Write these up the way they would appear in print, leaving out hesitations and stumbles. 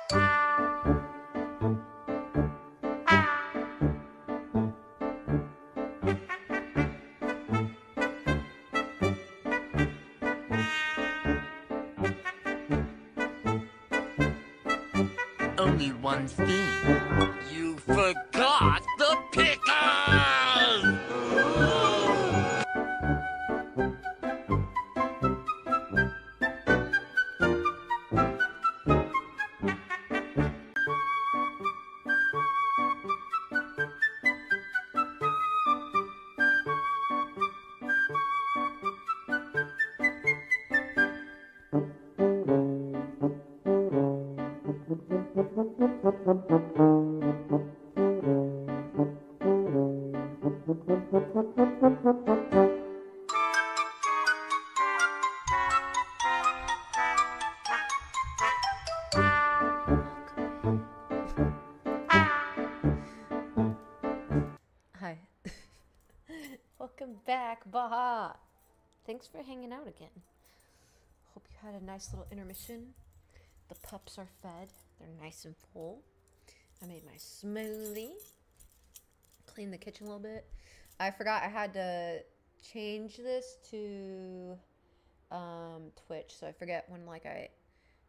Only one thing. You forgot the pickles! Hi. Welcome back, Baha. Thanks for hanging out again. Hope you had a nice little intermission. The pups are fed. They're nice and full. I made my smoothie. Cleaned the kitchen a little bit. I forgot I had to change this to Twitch, so I forget when I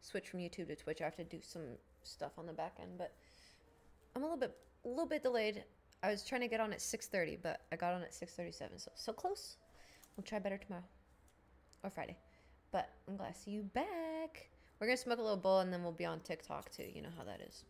switch from YouTube to Twitch. I have to do some stuff on the back end, but I'm a little bit delayed. I was trying to get on at 6:30, but I got on at 6:37, so close. We'll try better tomorrow or Friday. But I'm glad to see you back. We're gonna smoke a little bowl and then we'll be on TikTok too. You know how that is.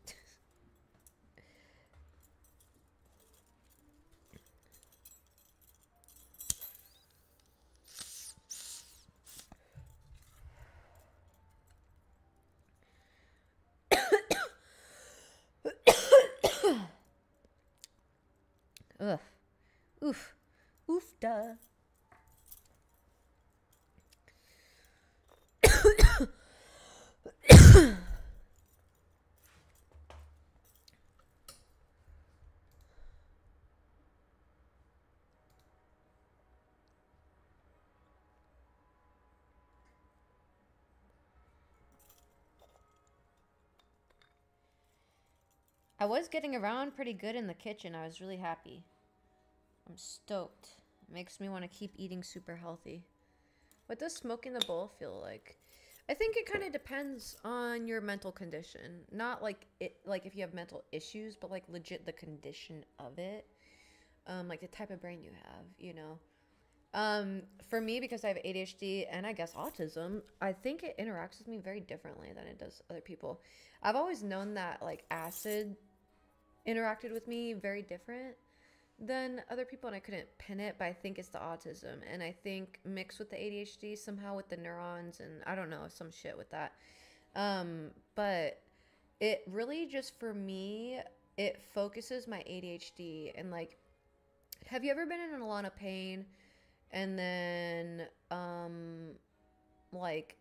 Ugh. Oof. Oof duh. I was getting around pretty good in the kitchen. I was really happy. I'm stoked. It makes me want to keep eating super healthy. What does smoking the bowl feel like? I think it kind of depends on your mental condition. Not like if you have mental issues, but like legit the condition of it. Like the type of brain you have, you know. For me, because I have ADHD and I guess autism, I think it interacts with me very differently than it does other people. I've always known that like acid interacted with me very different than other people, and I couldn't pin it, but I think it's the autism, and I think mixed with the ADHD somehow with the neurons, and I don't know, some shit with that. But it really just, for me, it focuses my ADHD, and like, have you ever been in a lot of pain and then like,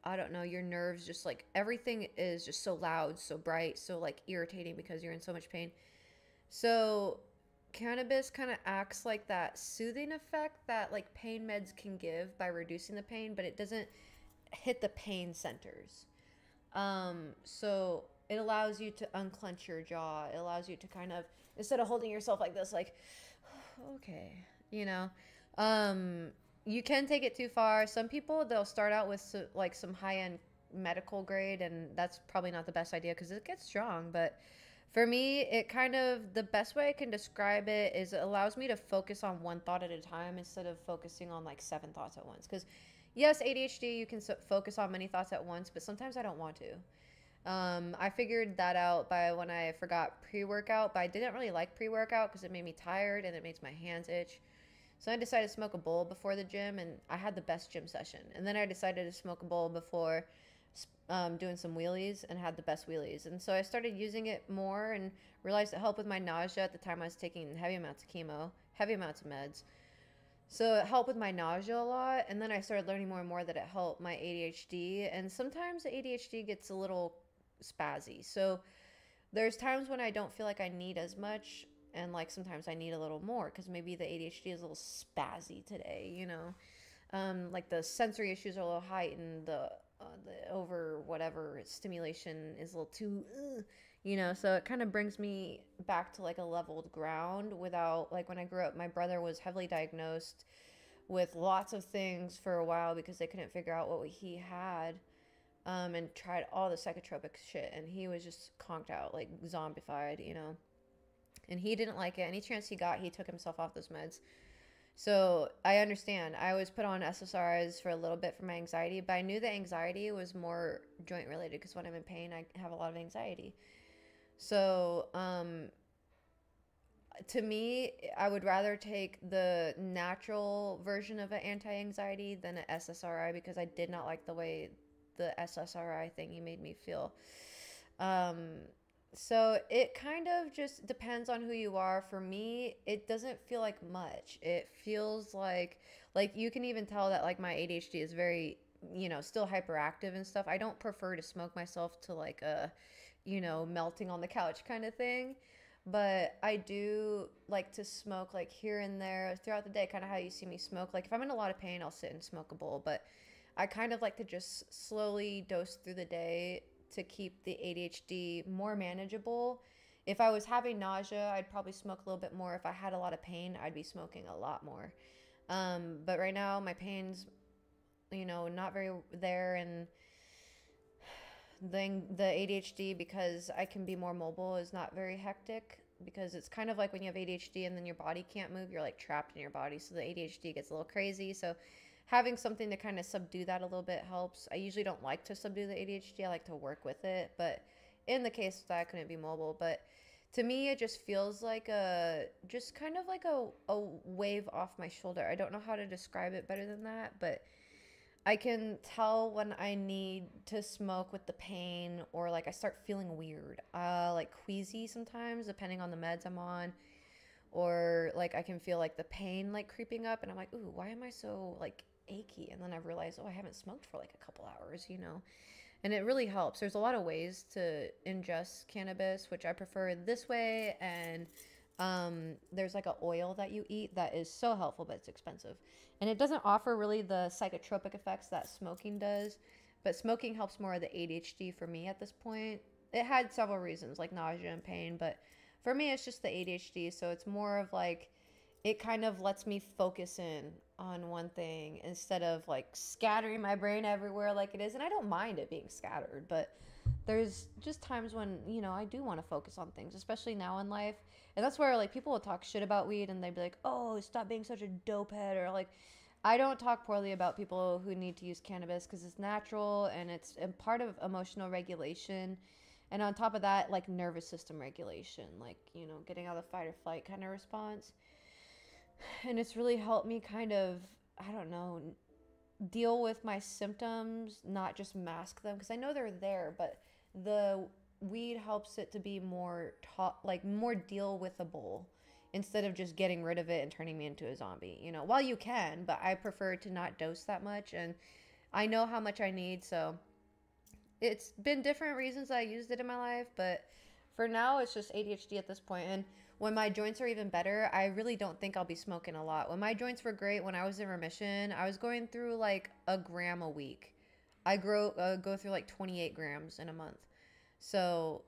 I don't know, your nerves just like, everything is just so loud, so bright, so like irritating because you're in so much pain. So cannabis kind of acts like that soothing effect that like pain meds can give by reducing the pain, but it doesn't hit the pain centers. So it allows you to unclench your jaw. It allows you to kind of, instead of holding yourself like this, like, okay, you know, you can take it too far. Some people, they'll start out with like some high-end medical grade, and that's probably not the best idea because it gets strong. But for me, it kind of, the best way I can describe it is it allows me to focus on one thought at a time instead of focusing on like 7 thoughts at once. Because yes, ADHD, you can focus on many thoughts at once, but sometimes I don't want to. I figured that out by when I forgot pre-workout, but I didn't really like pre-workout because it made me tired and it makes my hands itch. So I decided to smoke a bowl before the gym, and I had the best gym session. And then I decided to smoke a bowl before doing some wheelies, and had the best wheelies. And so I started using it more and realized it helped with my nausea. At the time I was taking heavy amounts of chemo, heavy amounts of meds. So it helped with my nausea a lot. And then I started learning more and more that it helped my ADHD. And sometimes the ADHD gets a little spazzy. So there's times when I don't feel like I need as much, and like sometimes I need a little more because maybe the ADHD is a little spazzy today, you know. Like the sensory issues are a little heightened, the the over whatever stimulation is a little too, so it kind of brings me back to like a leveled ground without, like, when I grew up, my brother was heavily diagnosed with lots of things for a while because they couldn't figure out what he had, and tried all the psychotropic shit, and he was just conked out, like zombified, and he didn't like it. Any chance he got, he took himself off those meds. So I understand. I was put on SSRIs for a little bit for my anxiety, but I knew that anxiety was more joint related because when I'm in pain, I have a lot of anxiety. So, to me, I would rather take the natural version of an anti-anxiety than an SSRI because I did not like the way the SSRI thingy made me feel. So it kind of just depends on who you are. For me, it doesn't feel like much. It feels like you can even tell that like my ADHD is very, still hyperactive and stuff. I don't prefer to smoke myself to like a, melting on the couch kind of thing. But I do like to smoke like here and there throughout the day, kind of how you see me smoke. Like if I'm in a lot of pain, I'll sit and smoke a bowl. But I kind of like to just slowly dose through the day to keep the ADHD more manageable. If I was having nausea, I'd probably smoke a little bit more. If I had a lot of pain, I'd be smoking a lot more. But right now, my pain's, not very there, and the ADHD, because I can be more mobile, is not very hectic, because it's kind of like when you have ADHD and then your body can't move, you're like trapped in your body. So the ADHD gets a little crazy. So having something to kind of subdue that a little bit helps. I usually don't like to subdue the ADHD. I like to work with it. But in the case that I couldn't be mobile, but to me, it just feels like just kind of like a wave off my shoulder. I don't know how to describe it better than that, but I can tell when I need to smoke with the pain, or like I start feeling weird, like queasy sometimes, depending on the meds I'm on, or like I can feel like the pain like creeping up, and I'm like, ooh, why am I so like achy? And then I realize, oh, I haven't smoked for like a couple hours, and it really helps. There's a lot of ways to ingest cannabis, which I prefer this way, and there's like an oil that you eat that is so helpful, but it's expensive. And it doesn't offer really the psychotropic effects that smoking does, but smoking helps more of the ADHD for me at this point. It had several reasons, like nausea and pain, but for me, it's just the ADHD. So it's more of like, it kind of lets me focus in on one thing instead of like scattering my brain everywhere like it is. And I don't mind it being scattered, but there's just times when, I do want to focus on things, especially now in life. And that's where like people will talk shit about weed and they'd be like, oh, stop being such a dope head. Or like, I don't talk poorly about people who need to use cannabis because it's natural and it's a part of emotional regulation. And on top of that, like nervous system regulation, like, getting out of the fight or flight kind of response. And it's really helped me kind of, I don't know, deal with my symptoms, not just mask them, because I know they're there, but the weed helps it to be more more deal withable instead of just getting rid of it and turning me into a zombie. While you can, but I prefer to not dose that much, and I know how much I need, so it's been different reasons I used it in my life, but for now it's just ADHD at this point. And when my joints are even better, I really don't think I'll be smoking a lot. When my joints were great, when I was in remission, I was going through like a gram a week. I go through like 28 grams in a month. So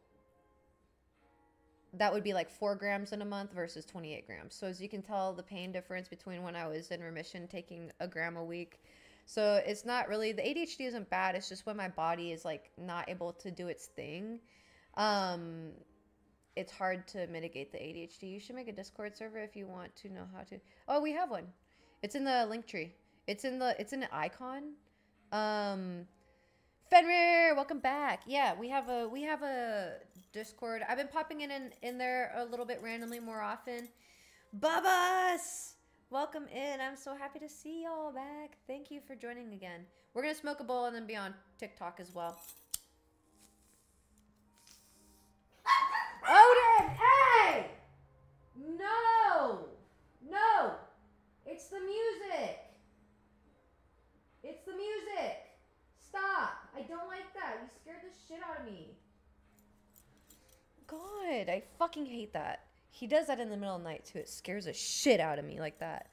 that would be like 4 grams in a month versus 28 grams. So as you can tell, the pain difference between when I was in remission taking a gram a week. So it's not really, the ADHD isn't bad. It's just when my body is like not able to do its thing. It's hard to mitigate the ADHD. You should make a Discord server if you want to know how to. Oh, we have one. It's in the link tree. It's in the icon. Fenrir, welcome back. Yeah, we have a Discord. I've been popping in there a little bit randomly more often. Bubba's, welcome in. I'm so happy to see y'all back. Thank you for joining again. We're gonna smoke a bowl and then be on TikTok as well. Odin, hey! No! It's the music! It's the music! Stop! I don't like that. You scared the shit out of me. God, I fucking hate that. He does that in the middle of the night too. It scares the shit out of me like that.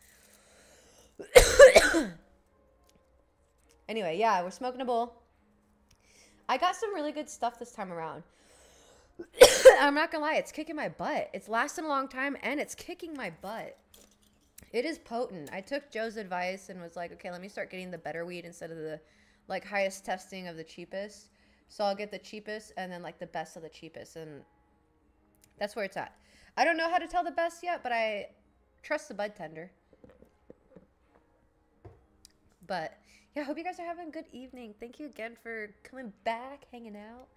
Anyway, yeah, we're smoking a bowl. I got some really good stuff this time around. I'm not gonna lie, it's kicking my butt. It's lasted a long time and it's kicking my butt. It is potent. I took Joe's advice and was like, okay, let me start getting the better weed instead of the like highest testing of the cheapest. So I'll get the cheapest and then like the best of the cheapest, and that's where it's at. I don't know how to tell the best yet, but I trust the bud tender. But yeah, I hope you guys are having a good evening. Thank you again for coming back, hanging out.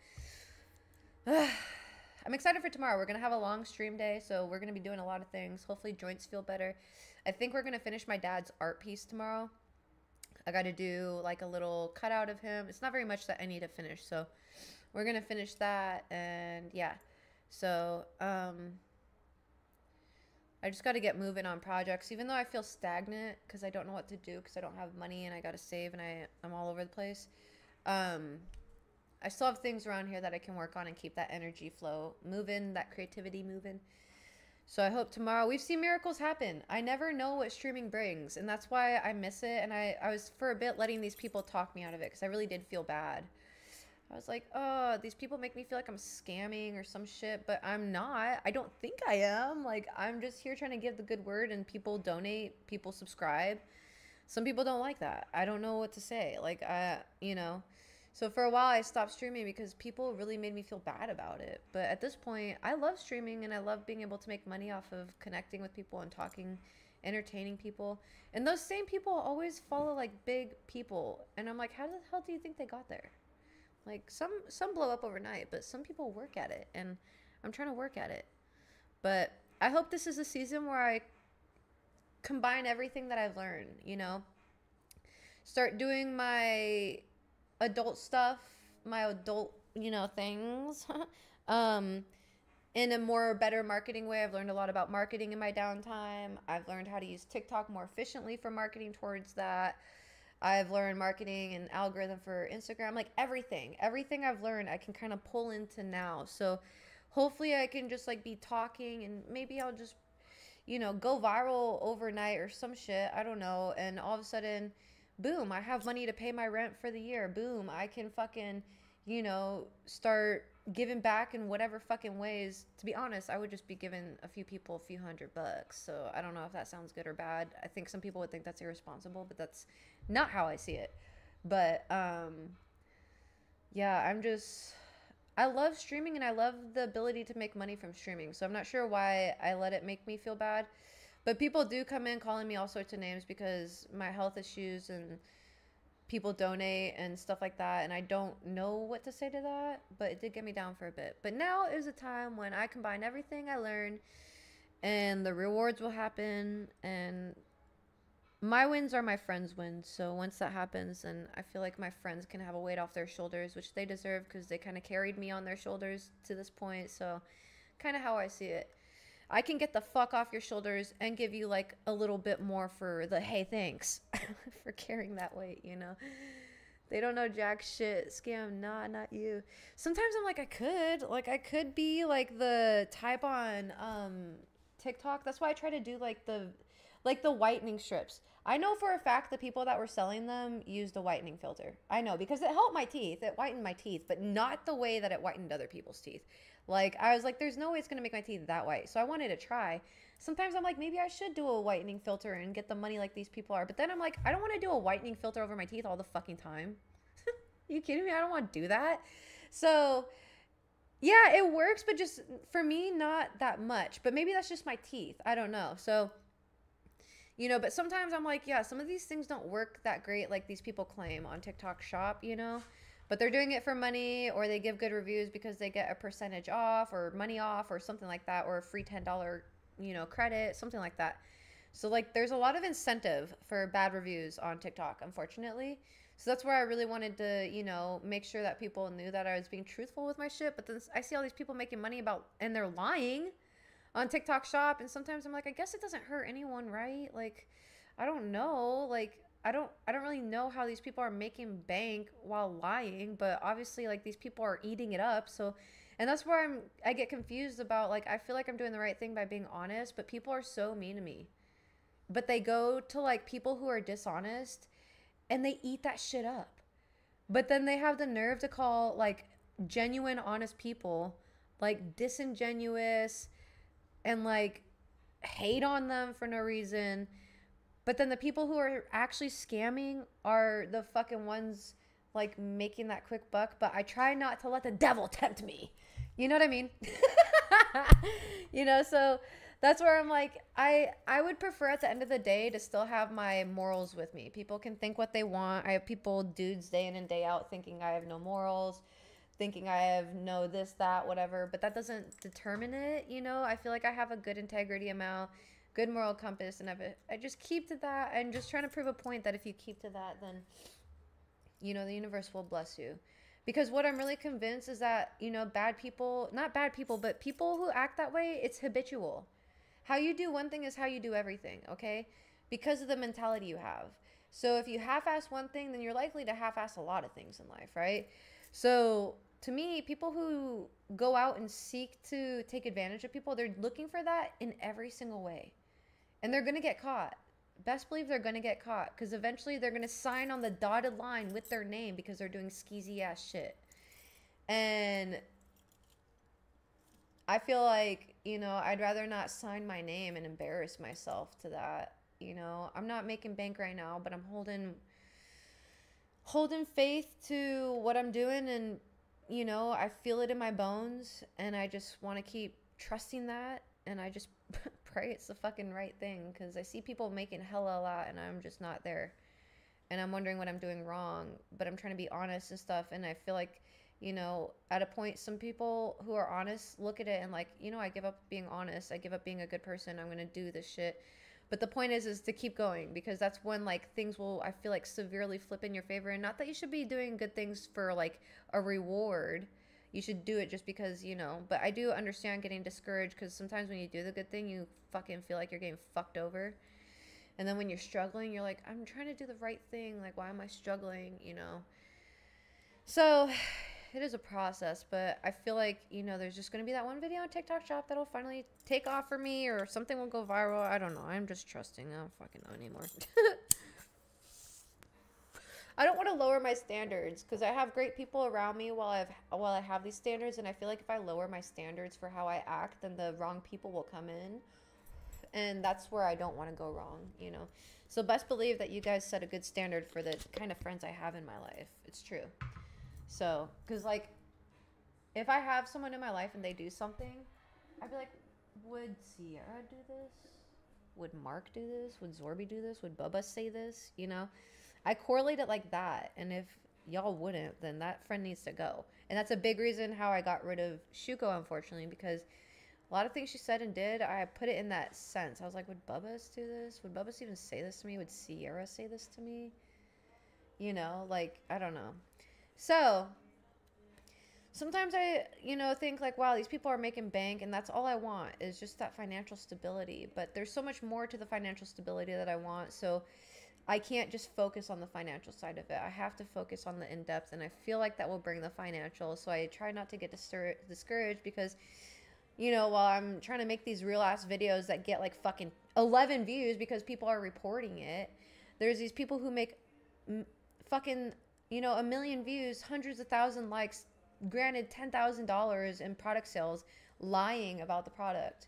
I'm excited for tomorrow. We're going to have a long stream day, so we're going to be doing a lot of things. Hopefully joints feel better. I think we're going to finish my dad's art piece tomorrow. I got to do like a little cutout of him. It's not very much that I need to finish, so we're going to finish that, and yeah. So, I just got to get moving on projects, even though I feel stagnant because I don't know what to do because I don't have money and I got to save and I'm all over the place. I still have things around here that I can work on and keep that energy flow moving, that creativity moving. So I hope tomorrow, we've seen miracles happen. I never know what streaming brings, and that's why I miss it. And I was for a bit letting these people talk me out of it because I really did feel bad. I was like, oh, these people make me feel like I'm scamming or some shit, but I'm not. I don't think I am. Like, I'm just here trying to give the good word, and people donate, people subscribe. Some people don't like that. I don't know what to say. Like, you know. So for a while, I stopped streaming because people really made me feel bad about it. But at this point, I love streaming, and I love being able to make money off of connecting with people and talking, entertaining people. And those same people always follow, like, big people. And I'm like, how the hell do you think they got there? Like, some blow up overnight, but some people work at it, and I'm trying to work at it. But I hope this is a season where I combine everything that I've learned, you know? Start doing my adult stuff, my adult, you know, things, in a more better marketing way. I've learned a lot about marketing in my downtime. I've learned how to use TikTok more efficiently for marketing towards that. I've learned marketing and algorithm for Instagram, like everything I've learned, I can kind of pull into now. So hopefully I can just like be talking, and maybe I'll just, you know, go viral overnight or some shit. I don't know. And all of a sudden, boom, I have money to pay my rent for the year. Boom, I can fucking, you know, start giving back in whatever fucking ways. To be honest, I would just be giving a few people a few $100. So I don't know if that sounds good or bad. I think some people would think that's irresponsible, but that's not how I see it. But yeah, I love streaming, and I love the ability to make money from streaming. So I'm not sure why I let it make me feel bad. But people do come in calling me all sorts of names because my health issues, and people donate and stuff like that. And I don't know what to say to that, but it did get me down for a bit. But now is a time when I combine everything I learned, and the rewards will happen, and my wins are my friends' wins. So once that happens, then I feel like my friends can have a weight off their shoulders, which they deserve because they kind of carried me on their shoulders to this point. So kind of how I see it. I can get the fuck off your shoulders and give you like a little bit more for the hey, thanks for carrying that weight, you know. They don't know jack shit. Scam, nah, not you. Sometimes I'm like, I could be like the type on TikTok. That's why I try to do like the whitening strips. I know for a fact the people that were selling them used a whitening filter. I know, because it helped my teeth. It whitened my teeth, but not the way that it whitened other people's teeth. Like, I was like, there's no way it's going to make my teeth that white. So I wanted to try. Sometimes I'm like, maybe I should do a whitening filter and get the money like these people are. But then I'm like, I don't want to do a whitening filter over my teeth all the fucking time. You kidding me? I don't want to do that. So yeah, it works, but just for me, not that much. But maybe that's just my teeth. I don't know. So, you know, but sometimes I'm like, yeah, some of these things don't work that great like these people claim on TikTok Shop, you know. But they're doing it for money, or they give good reviews because they get a percentage off or money off or something like that, or a free $10, you know, credit, something like that. So like there's a lot of incentive for bad reviews on TikTok, unfortunately. So that's where I really wanted to, you know, make sure that people knew that I was being truthful with my shit. But then I see all these people making money and they're lying on TikTok Shop. And sometimes I'm like, I guess it doesn't hurt anyone, right? Like, I don't know. Like, I don't really know how these people are making bank while lying, but obviously like these people are eating it up. So, and that's where I get confused about, like, I feel like I'm doing the right thing by being honest, but people are so mean to me. But they go to like people who are dishonest and they eat that shit up. But then they have the nerve to call like genuine, honest people like disingenuous and like hate on them for no reason. But then the people who are actually scamming are the fucking ones like making that quick buck. But I try not to let the devil tempt me. You know what I mean? You know, so that's where I'm like, I would prefer at the end of the day to still have my morals with me. People can think what they want. I have people, dudes, day in and day out thinking I have no morals, thinking I have no this, that, whatever. But that doesn't determine it, you know? I feel like I have a good integrity amount, good moral compass, and I just keep to that and just trying to prove a point that if you keep to that, then, you know, the universe will bless you. Because what I'm really convinced is that, you know, bad people, not bad people, but people who act that way, it's habitual. How you do one thing is how you do everything, okay? Because of the mentality you have. So if you half-ass one thing, then you're likely to half-ass a lot of things in life, right? So to me, people who go out and seek to take advantage of people, they're looking for that in every single way. And they're going to get caught. Best believe they're going to get caught because eventually they're going to sign on the dotted line with their name because they're doing skeezy ass shit. And I feel like, you know, I'd rather not sign my name and embarrass myself to that. You know, I'm not making bank right now, but I'm holding faith to what I'm doing, and you know, I feel it in my bones, and I just want to keep trusting that, and I just pray it's the fucking right thing, because I see people making hella a lot and I'm just not there, and I'm wondering what I'm doing wrong, but I'm trying to be honest and stuff. And I feel like, you know, at a point, some people who are honest look at it and like, you know, I give up being honest, I give up being a good person, I'm gonna do this shit. But the point is to keep going, because that's when like things will, I feel like, severely flip in your favor. And not that you should be doing good things for like a reward. You should do it just because, you know. But I do understand getting discouraged, because sometimes when you do the good thing, you fucking feel like you're getting fucked over. And then when you're struggling, you're like, I'm trying to do the right thing. Like, why am I struggling, you know? So it is a process, but I feel like, you know, there's just going to be that one video on TikTok shop that'll finally take off for me, or something will go viral. I don't know. I'm just trusting. I don't fucking know anymore. I don't want to lower my standards, because I have great people around me while I have these standards, and I feel like if I lower my standards for how I act, then the wrong people will come in, and that's where I don't want to go wrong, you know. So best believe that you guys set a good standard for the kind of friends I have in my life. It's true. So, because like, if I have someone in my life and they do something, I'd be like, would Sierra do this? Would Mark do this? Would Zorby do this? Would Bubba say this? You know, I correlate it like that. And if y'all wouldn't, then that friend needs to go. And that's a big reason how I got rid of Shuko, unfortunately, because a lot of things she said and did, I put it in that sense. I was like, would Bubba do this? Would Bubba even say this to me? Would Sierra say this to me? You know, like, I don't know. So sometimes I, you know, think like, wow, these people are making bank, and that's all I want is just that financial stability. But there's so much more to the financial stability that I want. So I can't just focus on the financial side of it. I have to focus on the in-depth, and I feel like that will bring the financial. So I try not to get discouraged, because, you know, while I'm trying to make these real ass videos that get like fucking 11 views because people are reporting it, there's these people who make fucking, you know, 1 million views, hundreds of thousand likes, granted $10,000 in product sales, lying about the product.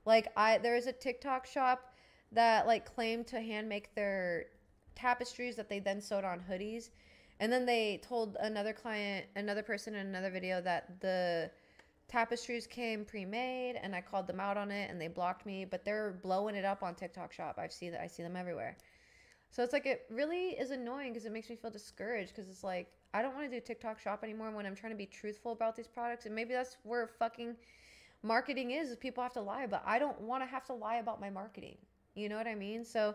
Like, there is a TikTok shop that like claimed to hand make their tapestries that they then sewed on hoodies, and then they told another person in another video that the tapestries came pre-made, and I called them out on it and they blocked me. But they're blowing it up on TikTok shop. I see them everywhere. So it's like, it really is annoying, because it makes me feel discouraged, because it's like, I don't want to do TikTok shop anymore when I'm trying to be truthful about these products. And maybe that's where fucking marketing is people have to lie. But I don't want to have to lie about my marketing. You know what I mean? So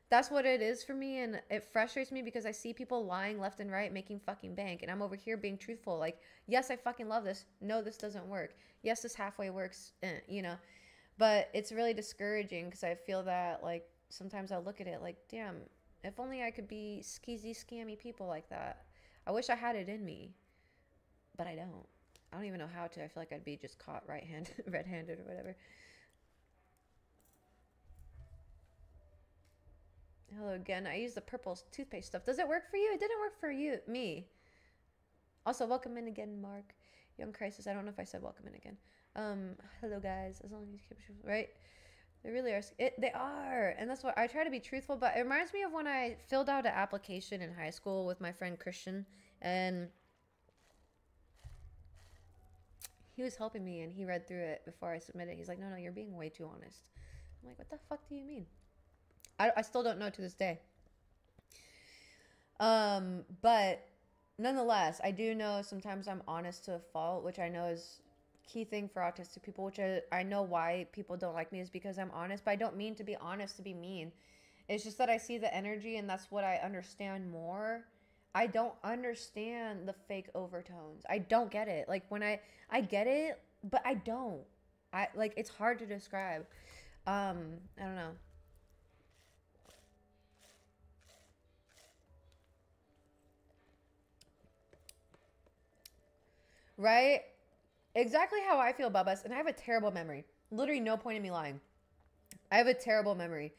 that's what it is for me, and it frustrates me because I see people lying left and right, making fucking bank, and I'm over here being truthful. Like, yes, I fucking love this. No, this doesn't work. Yes, this halfway works, you know. But it's really discouraging, because I feel that, like, sometimes I look at it like, damn, if only I could be skeezy, scammy people like that. I wish I had it in me, but I don't. I don't even know how to. I feel like I'd be just caught red-handed or whatever. Hello again. I use the purple toothpaste stuff. Does it work for you? It didn't work for me. Also, welcome in again, Mark. Young Crisis. I don't know if I said welcome in again. Hello guys. As long as you keep right. They really are. They are, and that's why I try to be truthful. But it reminds me of when I filled out an application in high school with my friend Christian, and he was helping me, and he read through it before I submitted. He's like, "No, no, you're being way too honest." I'm like, "What the fuck do you mean?" I still don't know to this day. But nonetheless, I do know sometimes I'm honest to a fault, which I know is key thing for autistic people, which I know why people don't like me is because I'm honest, but I don't mean to be honest to be mean. It's just that I see the energy and that's what I understand more. I don't understand the fake overtones. I don't get it. Like when I get it, but I don't. I like it's hard to describe. I don't know. Right? Exactly how I feel about us, and I have a terrible memory. Literally no point in me lying. I have a terrible memory.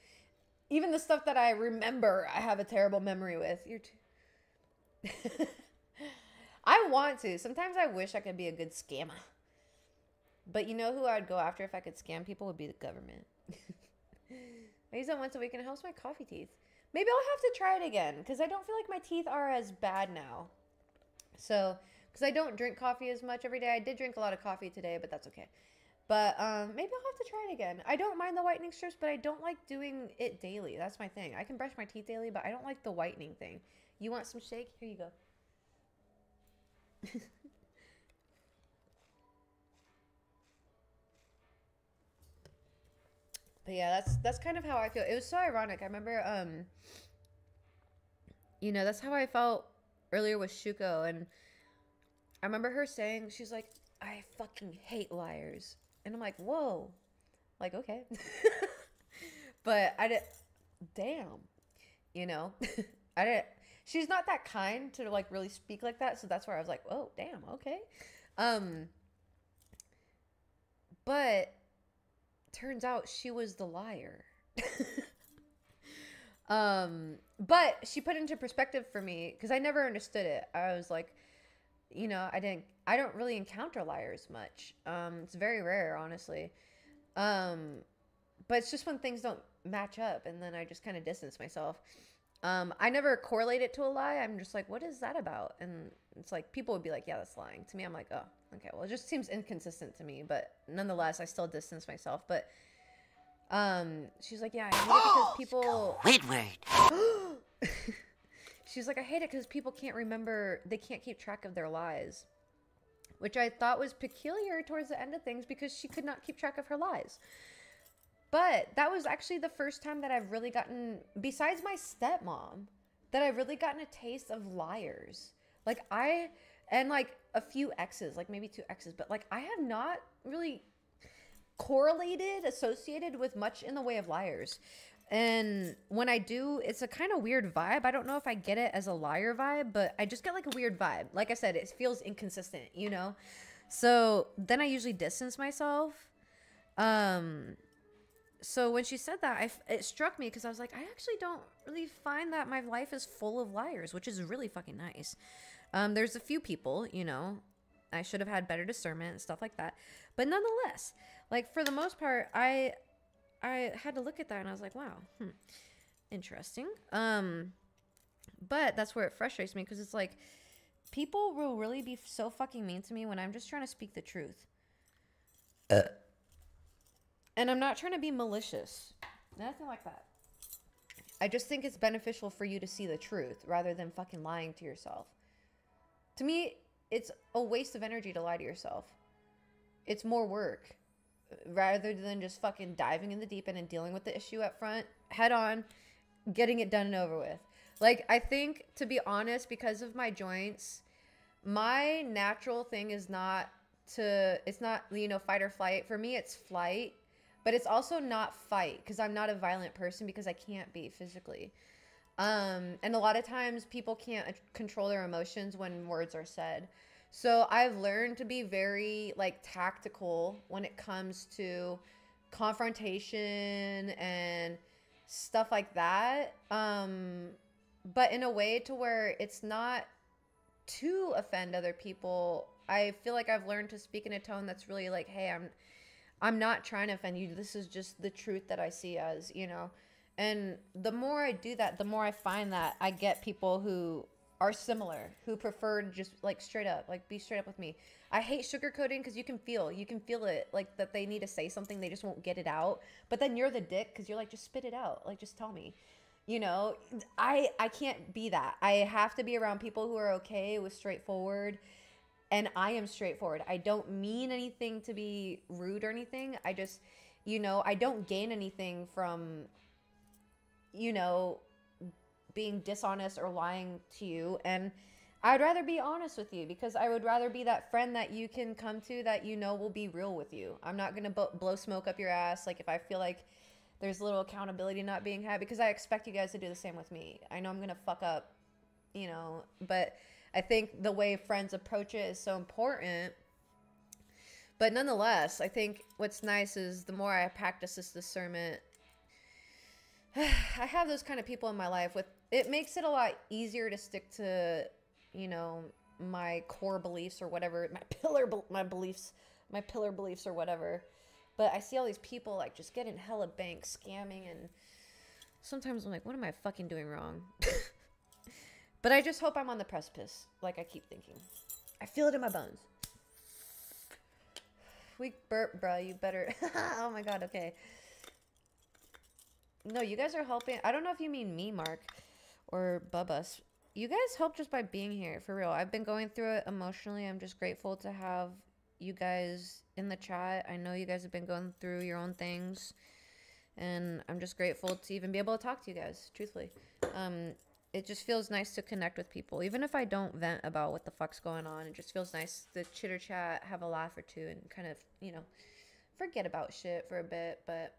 Even the stuff that I remember, I have a terrible memory with. You're too... I want to. Sometimes I wish I could be a good scammer. But you know who I'd go after if I could scam people would be the government. I use it once a week and it helps my coffee teeth. Maybe I'll have to try it again because I don't feel like my teeth are as bad now. So, because I don't drink coffee as much every day. I did drink a lot of coffee today, but that's okay. But maybe I'll have to try it again. I don't mind the whitening strips, but I don't like doing it daily. That's my thing. I can brush my teeth daily, but I don't like the whitening thing. You want some shake? Here you go. But yeah, that's kind of how I feel. It was so ironic. I remember that's how I felt earlier with Shuko, and I remember her saying, she's like, I fucking hate liars. And I'm like, whoa. Like, okay. But I did, damn. I didn't, she's not that kind to like really speak like that. So that's where I was like, oh, damn, okay. But turns out she was the liar. But she put it into perspective for me because I never understood it. I was like, I don't really encounter liars much. It's very rare, honestly. But it's just when things don't match up and then I just kind of distance myself. I never correlate it to a lie. I'm just like, what is that about? And it's like, people would be like, yeah, that's lying. To me, I'm like, oh, okay, well, it just seems inconsistent to me. But nonetheless, I still distance myself. But she's like, yeah, I hate it because people... Squidward. She's like, I hate it because people can't remember, they can't keep track of their lies. Which I thought was peculiar towards the end of things because she could not keep track of her lies. But that was actually the first time that I've really gotten, besides my stepmom, that I've really gotten a taste of liars. And like a few exes, like maybe 2 exes, but like I have not really associated with much in the way of liars. And when I do, it's a kind of weird vibe. I don't know if I get it as a liar vibe, but I just get like a weird vibe. Like I said, it feels inconsistent, So then I usually distance myself. So when she said that, it struck me because I was like, I actually don't really find that my life is full of liars, which is really fucking nice. There's a few people, I should have had better discernment and stuff like that. But nonetheless, like for the most part, I had to look at that and I was like, wow, interesting. But that's where it frustrates me because it's like people will really be so fucking mean to me when I'm just trying to speak the truth. And I'm not trying to be malicious. Nothing like that. I just think it's beneficial for you to see the truth rather than fucking lying to yourself. To me, it's a waste of energy to lie to yourself. It's more work. Rather than just fucking diving in the deep end and dealing with the issue up front, head on, getting it done and over with. Like, I think, to be honest, because of my joints, my natural thing is not fight or flight. For me, it's flight. But it's also not fight because I'm not a violent person because I can't be physically. And a lot of times people can't control their emotions when words are said. So I've learned to be very like tactical when it comes to confrontation and stuff like that. But in a way to where it's not to offend other people. I feel like I've learned to speak in a tone that's really like, hey, I'm not trying to offend you. This is just the truth that I see as, you know. And the more I do that, the more I find that I get people who are similar, who prefer to just like straight up, like be straight up with me. I hate sugarcoating because you can feel it, like that they need to say something, they just won't get it out. But then you're the dick because you're like, just spit it out, like just tell me. You know, I can't be that. I have to be around people who are okay with straightforward, and I am straightforward. I don't mean anything to be rude or anything. I just, you know, I don't gain anything from, you know, being dishonest or lying to you. And I'd rather be honest with you because I would rather be that friend that you can come to that you know will be real with you. I'm not going to blow smoke up your ass. Like if I feel like there's a little accountability not being had, because I expect you guys to do the same with me. I know I'm going to fuck up, you know, but I think the way friends approach it is so important. But nonetheless, I think what's nice is the more I practice this discernment, I have those kind of people in my life. With it makes it a lot easier to stick to, you know, my core beliefs or whatever, my pillar beliefs or whatever. But I see all these people like just getting hella bank scamming, and sometimes I'm like, what am I fucking doing wrong? But I just hope I'm on the precipice, like I keep thinking. I feel it in my bones. Weak burp, bro. You better. Oh my god. Okay. No, you guys are helping. I don't know if you mean me, Mark, or Bubba. You guys help just by being here, for real. I've been going through it emotionally. I'm just grateful to have you guys in the chat. I know you guys have been going through your own things, and I'm just grateful to even be able to talk to you guys, truthfully. It just feels nice to connect with people. Even if I don't vent about what the fuck's going on, it just feels nice to chitter chat, have a laugh or two, and kind of, you know, forget about shit for a bit. But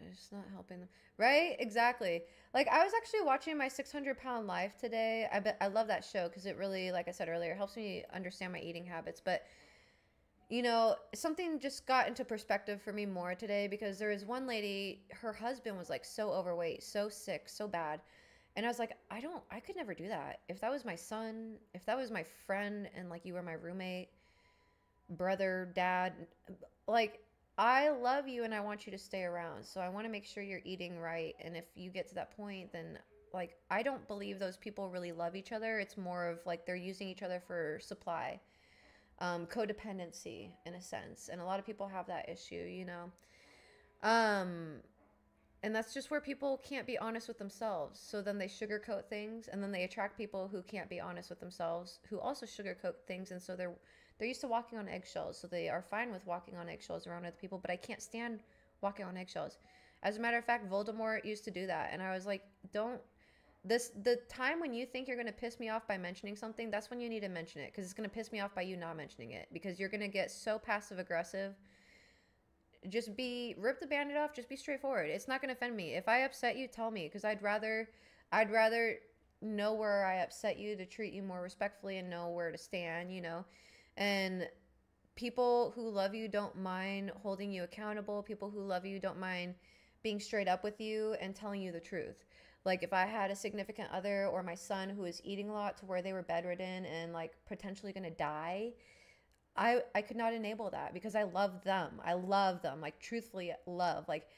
it's not helping them. Right? Exactly. Like, I was actually watching my 600-pound life today. I love that show because it really, like I said earlier, helps me understand my eating habits. But, you know, something just got into perspective for me more today, because there was one lady, her husband was like so overweight, so sick, so bad. And I was like, I could never do that. If that was my son, if that was my friend, and like you were my roommate, brother, dad, like, I love you and I want you to stay around. So I want to make sure you're eating right. And if you get to that point, then like, I don't believe those people really love each other. It's more of like they're using each other for supply. Codependency in a sense. And a lot of people have that issue, you know. And that's just where people can't be honest with themselves. So then they sugarcoat things, and then they attract people who can't be honest with themselves, who also sugarcoat things. And so they're used to walking on eggshells, so they are fine with walking on eggshells around other people, but I can't stand walking on eggshells. As a matter of fact, Voldemort used to do that, and I was like, the time when you think you're going to piss me off by mentioning something, that's when you need to mention it, because it's going to piss me off by you not mentioning it, because you're going to get so passive aggressive. Just rip the band-aid off, just be straightforward. It's not going to offend me. If I upset you, tell me, because I'd rather know where I upset you to treat you more respectfully and know where to stand, you know. And people who love you don't mind holding you accountable. People who love you don't mind being straight up with you and telling you the truth. Like if I had a significant other or my son who was eating a lot to where they were bedridden and like potentially going to die, I could not enable that, because I love them. I love them, like truthfully love. Like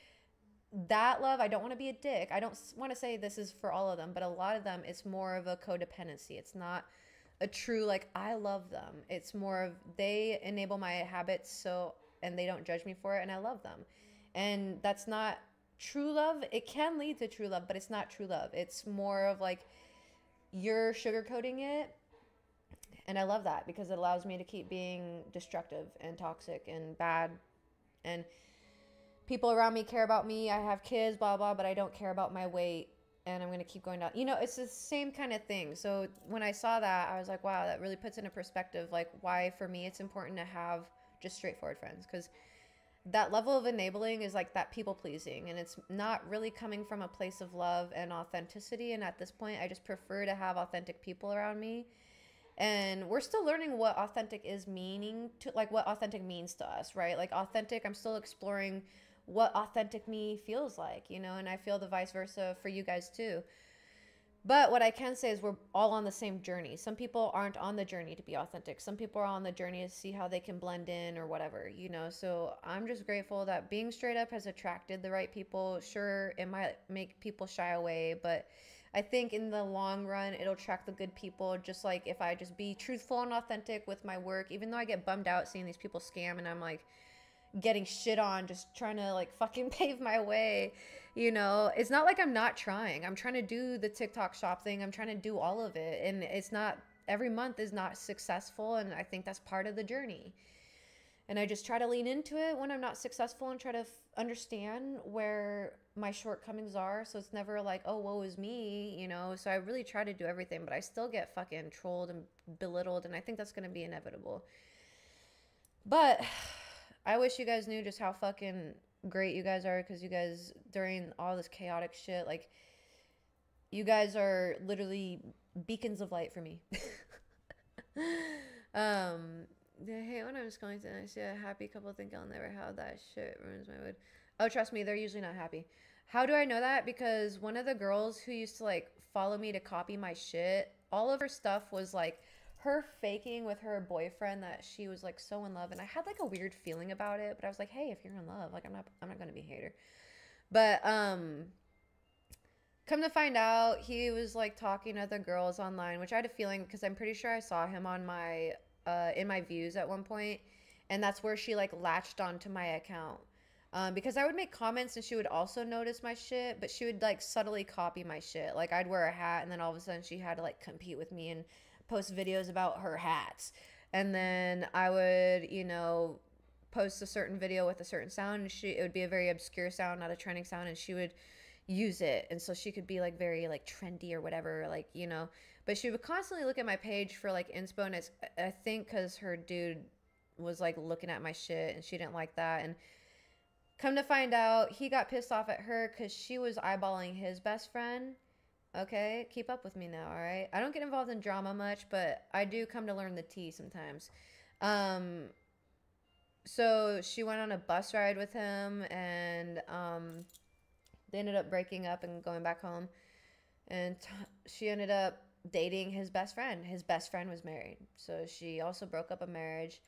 that love, I don't want to be a dick. I don't want to say this is for all of them, but a lot of them, it's more of a codependency. It's not a true, like, I love them. It's more of they enable my habits, so, and they don't judge me for it, and I love them. And that's not true love. It can lead to true love, but it's not true love. It's more of like you're sugarcoating it. And I love that, because it allows me to keep being destructive and toxic and bad. And people around me care about me. I have kids, blah, blah, but I don't care about my weight. And I'm going to keep going down. You know, it's the same kind of thing. So when I saw that, I was like, wow, that really puts into perspective, like, why for me it's important to have just straightforward friends. Because that level of enabling is like that people pleasing. And it's not really coming from a place of love and authenticity. And at this point, I just prefer to have authentic people around me. And we're still learning what authentic is meaning to, like, what authentic means to us, right? Like authentic, I'm still exploring what authentic me feels like, you know, and I feel the vice versa for you guys too. But what I can say is we're all on the same journey. Some people aren't on the journey to be authentic. Some people are on the journey to see how they can blend in or whatever, you know. So I'm just grateful that being straight up has attracted the right people. Sure, it might make people shy away, but I think in the long run, it'll attract the good people. Just like if I just be truthful and authentic with my work, even though I get bummed out seeing these people scam and I'm like, getting shit on, just trying to like fucking pave my way, you know. It's not like I'm not trying. I'm trying to do the TikTok shop thing. I'm trying to do all of it, and it's not, every month is not successful, and I think that's part of the journey. And I just try to lean into it when I'm not successful and try to understand where my shortcomings are, so it's never like, oh, woe is me, you know. So I really try to do everything, but I still get fucking trolled and belittled, and I think that's going to be inevitable. But I wish you guys knew just how fucking great you guys are, because you guys, during all this chaotic shit, like, you guys are literally beacons of light for me. I hate when I'm just going to and I see a happy couple think I'll never have that. Shit ruins my mood. Oh, trust me, they're usually not happy. How do I know that? Because one of the girls who used to like follow me to copy my shit, all of her stuff was like her faking with her boyfriend that she was like so in love, and I had like a weird feeling about it, but I was like, hey, if you're in love, like I'm not gonna be a hater. But come to find out, he was like talking to other girls online, which I had a feeling because I'm pretty sure I saw him on my in my views at one point, and that's where she like latched onto my account. Because I would make comments and she would also notice my shit, but she would like subtly copy my shit. Like I'd wear a hat and then all of a sudden she had to like compete with me and post videos about her hats. And then I would, you know, post a certain video with a certain sound, and it would be a very obscure sound, not a trending sound, and she would use it, and so she could be like very like trendy or whatever, like, you know. But she would constantly look at my page for like inspo, and I think because her dude was like looking at my shit and she didn't like that. And come to find out, he got pissed off at her because she was eyeballing his best friend. Okay, keep up with me now, all right? I don't get involved in drama much, but I do come to learn the tea sometimes. Um, so she went on a bus ride with him, and they ended up breaking up and going back home. And she ended up dating his best friend. His best friend was married, so she also broke up a marriage.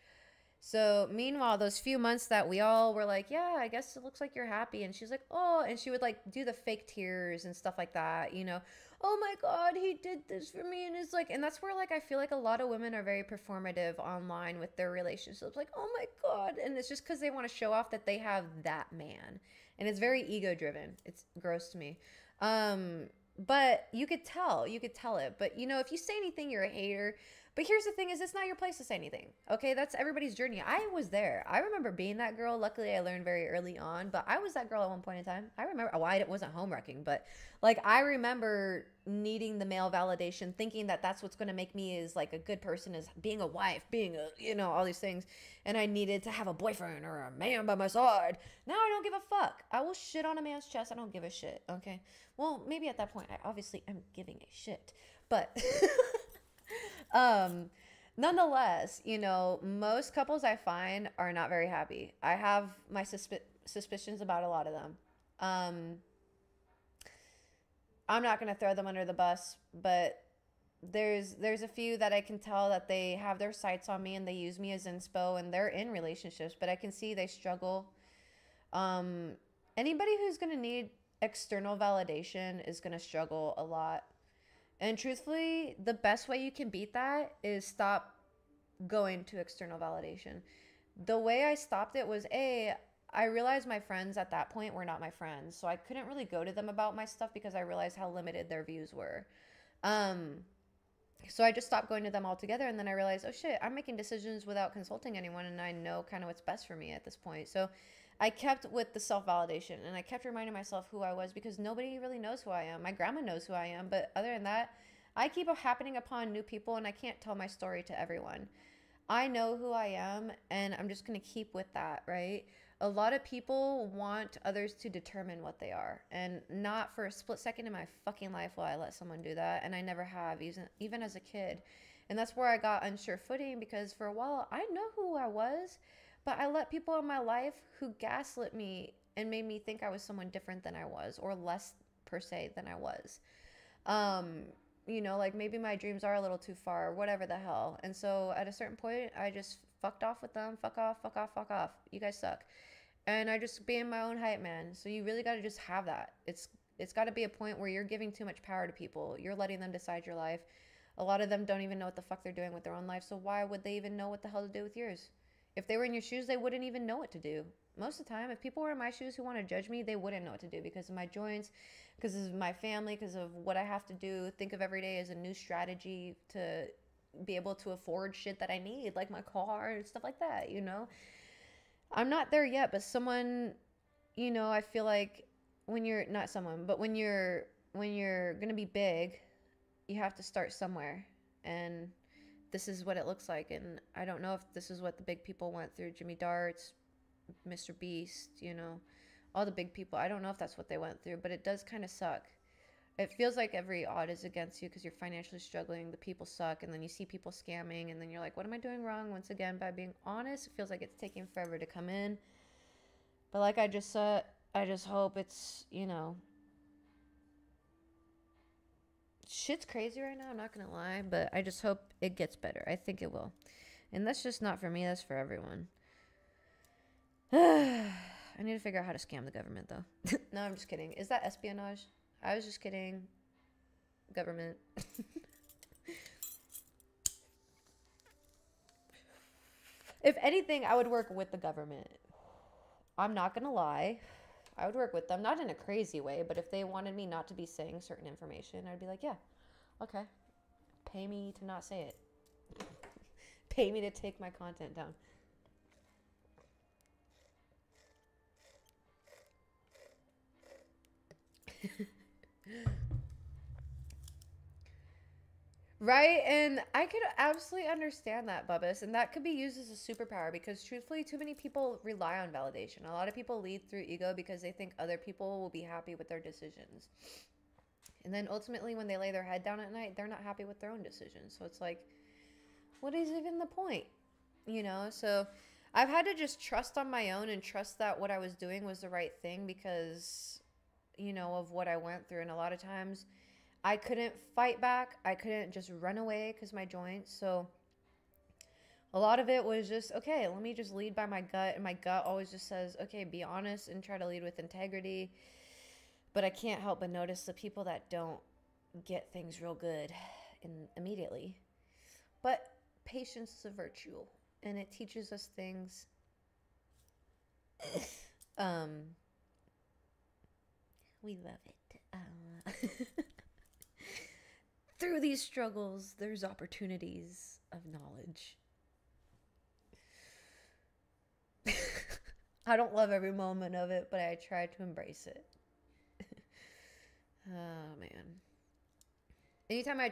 So meanwhile, those few months that we all were like, yeah, I guess it looks like you're happy. And she's like, oh, and she would like do the fake tears and stuff like that, you know. Oh my God, he did this for me. And it's like, and that's where like I feel like a lot of women are very performative online with their relationships. Like, oh my God. And it's just because they want to show off that they have that man. And it's very ego driven. It's gross to me. But you could tell it. But you know, if you say anything, you're a hater. But here's the thing is, it's not your place to say anything. Okay, that's everybody's journey. I was there. I remember being that girl. Luckily, I learned very early on. But I was that girl at one point in time. I remember, well, I wasn't home wrecking, but like I remember needing the male validation, thinking that that's what's going to make me is like a good person, is being a wife, being a, you know, all these things. And I needed to have a boyfriend or a man by my side. Now I don't give a fuck. I will shit on a man's chest. I don't give a shit. Okay. Well, maybe at that point, I obviously am giving a shit. But nonetheless, you know, most couples I find are not very happy. I have my suspicions about a lot of them. I'm not going to throw them under the bus, but there's a few that I can tell that they have their sights on me and they use me as inspo, and they're in relationships, but I can see they struggle. Anybody who's going to need external validation is going to struggle a lot. And truthfully, the best way you can beat that is stop going to external validation. The way I stopped it was, I realized my friends at that point were not my friends. So I couldn't really go to them about my stuff because I realized how limited their views were. So I just stopped going to them altogether. And then I realized, oh shit, I'm making decisions without consulting anyone. And I know kind of what's best for me at this point. So I kept with the self-validation, and I kept reminding myself who I was, because nobody really knows who I am. My grandma knows who I am, but other than that, I keep happening upon new people, and I can't tell my story to everyone. I know who I am, and I'm just going to keep with that, right? A lot of people want others to determine what they are, and not for a split second in my fucking life will I let someone do that, and I never have, even as a kid. And that's where I got unsure footing, because for a while, I know who I was, but I let people in my life who gaslit me and made me think I was someone different than I was, or less per se than I was. Um, you know, like maybe my dreams are a little too far, whatever the hell. And so at a certain point, I just fucked off with them. Fuck off, fuck off, fuck off. You guys suck. And I just being my own hype man. So you really got to just have that. It's got to be a point where you're giving too much power to people. You're letting them decide your life. A lot of them don't even know what the fuck they're doing with their own life. So why would they even know what the hell to do with yours? If they were in your shoes, they wouldn't even know what to do. Most of the time, if people were in my shoes who want to judge me, they wouldn't know what to do because of my joints, because of my family, because of what I have to do. Think of every day as a new strategy to be able to afford shit that I need, like my car and stuff like that, you know? I'm not there yet, but someone, you know, I feel like when you're not someone, but when you're going to be big, you have to start somewhere. And this is what it looks like. And I don't know if this is what the big people went through. Jimmy Darts, Mr. Beast, you know, all the big people. I don't know if that's what they went through, but it does kind of suck. It feels like every odd is against you because you're financially struggling. The people suck. And then you see people scamming. And then you're like, what am I doing wrong? Once again, by being honest, it feels like it's taking forever to come in. But like I just said, I just hope it's, you know, shit's crazy right now. I'm not going to lie. But I just hope it gets better. I think it will. And that's just not for me. That's for everyone. I need to figure out how to scam the government, though. No, I'm just kidding. Is that espionage? I was just kidding. Government. If anything, I would work with the government. I'm not going to lie. I would work with them. Not in a crazy way, but if they wanted me not to be saying certain information, I'd be like, yeah, okay. Pay me to not say it. Pay me to take my content down. Right? And I could absolutely understand that, Bubbas. And that could be used as a superpower because, truthfully, too many people rely on validation. A lot of people lead through ego because they think other people will be happy with their decisions. And then ultimately, when they lay their head down at night, they're not happy with their own decisions. So it's like, what is even the point? You know? So I've had to just trust on my own and trust that what I was doing was the right thing because, you know, of what I went through. And a lot of times, I couldn't fight back. I couldn't just run away because my joints. So a lot of it was just, okay, let me just lead by my gut. And my gut always just says, okay, be honest and try to lead with integrity. But I can't help but notice the people that don't get things real good immediately. But patience is a virtue. And it teaches us things. We love it. Through these struggles, there's opportunities of knowledge. I don't love every moment of it, but I try to embrace it. Oh, man. Anytime I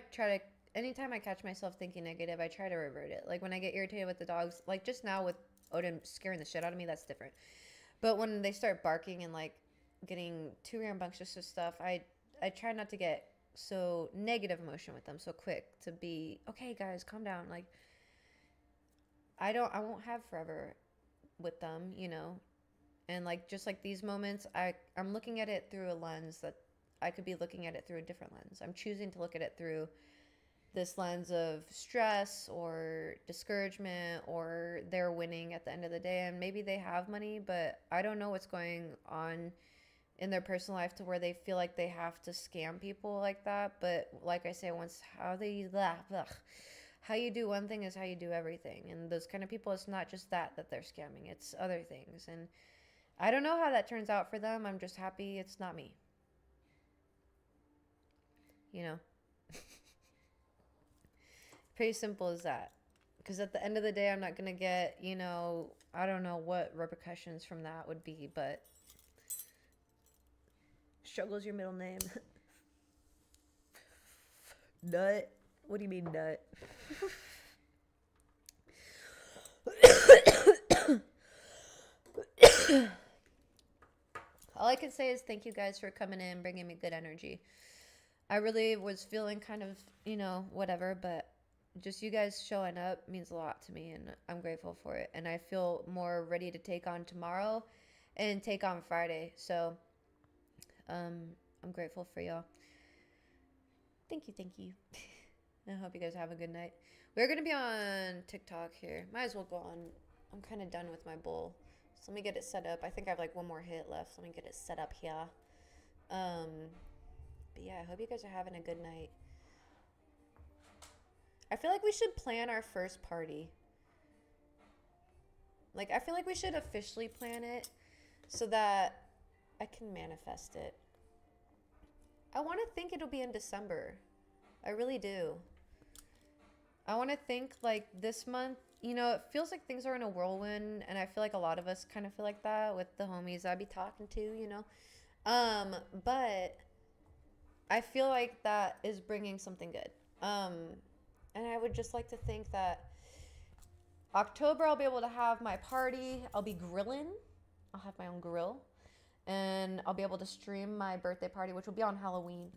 catch myself thinking negative, I try to revert it. Like when I get irritated with the dogs, like just now with Odin scaring the shit out of me, that's different. But when they start barking and like getting too rambunctious with stuff, I try not to get so negative emotion with them so quick to be, okay guys, calm down. Like I won't have forever with them, you know. And like just like these moments, I'm looking at it through a lens that I could be looking at it through a different lens. I'm choosing to look at it through this lens of stress or discouragement, or they're winning at the end of the day and maybe they have money, but I don't know what's going on in their personal life to where they feel like they have to scam people like that. But like I say, how you do one thing is how you do everything. And those kind of people, it's not just that they're scamming, it's other things. And I don't know how that turns out for them. I'm just happy it's not me, you know. Pretty simple as that. Because at the end of the day, I'm not gonna get, you know, I don't know what repercussions from that would be, but struggle's your middle name. Nut? What do you mean nut? All I can say is thank you guys for coming in, bringing me good energy. I really was feeling kind of, you know, whatever, but just you guys showing up means a lot to me, and I'm grateful for it. And I feel more ready to take on tomorrow and take on Friday. So I'm grateful for y'all. Thank you, thank you. I hope you guys have a good night. We're going to be on TikTok here. Might as well go on. I'm kind of done with my bowl. So let me get it set up. I think I have like one more hit left. Let me get it set up here. But yeah, I hope you guys are having a good night. I feel like we should plan our first party. Like, I feel like we should officially plan it so that I can manifest it. I want to think it'll be in December. I really do. I want to think like this month, you know, it feels like things are in a whirlwind, and I feel like a lot of us kind of feel like that with the homies I'd be talking to, you know. But I feel like that is bringing something good. And I would just like to think that October I'll be able to have my party. I'll be grilling. I'll have my own grill. And I'll be able to stream my birthday party, which will be on Halloween.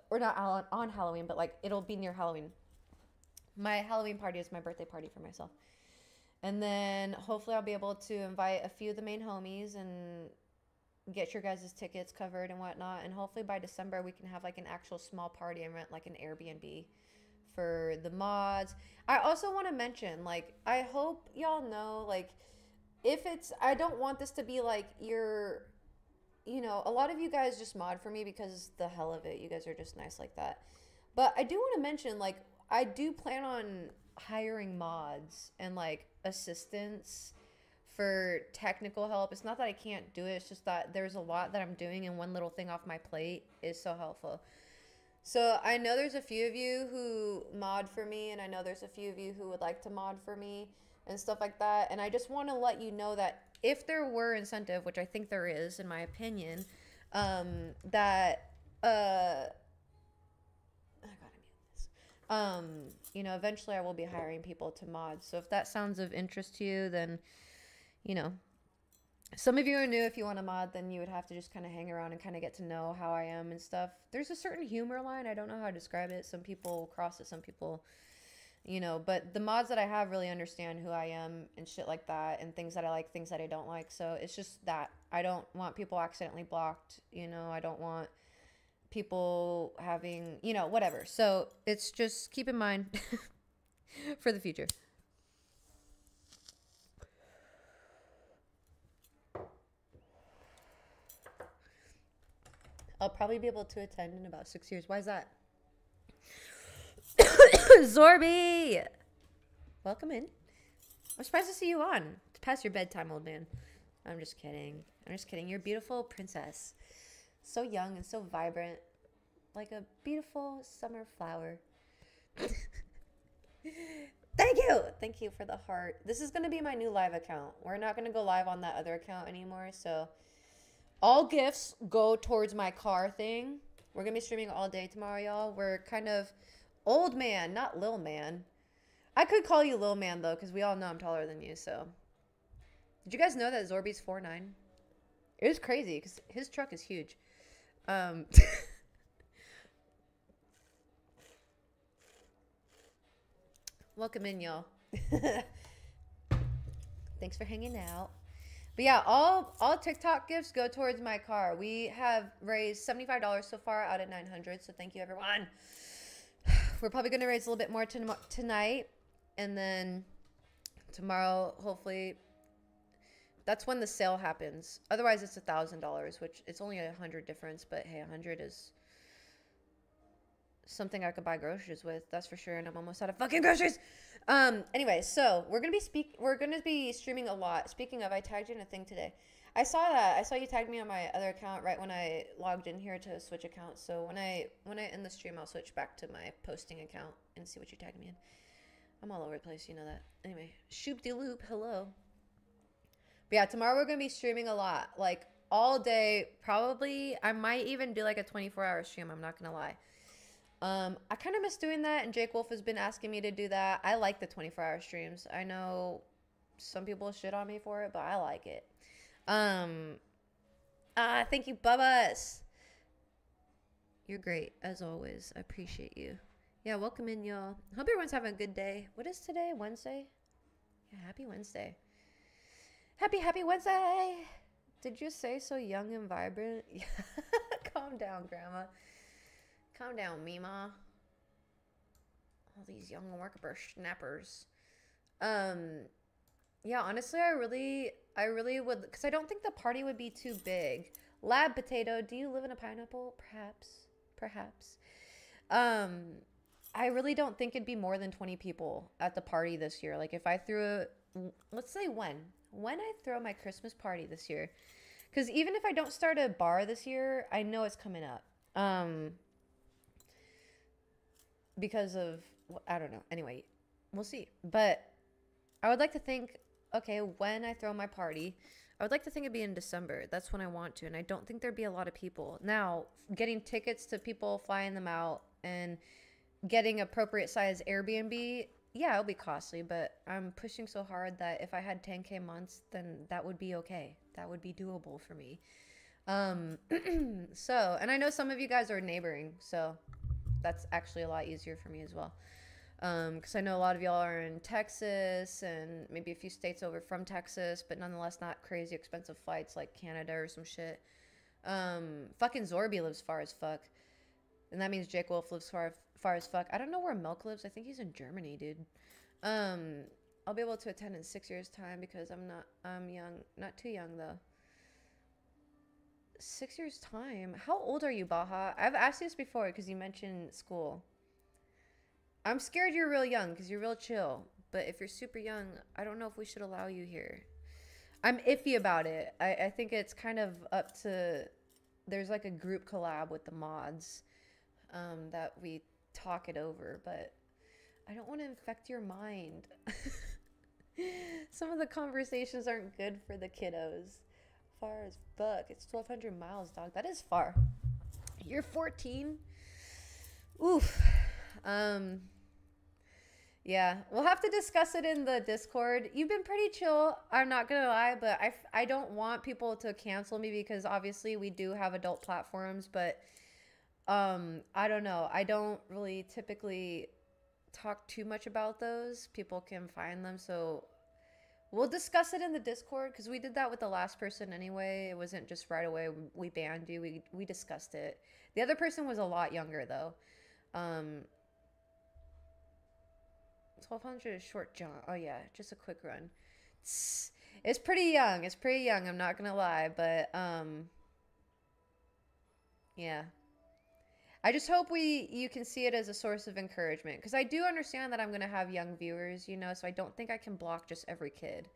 Or not on Halloween, but like it'll be near Halloween. My Halloween party is my birthday party for myself. And then hopefully I'll be able to invite a few of the main homies and get your guys' tickets covered and whatnot. And hopefully by December we can have like an actual small party and rent like an Airbnb for the mods. I also want to mention, like, I hope y'all know, like, if it's, I don't want this to be like your, you know, a lot of you guys just mod for me because the hell of it. You guys are just nice like that. But I do want to mention, like, I do plan on hiring mods and like assistants for technical help. It's not that I can't do it. It's just that there's a lot that I'm doing, and one little thing off my plate is so helpful. So I know there's a few of you who mod for me, and I know there's a few of you who would like to mod for me and stuff like that. And I just want to let you know that if there were incentive, which I think there is, in my opinion, that I gotta mute this. You know, eventually I will be hiring people to mod. So if that sounds of interest to you, then, you know, some of you are new. If you want to mod, then you would have to just kind of hang around and kind of get to know how I am and stuff. There's a certain humor line. I don't know how to describe it. Some people cross it, some people, you know, but the mods that I have really understand who I am and shit like that, and things that I like, things that I don't like. So it's just that I don't want people accidentally blocked, you know. I don't want people having, you know, whatever. So it's just keep in mind for the future. I'll probably be able to attend in about 6 years. Why is that? Zorby! Welcome in. I'm surprised to see you on. It's past your bedtime, old man. I'm just kidding. I'm just kidding. You're a beautiful princess. So young and so vibrant. Like a beautiful summer flower. Thank you! Thank you for the heart. This is going to be my new live account. We're not going to go live on that other account anymore, so all gifts go towards my car thing. We're going to be streaming all day tomorrow, y'all. We're kind of old man, not Lil Man. I could call you Lil Man, though, because we all know I'm taller than you, so. Did you guys know that Zorby's 4'9"? It was crazy, because his truck is huge. Welcome in, y'all. Thanks for hanging out. But yeah, all TikTok gifts go towards my car. We have raised $75 so far out of 900, so thank you, everyone. We're probably going to raise a little bit more tonight, and then tomorrow, hopefully, that's when the sale happens. Otherwise, it's $1,000, which it's only $100 difference, but hey, 100 is something I could buy groceries with, that's for sure, and I'm almost out of fucking groceries. Anyway, so we're gonna be streaming a lot. Speaking of, I tagged you in a thing today. I saw that. I saw you tagged me on my other account right when I logged in here to switch accounts. So when I end the stream, I'll switch back to my posting account and see what you tagged me in. I'm all over the place, you know that. Anyway, shoop-de-loop, hello. But yeah, tomorrow we're gonna be streaming a lot, like all day. Probably, I might even do like a 24-hour stream. I'm not gonna lie. I kind of miss doing that, and Jake Wolf has been asking me to do that. I like the 24-hour streams. I know some people shit on me for it, but I like it. Thank you, Bubbas. You're great, as always. I appreciate you. Yeah, welcome in, y'all. Hope everyone's having a good day. What is today? Wednesday? Yeah, happy Wednesday. Happy Wednesday. Did you say so young and vibrant? Calm down, Grandma. Calm down, Mima. All these young worker snappers. Yeah, honestly, I really would, because I don't think the party would be too big. Lab Potato, do you live in a pineapple? Perhaps. Um, I really don't think it'd be more than 20 people at the party this year. Like if I threw let's say when I throw my Christmas party this year, because even if I don't start a bar this year, I know it's coming up. Because of, I don't know. Anyway, we'll see. But I would like to think, okay, when I throw my party, I would like to think it'd be in December. That's when I want to. And I don't think there'd be a lot of people. Now, getting tickets to people, flying them out, and getting appropriate size Airbnb, yeah, it'll be costly. But I'm pushing so hard that if I had 10K months, then that would be okay. That would be doable for me. So, and I know some of you guys are neighboring, so that's actually a lot easier for me as well. Because I know a lot of y'all are in Texas and maybe a few states over from Texas, but nonetheless not crazy expensive flights like Canada or some shit. Fucking Zorby lives far as fuck. And that means Jake Wolf lives far as fuck. I don't know where Milk lives. I think he's in Germany, dude. I'll be able to attend in 6 years' time because I'm young. Not too young, though. 6 years' time? How old are you, Baha? I've asked you this before because you mentioned school. I'm scared you're real young because you're real chill. But if you're super young, I don't know if we should allow you here. I'm iffy about it. I think it's kind of up to... There's like a group collab with the mods that we talk it over. But I don't want to infect your mind. Some of the conversations aren't good for the kiddos. Far as fuck. It's 1,200 miles, dog. That is far. You're 14? Oof. Yeah, we'll have to discuss it in the Discord. You've been pretty chill, I'm not gonna lie, but I don't want people to cancel me because obviously we do have adult platforms, but I don't know. I don't really typically talk too much about those. People can find them, so we'll discuss it in the Discord because we did that with the last person anyway. It wasn't just right away we banned you. We discussed it. The other person was a lot younger though. 1,200 is short jump. Oh yeah, just a quick run. It's pretty young. It's pretty young. I'm not gonna lie, but yeah. I just hope you can see it as a source of encouragement because I do understand that I'm gonna have young viewers, you know. So I don't think I can block just every kid.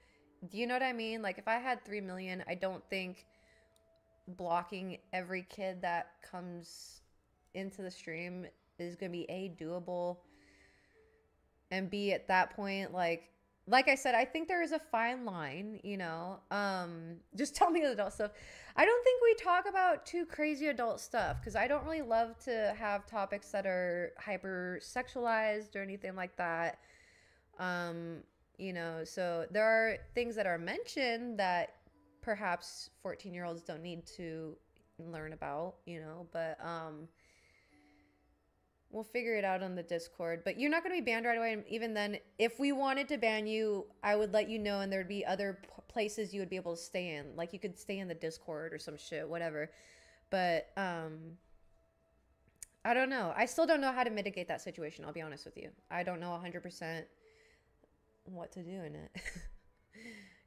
Do you know what I mean? Like if I had 3 million, I don't think blocking every kid that comes into the stream is gonna be A, doable, and B, at that point, like I said, I think there is a fine line, you know. Just tell me the adult stuff. I don't think we talk about too crazy adult stuff because I don't really love to have topics that are hyper sexualized or anything like that. You know, so there are things that are mentioned that perhaps 14-year-olds don't need to learn about, you know, but we'll figure it out on the Discord. But you're not going to be banned right away. And even then, if we wanted to ban you, I would let you know, and there'd be other places you would be able to stay in. Like you could stay in the Discord or some shit, whatever. But I don't know. I still don't know how to mitigate that situation. I'll be honest with you. I don't know 100% what to do in it.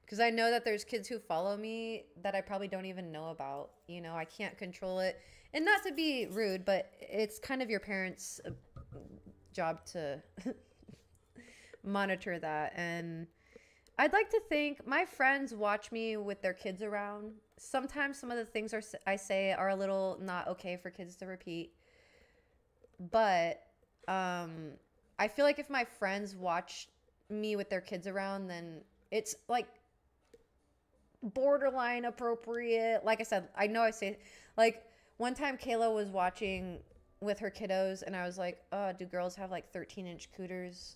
Because I know that there's kids who follow me that I probably don't even know about. You know, I can't control it. And not to be rude, but it's kind of your parents' job to monitor that. And I'd like to think my friends watch me with their kids around. Sometimes some of the things I say are a little not okay for kids to repeat. But I feel like if my friends watch me with their kids around, then it's like borderline appropriate. Like I said, I know I say, like, one time Kayla was watching with her kiddos and I was like, oh, do girls have like 13-inch cooters?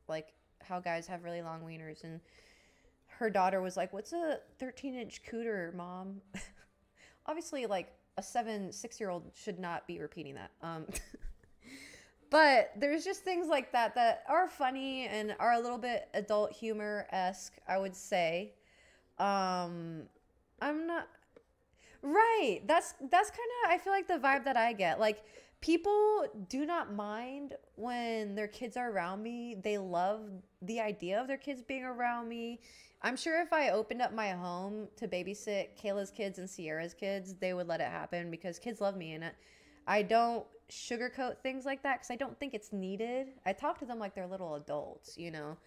Like how guys have really long wieners. And her daughter was like, what's a 13-inch cooter, mom? Obviously, like a 6-year-old should not be repeating that. But there's just things like that that are funny and are a little bit adult humor-esque, I would say. I'm not... Right. That's kind of, I feel like, the vibe that I get. Like, people do not mind when their kids are around me. They love the idea of their kids being around me. I'm sure if I opened up my home to babysit Kayla's kids and Sierra's kids, they would let it happen because kids love me. And I don't sugarcoat things like that because I don't think it's needed. I talk to them like they're little adults, you know.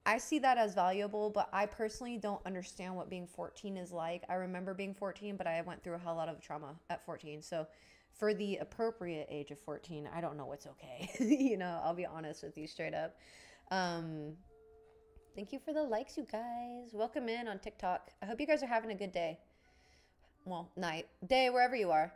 I see that as valuable, but I personally don't understand what being 14 is like. I remember being 14, but I went through a hell lot of trauma at 14. So for the appropriate age of 14, I don't know what's okay. You know, I'll be honest with you straight up. Thank you for the likes, you guys. Welcome in on TikTok. I hope you guys are having a good day. Well, night, day, wherever you are.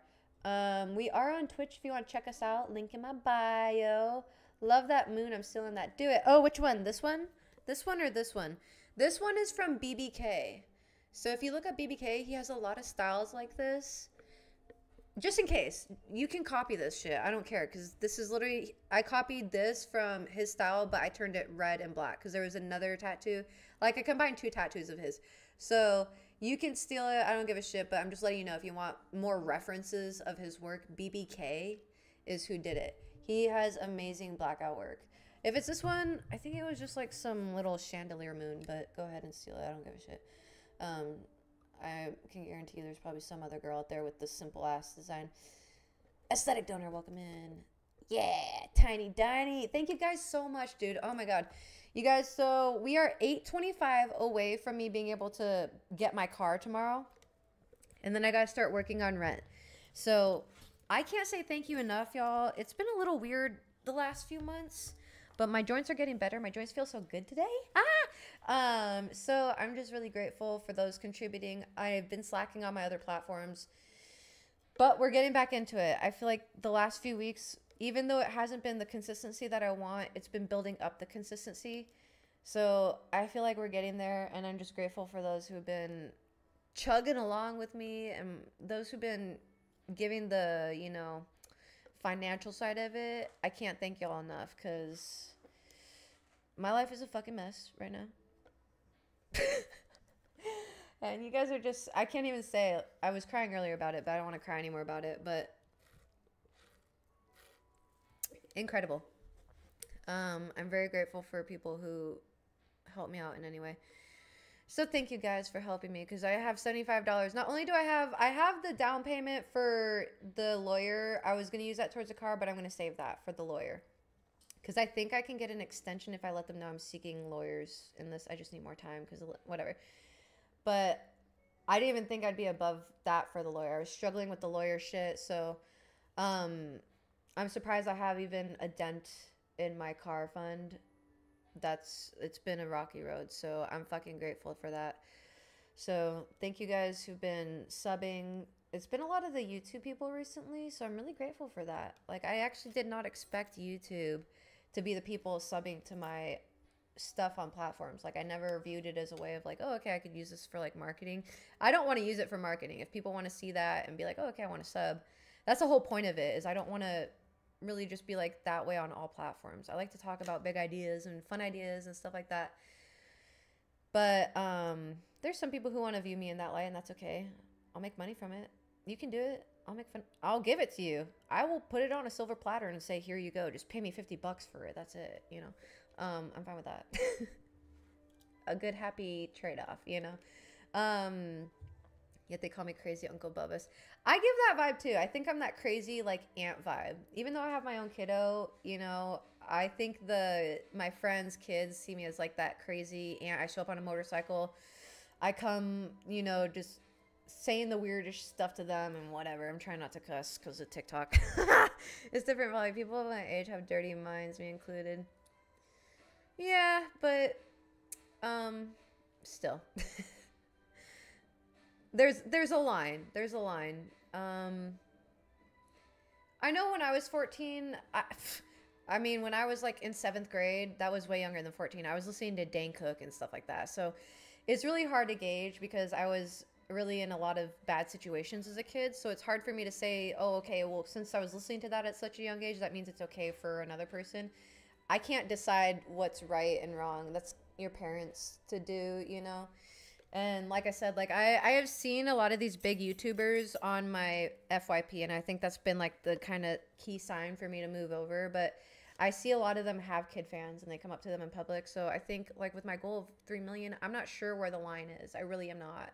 We are on Twitch if you want to check us out. Link in my bio. Love that moon. I'm still in that. Do it. Oh, which one? This one? This one or this one? This one is from BBK. So if you look up BBK, he has a lot of styles like this. Just in case, you can copy this shit. I don't care because this is literally, I copied this from his style, but I turned it red and black because there was another tattoo. Like I combined 2 tattoos of his. So you can steal it. I don't give a shit, but I'm just letting you know if you want more references of his work, BBK is who did it. He has amazing blackout work. If it's this one, I think it was just like some little chandelier moon, but go ahead and steal it. I don't give a shit. I can guarantee you there's probably some other girl out there with this simple ass design. Aesthetic donor, welcome in. Yeah, Tiny Diny. Thank you guys so much, dude. Oh my God. You guys, so we are 8:25 away from me being able to get my car tomorrow. And then I got to start working on rent. So I can't say thank you enough, y'all. It's been a little weird the last few months. But my joints are getting better. My joints feel so good today. So I'm just really grateful for those contributing. I've been slacking on my other platforms, but we're getting back into it. I feel like the last few weeks, even though it hasn't been the consistency that I want, it's been building up the consistency. So I feel like we're getting there, and I'm just grateful for those who've been chugging along with me and those who've been giving the, you know, financial side of it. I can't thank y'all enough because my life is a fucking mess right now. And you guys are just, I can't even say, I was crying earlier about it, but I don't want to cry anymore about it, but incredible. I'm very grateful for people who help me out in any way. So thank you guys for helping me because I have $75. Not only do I have the down payment for the lawyer. I was going to use that towards the car, but I'm going to save that for the lawyer. Because I think I can get an extension if I let them know I'm seeking lawyers in this. I just need more time because whatever. But I didn't even think I'd be above that for the lawyer. I was struggling with the lawyer shit. So I'm surprised I have even a dent in my car fund. It's been a rocky road. So I'm fucking grateful for that. So thank you guys who've been subbing. It's been a lot of the YouTube people recently. So I'm really grateful for that. Like I actually did not expect YouTube to be the people subbing to my stuff on platforms. Like I never viewed it as a way of like, oh, okay, I could use this for like marketing. I don't want to use it for marketing. If people want to see that and be like, oh, okay, I want to sub. That's the whole point of it is I don't want to really just be like that way on all platforms. I like to talk about big ideas and fun ideas and stuff like that. But there's some people who want to view me in that light, and that's okay. I'll make money from it. You can do it. I'll make fun. I'll give it to you. I will put it on a silver platter and say, here you go. Just pay me $50 for it. That's it. You know, I'm fine with that. A good, happy trade-off, you know? Yet they call me crazy Uncle Bubba's. I give that vibe too. I think I'm that crazy like aunt vibe. Even though I have my own kiddo, you know, I think my friends' kids see me as like that crazy aunt. I show up on a motorcycle. I come, you know, just saying the weirdest stuff to them and whatever. I'm trying not to cuss because of TikTok. It's different. Probably people of my age have dirty minds, me included. Yeah, but still. There's a line. There's a line. I know when I was 14, I mean, when I was like in 7th grade, that was way younger than 14. I was listening to Dane Cook and stuff like that. So it's really hard to gauge because I was really in a lot of bad situations as a kid. So it's hard for me to say, oh, okay, well, since I was listening to that at such a young age, that means it's okay for another person. I can't decide what's right and wrong. That's your parents to do, you know? And like I said, like I have seen a lot of these big YouTubers on my FYP, and I think that's been like the kind of key sign for me to move over. But I see a lot of them have kid fans and they come up to them in public. So I think like with my goal of 3 million, I'm not sure where the line is. I really am not.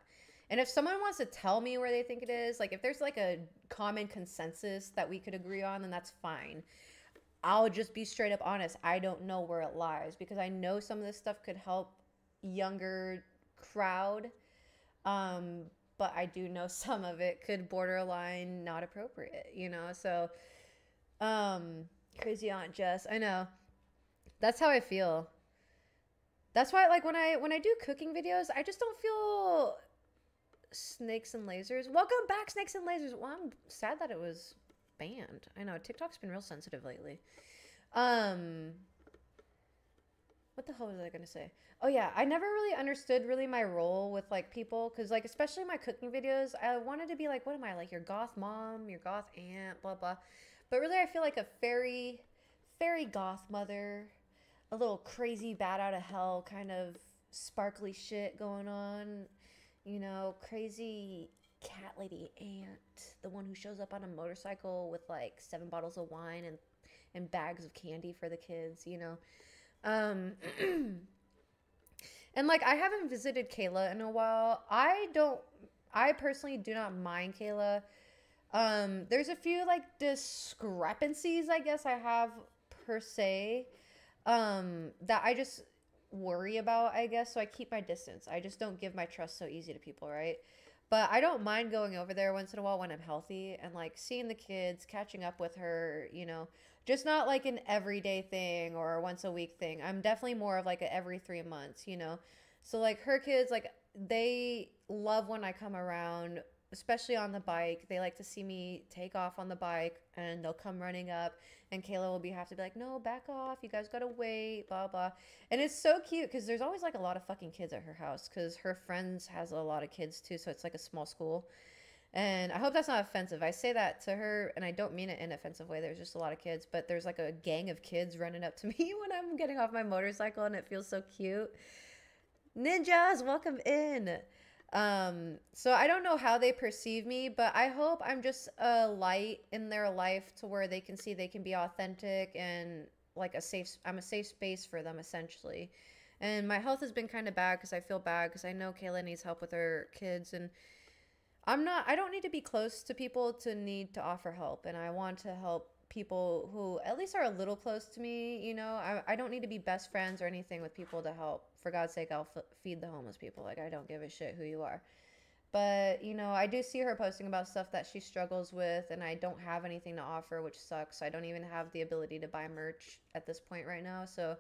And if someone wants to tell me where they think it is, like if there's like a common consensus that we could agree on, then that's fine. I'll just be straight up honest. I don't know where it lies because I know some of this stuff could help younger crowd. Um, but I do know some of it could borderline not appropriate, you know? So, crazy Aunt Jess. I know. That's how I feel. That's why like when I do cooking videos, I just don't feel snakes and lasers. Welcome back, snakes and lasers. Well, I'm sad that it was banned. I know TikTok's been real sensitive lately. Um, what the hell was I gonna say? Oh yeah, I never really understood really my role with like people because like especially my cooking videos, I wanted to be like, what am I like your goth mom, your goth aunt, blah blah. But really, I feel like a fairy goth mother, a little crazy bat out of hell kind of sparkly shit going on, you know, crazy cat lady aunt, the one who shows up on a motorcycle with like 7 bottles of wine and bags of candy for the kids, you know. Um, and like I haven't visited Kayla in a while. I personally do not mind Kayla. There's a few like discrepancies I guess I have per se that I just worry about, I guess, so I keep my distance. I just don't give my trust so easy to people, right? But I don't mind going over there once in a while when I'm healthy and like seeing the kids, catching up with her, you know, just not like an everyday thing or a once a week thing. I'm definitely more of like a every 3 months, you know. So like her kids, like they love when I come around, especially on the bike. They like to see me take off on the bike and they'll come running up and Kayla will have to be like, no, back off. You guys gotta wait, blah, blah. And it's so cute because there's always like a lot of fucking kids at her house because her friends has a lot of kids too. So it's like a small school. And I hope that's not offensive. I say that to her and I don't mean it in an offensive way. There's just a lot of kids, but there's like a gang of kids running up to me when I'm getting off my motorcycle and it feels so cute. Ninjas, welcome in. So I don't know how they perceive me, but I hope I'm just a light in their life to where they can see they can be authentic and like I'm a safe space for them essentially. And my health has been kind of bad because I feel bad because I know Kayla needs help with her kids and I don't need to be close to people to need to offer help. And I want to help people who at least are a little close to me. You know, I don't need to be best friends or anything with people to help. For God's sake, I'll feed the homeless people. Like, I don't give a shit who you are. But, you know, I do see her posting about stuff that she struggles with, and I don't have anything to offer, which sucks. I don't even have the ability to buy merch at this point right now. So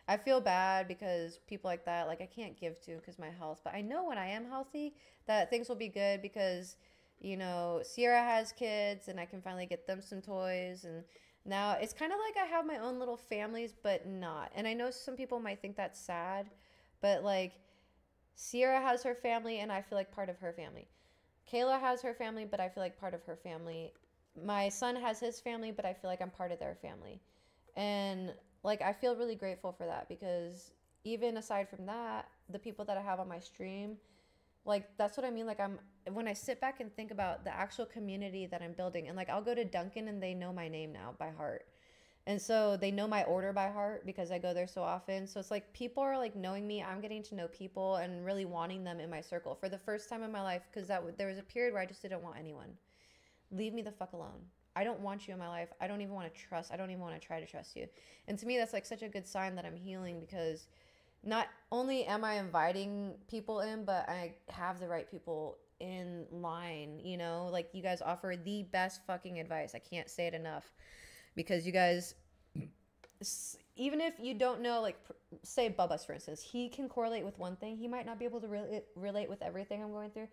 I feel bad because people like that, like, I can't give to because my health. But I know when I am healthy that things will be good because, you know, Sierra has kids and I can finally get them some toys. And now it's kind of like I have my own little families, but not. And I know some people might think that's sad, but like Sierra has her family and I feel like part of her family. Kayla has her family, but I feel like part of her family. My son has his family, but I feel like I'm part of their family. And like I feel really grateful for that because even aside from that, the people that I have on my stream, like that's what I mean. Like when I sit back and think about the actual community that I'm building, and like I'll go to Dunkin' and they know my name now by heart. And so they know my order by heart because I go there so often. So it's like people are like knowing me. I'm getting to know people and really wanting them in my circle for the first time in my life because there was a period where I just didn't want anyone. Leave me the fuck alone. I don't want you in my life. I don't even want to trust. I don't even want to try to trust you. And to me, that's like such a good sign that I'm healing because not only am I inviting people in, but I have the right people in line, you know? Like you guys offer the best fucking advice. I can't say it enough. Because you guys, even if you don't know, like, say Bubba's, for instance, he can correlate with one thing. He might not be able to relate with everything I'm going through,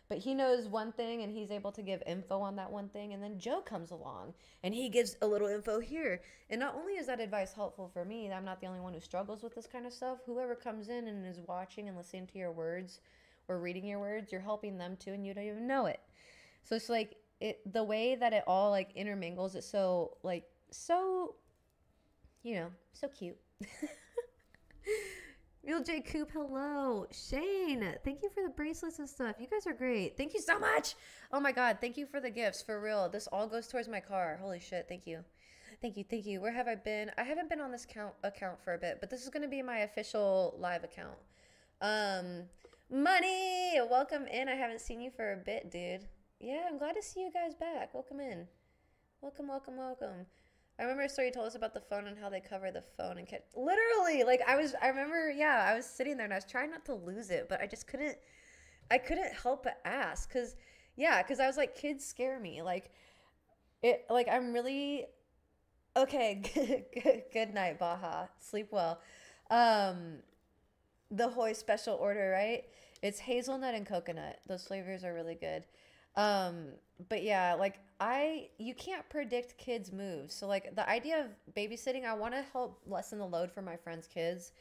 but he knows one thing and he's able to give info on that one thing. And then Joe comes along and he gives a little info here. And not only is that advice helpful for me, I'm not the only one who struggles with this kind of stuff. Whoever comes in and is watching and listening to your words or reading your words, you're helping them too and you don't even know it. So it's like, the way that it all like intermingles, it's so you know, so cute. Real J Coop, hello. Shane, thank you for the bracelets and stuff. You guys are great. Thank you so much. Oh my God, thank you for the gifts, for real. This all goes towards my car. Holy shit, thank you. Thank you, thank you. Where have I been? I haven't been on this account for a bit, but this is going to be my official live account. Money, welcome in. I haven't seen you for a bit, dude. Yeah, I'm glad to see you guys back. Welcome in. Welcome, welcome, welcome. I remember a story you told us about the phone and how they cover the phone and catch. Literally, like I remember, yeah, I was sitting there and I was trying not to lose it, but I just couldn't. I couldn't help but ask, cause I was like, kids scare me. Like I'm really okay. Good night, Baja. Sleep well. The Hoy special order, right? It's hazelnut and coconut. Those flavors are really good. Um, but yeah, like you can't predict kids' moves. So like the idea of babysitting, I want to help lessen the load for my friends' kids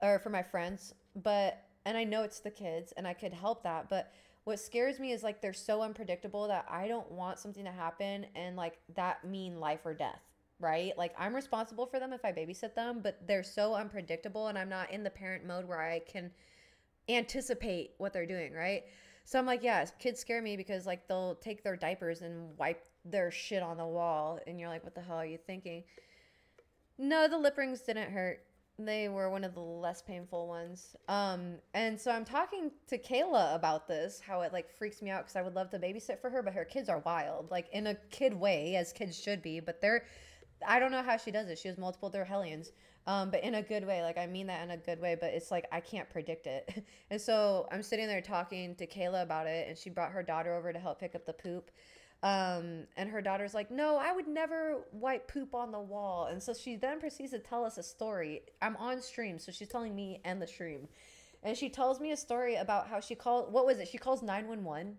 or for my friends, and I know it's the kids and I could help that, but what scares me is like they're so unpredictable that I don't want something to happen and like that mean life or death, right? Like I'm responsible for them if I babysit them, but they're so unpredictable and I'm not in the parent mode where I can anticipate what they're doing, right? So I'm like, yeah, kids scare me because like they'll take their diapers and wipe their shit on the wall and you're like, what the hell are you thinking? No, the lip rings didn't hurt. They were one of the less painful ones. And so I'm talking to Kayla about this, how it like freaks me out because I would love to babysit for her, but her kids are wild, like in a kid way, as kids should be. But I don't know how she does it. She has multiple, they're hellions. But in a good way, like I mean that in a good way, but it's like I can't predict it. And so I'm sitting there talking to Kayla about it, and she brought her daughter over to help pick up the poop. And her daughter's like, no, I would never wipe poop on the wall. And so she then proceeds to tell us a story. I'm on stream, so she's telling me and the stream. And she tells me a story about how what was it? She calls 911.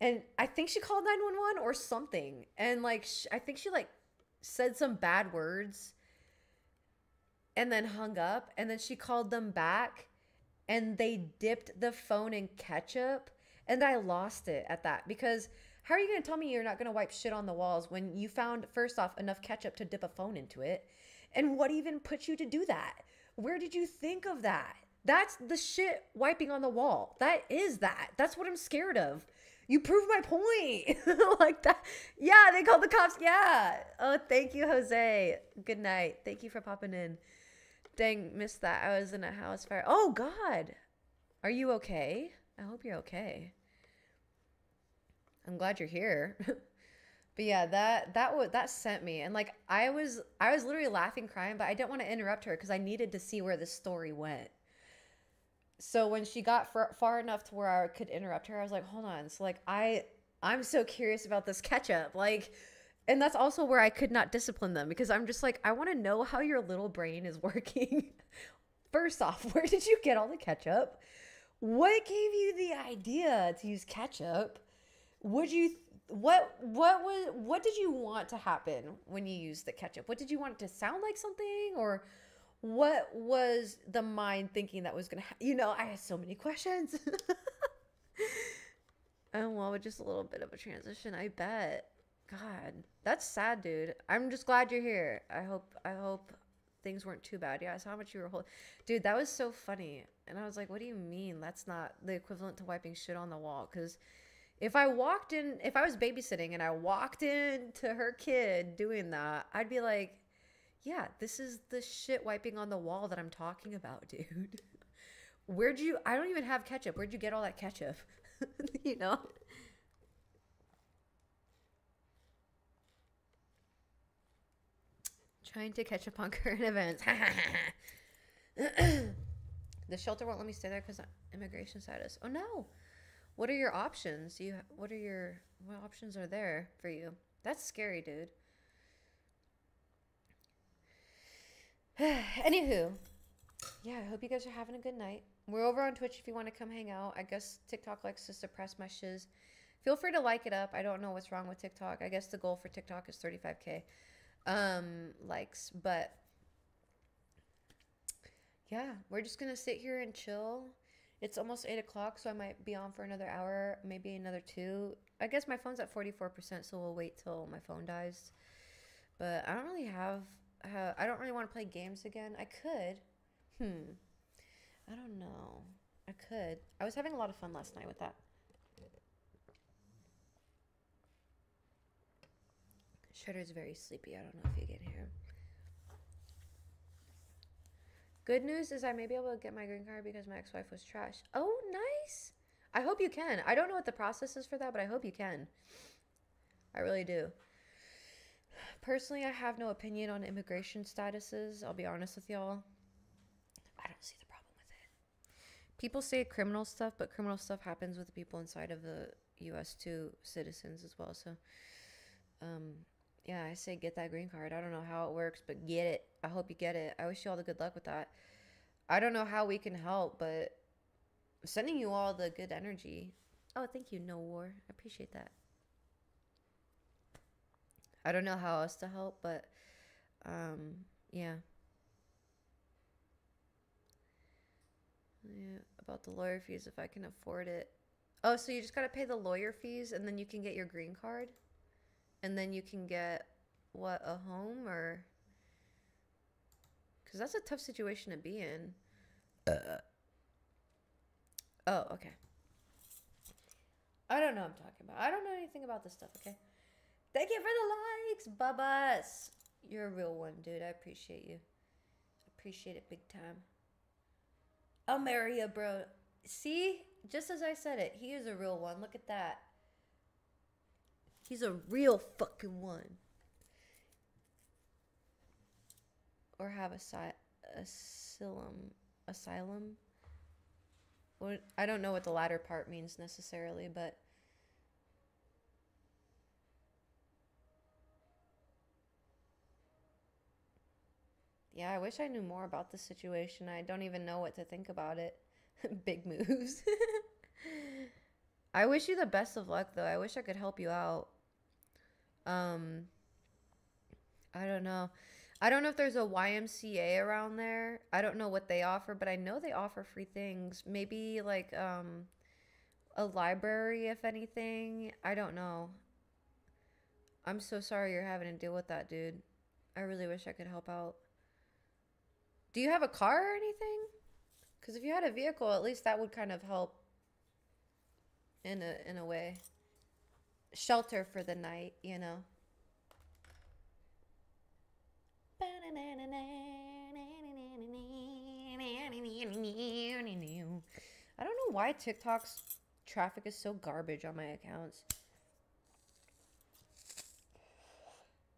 And I think she called 911 or something. And like, I think she like said some bad words and then hung up. And then she called them back and they dipped the phone in ketchup. And I lost it at that because how are you going to tell me you're not going to wipe shit on the walls when you found, first off, enough ketchup to dip a phone into it? And what even put you to do that? Where did you think of that? That's the shit wiping on the wall. That is that. That's what I'm scared of. You prove my point. Like that. Yeah, they called the cops. Yeah. Oh, thank you, Jose. Good night. Thank you for popping in. Dang, missed that. I was in a house fire. Oh, God. Are you okay? I hope you're okay. I'm glad you're here. But yeah, that sent me, and like I was literally laughing, crying, but I didn't want to interrupt her because I needed to see where the story went. So when she got far enough to where I could interrupt her, I was like, hold on. So like I'm so curious about this ketchup, like, and that's also where I could not discipline them because I'm just like I want to know how your little brain is working. First off, where did you get all the ketchup? What gave you the idea to use ketchup? What did you want to happen when you used the ketchup? What did you want it to sound like something, or what was the mind thinking that was gonna I had so many questions. And well, with just a little bit of a transition, I bet. God, that's sad, dude. I'm just glad you're here. I hope things weren't too bad. Yeah, I saw how much you were holding. Dude, that was so funny. And I was like, what do you mean that's not the equivalent to wiping shit on the wall? Because if I was babysitting and I walked into her kid doing that, I'd be like, yeah, this is the shit wiping on the wall that I'm talking about, dude. I don't even have ketchup. Where'd you get all that ketchup? You know? Trying to catch up on current events. The shelter won't let me stay there because of immigration status. Oh no. What are your options? What options are there for you? That's scary, dude. Anywho, yeah, I hope you guys are having a good night. We're over on Twitch if you want to come hang out. I guess TikTok likes to suppress my shiz. Feel free to like it up. I don't know what's wrong with TikTok. I guess the goal for TikTok is 35K likes, but yeah, we're just gonna sit here and chill. It's almost 8 o'clock, so I might be on for another hour, maybe another 2. I guess my phone's at 44%, so we'll wait till my phone dies. But I don't really want to play games again. I could. Hmm. I don't know. I could. I was having a lot of fun last night with that. Shredder's very sleepy. I don't know if you can hear him. Good news is I may be able to get my green card because my ex-wife was trash. Oh, nice. I hope you can. I don't know what the process is for that, but I hope you can. I really do. Personally, I have no opinion on immigration statuses. I'll be honest with y'all. I don't see the problem with it. People say criminal stuff, but criminal stuff happens with the people inside of the U.S. too, citizens as well. So, yeah, I say get that green card. I don't know how it works, but get it. I hope you get it. I wish you all the good luck with that. I don't know how we can help, but I'm sending you all the good energy. Oh, thank you, No War. I appreciate that. I don't know how else to help, but yeah. Yeah, about the lawyer fees if I can afford it. Oh, so you just got to pay the lawyer fees and then you can get your green card? And then you can get what, a home or cuz that's a tough situation to be in. Oh, okay. I don't know what I'm talking about. I don't know anything about this stuff, okay? Thank you for the likes, Bubba's. You're a real one, dude. I appreciate you. Appreciate it big time. I'll marry you, bro. See? Just as I said it, he is a real one. Look at that. He's a real fucking one. Or have asylum. What, I don't know what the latter part means necessarily, but yeah, I wish I knew more about the situation. I don't even know what to think about it. Big moves. I wish you the best of luck, though. I wish I could help you out. I don't know. I don't know if there's a YMCA around there. I don't know what they offer, but I know they offer free things. Maybe like a library, if anything. I don't know. I'm so sorry you're having to deal with that, dude. I really wish I could help out. Do you have a car or anything? Because if you had a vehicle, at least that would kind of help in a way. Shelter for the night, you know. I don't know why TikTok's traffic is so garbage on my accounts.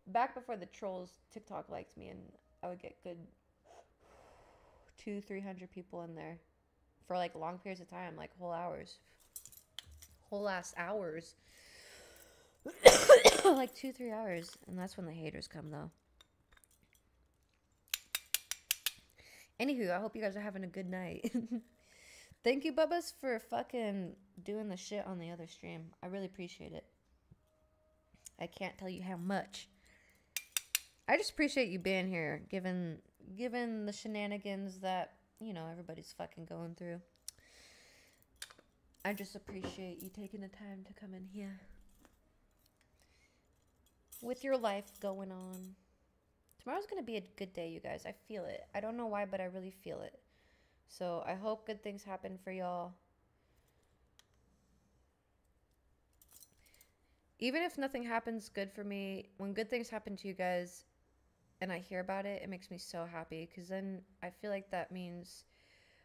Back before the trolls, TikTok liked me and I would get good 200-300 people in there for like long periods of time, like whole hours. Whole ass hours. Like 2-3 hours. And that's when the haters come though. Anywho, I hope you guys are having a good night. Thank you, Bubbas, for fucking doing the shit on the other stream. I really appreciate it. I can't tell you how much. I just appreciate you being here, given the shenanigans that, you know, everybody's fucking going through. I just appreciate you taking the time to come in here. With your life going on. Tomorrow's going to be a good day, you guys. I feel it. I don't know why, but I really feel it. So I hope good things happen for y'all. Even if nothing happens good for me, when good things happen to you guys and I hear about it, it makes me so happy. Because then I feel like that means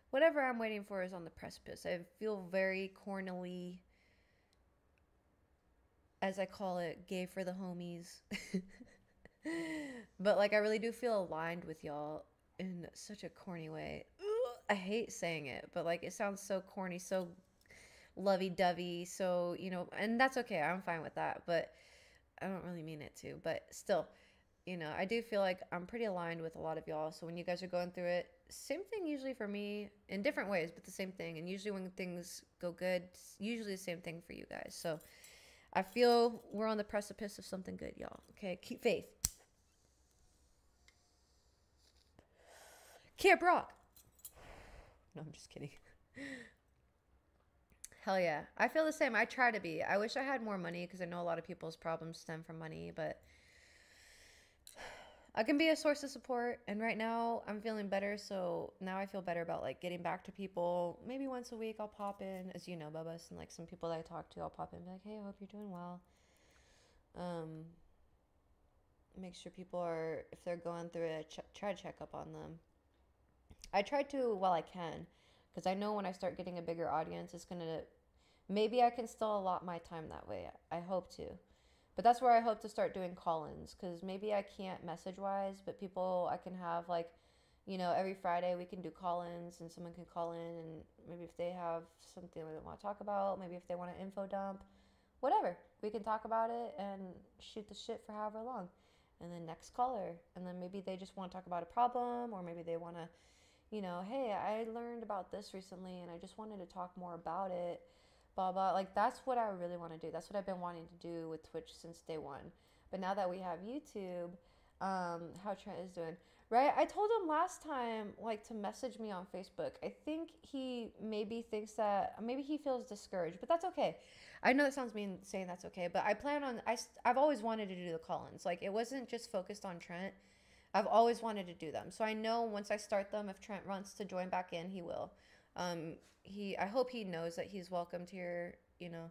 whatever I'm waiting for is on the precipice. I feel very cornily, as I call it, gay for the homies. But like I really do feel aligned with y'all in such a corny way. I hate saying it, but like it sounds so corny, so lovey-dovey, so, you know, and that's okay. I'm fine with that, but I don't really mean it to. But still, you know, I do feel like I'm pretty aligned with a lot of y'all. So when you guys are going through it, same thing usually for me in different ways, but the same thing. And usually when things go good, it's usually the same thing for you guys. So I feel we're on the precipice of something good, y'all. Okay, keep faith. Camp Rock. No, I'm just kidding. Hell yeah. I feel the same. I try to be. I wish I had more money because I know a lot of people's problems stem from money, but I can be a source of support. And right now I'm feeling better. So now I feel better about like getting back to people. Maybe once a week I'll pop in, as you know, Bubba, and like some people that I talk to, I'll pop in and be like, hey, I hope you're doing well. Um, Make sure people are, if they're going through it, try to check up on them. I try to while I can, because I know when I start getting a bigger audience, it's gonna, maybe I can still allot my time that way. I hope to. But that's where I hope to start doing call-ins, because maybe I can't message-wise, but people I can have like, you know, every Friday we can do call-ins and someone can call in and maybe if they have something they want to talk about, maybe if they want an info dump, whatever, we can talk about it and shoot the shit for however long. And then next caller, and then maybe they just want to talk about a problem, or maybe they want to, you know, hey, I learned about this recently and I just wanted to talk more about it, blah, blah. Like, that's what I really want to do. That's what I've been wanting to do with Twitch since day one. But now that we have YouTube, how Trent is doing, right? I told him last time, like, to message me on Facebook. I think he maybe thinks that, maybe he feels discouraged, but that's okay. I know that sounds mean saying that's okay, but I plan on, I've always wanted to do the call-ins. Like, it wasn't just focused on Trent. I've always wanted to do them. So I know once I start them, if Trent wants to join back in, he will. I hope he knows that he's welcomed here, you know.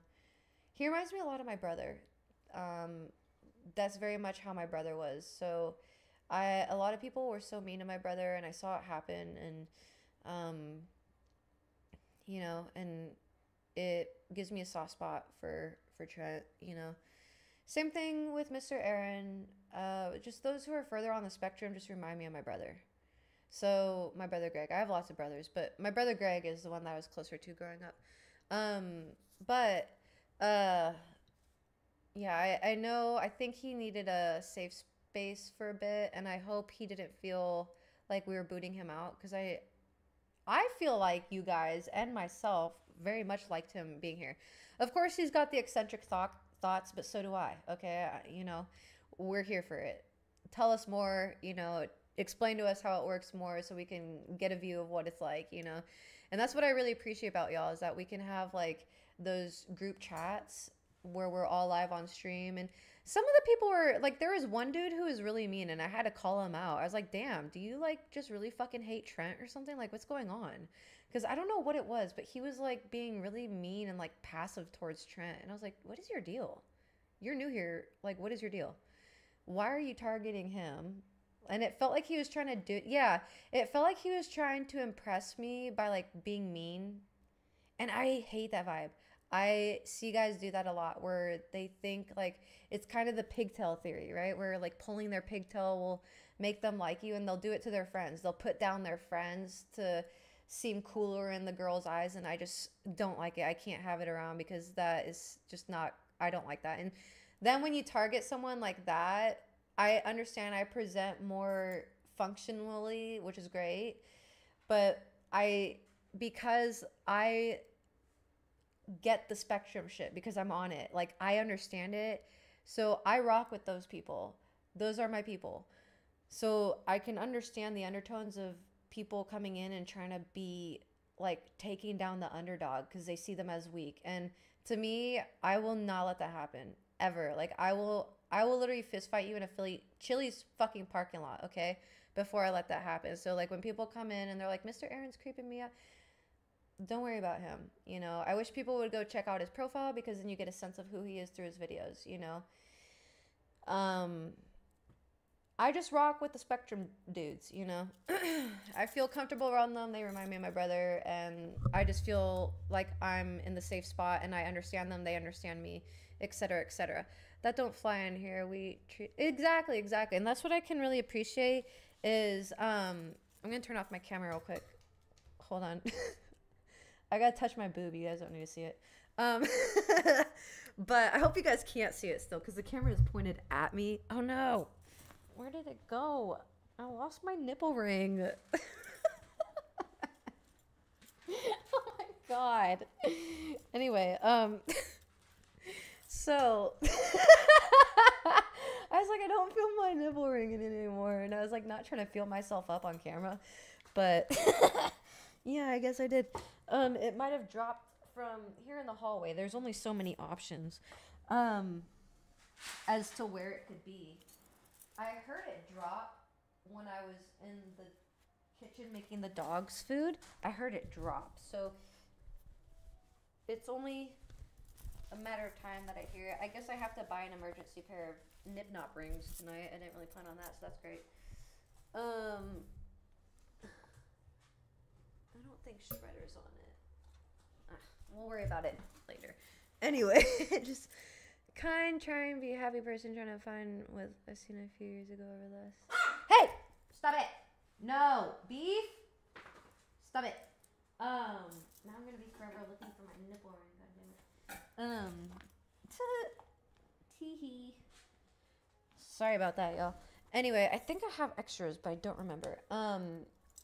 He reminds me a lot of my brother. That's very much how my brother was. So a lot of people were so mean to my brother and I saw it happen and, you know, and it gives me a soft spot for Trent, you know. Same thing with Mr. Aaron. Just those who are further on the spectrum just remind me of my brother. So my brother Greg, I have lots of brothers, but my brother Greg is the one that I was closer to growing up. But yeah, I know, I think he needed a safe space for a bit, and I hope he didn't feel like we were booting him out, because I feel like you guys and myself very much liked him being here. Of course, he's got the eccentric thoughts, but so do I. Okay, you know, we're here for it. Tell us more, you know, explain to us how it works more so we can get a view of what it's like, you know. And that's what I really appreciate about y'all, is that we can have like those group chats where we're all live on stream. And some of the people were like, there was one dude who was really mean and I had to call him out. I was like, damn, do you like just really fucking hate Trent or something? Like, what's going on? Because I don't know what it was, but he was like being really mean and like passive towards Trent. And I was like, what is your deal? You're new here. Like, what is your deal? Why are you targeting him? And it felt like he was trying to do, yeah, it felt like he was trying to impress me by like being mean. And I hate that vibe. I see guys do that a lot where they think like it's kind of the pigtail theory, right? Where like pulling their pigtail will make them like you, and they'll do it to their friends. They'll put down their friends to seem cooler in the girl's eyes, and I just don't like it. I can't have it around because that is just not, I don't like that. And then when you target someone like that, I understand I present more functionally, which is great, but because I get the spectrum shit because I'm on it. Like, I understand it. So I rock with those people. Those are my people. So I can understand the undertones of people coming in and trying to be like taking down the underdog because they see them as weak. And to me, I will not let that happen ever. Like, I will literally fist fight you in a Chili's fucking parking lot, okay? Before I let that happen. So like when people come in and they're like, Mr. Aaron's creeping me out, don't worry about him. You know, I wish people would go check out his profile because then you get a sense of who he is through his videos, you know. I just rock with the spectrum dudes, you know. I feel comfortable around them. They remind me of my brother, and I just feel like I'm in the safe spot and I understand them, they understand me, etc., etc. That don't fly in here. We treat exactly. And that's what I can really appreciate is I'm going to turn off my camera real quick. Hold on. I gotta touch my boob. You guys don't need to see it. But I hope you guys can't see it still because the camera is pointed at me. Oh no. Where did it go? I lost my nipple ring. Oh my god. Anyway, so I was like, I don't feel my nipple ring anymore. And I was like, not trying to feel myself up on camera. But yeah, I guess I did. It might have dropped from here in the hallway. There's only so many options as to where it could be. I heard it drop when I was in the kitchen making the dog's food, I heard it drop. So it's only a matter of time that I hear it. I guess I have to buy an emergency pair of nip nop rings tonight. I didn't really plan on that, so that's great. I don't think Shredder's on it. We'll worry about it later. Anyway, just try and be a happy person, trying to find what I've seen a few years ago over this. Hey! Stop it! No! Beef? Stop it. Now I'm gonna be forever looking for my nipple ring, tee-hee. Sorry about that, y'all. Anyway, I think I have extras, but I don't remember.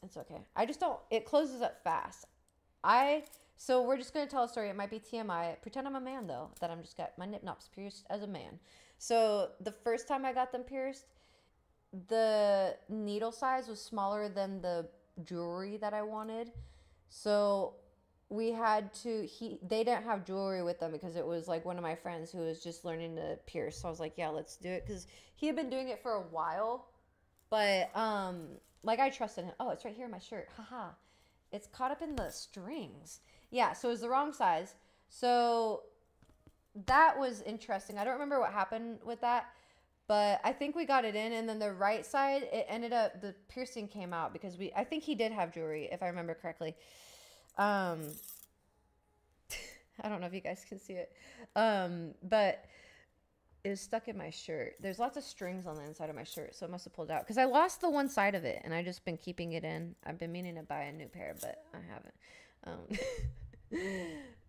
It's okay. I just don't, it closes up fast. So we're just going to tell a story. It might be TMI. Pretend I'm a man, though, that I'm just got my nip nops pierced as a man. So the first time I got them pierced, the needle size was smaller than the jewelry that I wanted. So we had to, they didn't have jewelry with them because it was like one of my friends who was just learning to pierce. So I was like, yeah, let's do it. Because he had been doing it for a while. But, like, I trusted him. Oh, it's right here in my shirt. Haha. It's caught up in the strings. Yeah, so it was the wrong size. So that was interesting. I don't remember what happened with that. But I think we got it in. And then the right side, it ended up, the piercing came out. Because I think he did have jewelry, if I remember correctly. I don't know if you guys can see it. But it was stuck in my shirt. There's lots of strings on the inside of my shirt, so it must have pulled out. Because I lost the one side of it, and I've just been keeping it in. I've been meaning to buy a new pair, but I haven't.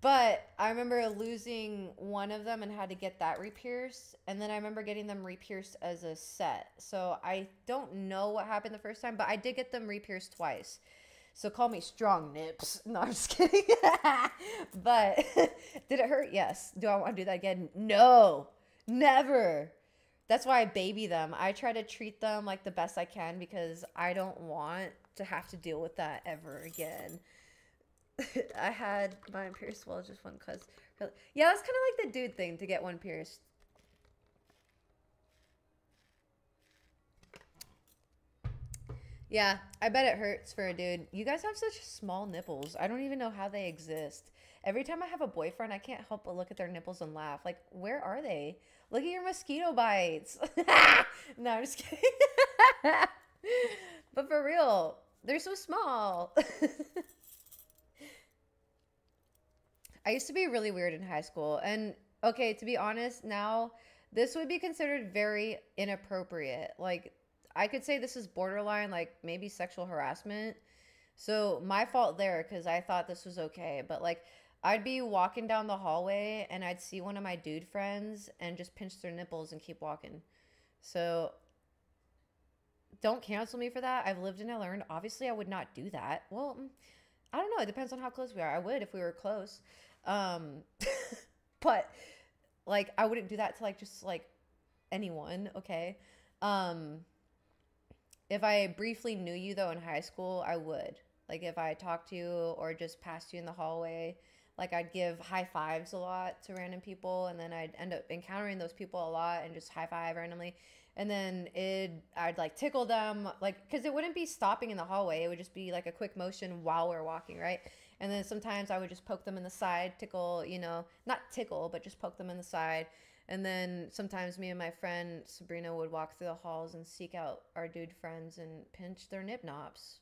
But I remember losing one of them and had to get that re-pierced. And then I remember getting them re-pierced as a set. So I don't know what happened the first time, but I did get them re-pierced twice. So call me strong nips. No, I'm just kidding. But did it hurt? Yes. Do I want to do that again? No. Never. That's why I baby them. I try to treat them like the best I can because I don't want to have to deal with that ever again. I had mine pierced well, just one cause. Yeah, that's kind of like the dude thing to get one pierced. Yeah, I bet it hurts for a dude. You guys have such small nipples. I don't even know how they exist. Every time I have a boyfriend, I can't help but look at their nipples and laugh. Like, where are they? Look at your mosquito bites. No, I'm just kidding. But for real, they're so small. I used to be really weird in high school. And, okay, to be honest, now, this would be considered very inappropriate. Like, I could say this is borderline, like, maybe sexual harassment. So, my fault there, because I thought this was okay. But, like, I'd be walking down the hallway, and I'd see one of my dude friends and just pinch their nipples and keep walking. So, don't cancel me for that. I've lived and I learned. Obviously, I would not do that. Well, I don't know. It depends on how close we are. I would if we were close. But, like, I wouldn't do that to, like, just, like, anyone, okay? If I briefly knew you, though, in high school, I would. Like, if I talked to you or just passed you in the hallway, like, I'd give high fives a lot to random people, and then I'd end up encountering those people a lot and just high five randomly. And then I'd, like, tickle them, like, because it wouldn't be stopping in the hallway. It would just be, like, a quick motion while we're walking, right? And then sometimes I would just poke them in the side, tickle, you know, not tickle, but just poke them in the side. And then sometimes me and my friend Sabrina would walk through the halls and seek out our dude friends and pinch their nip nops.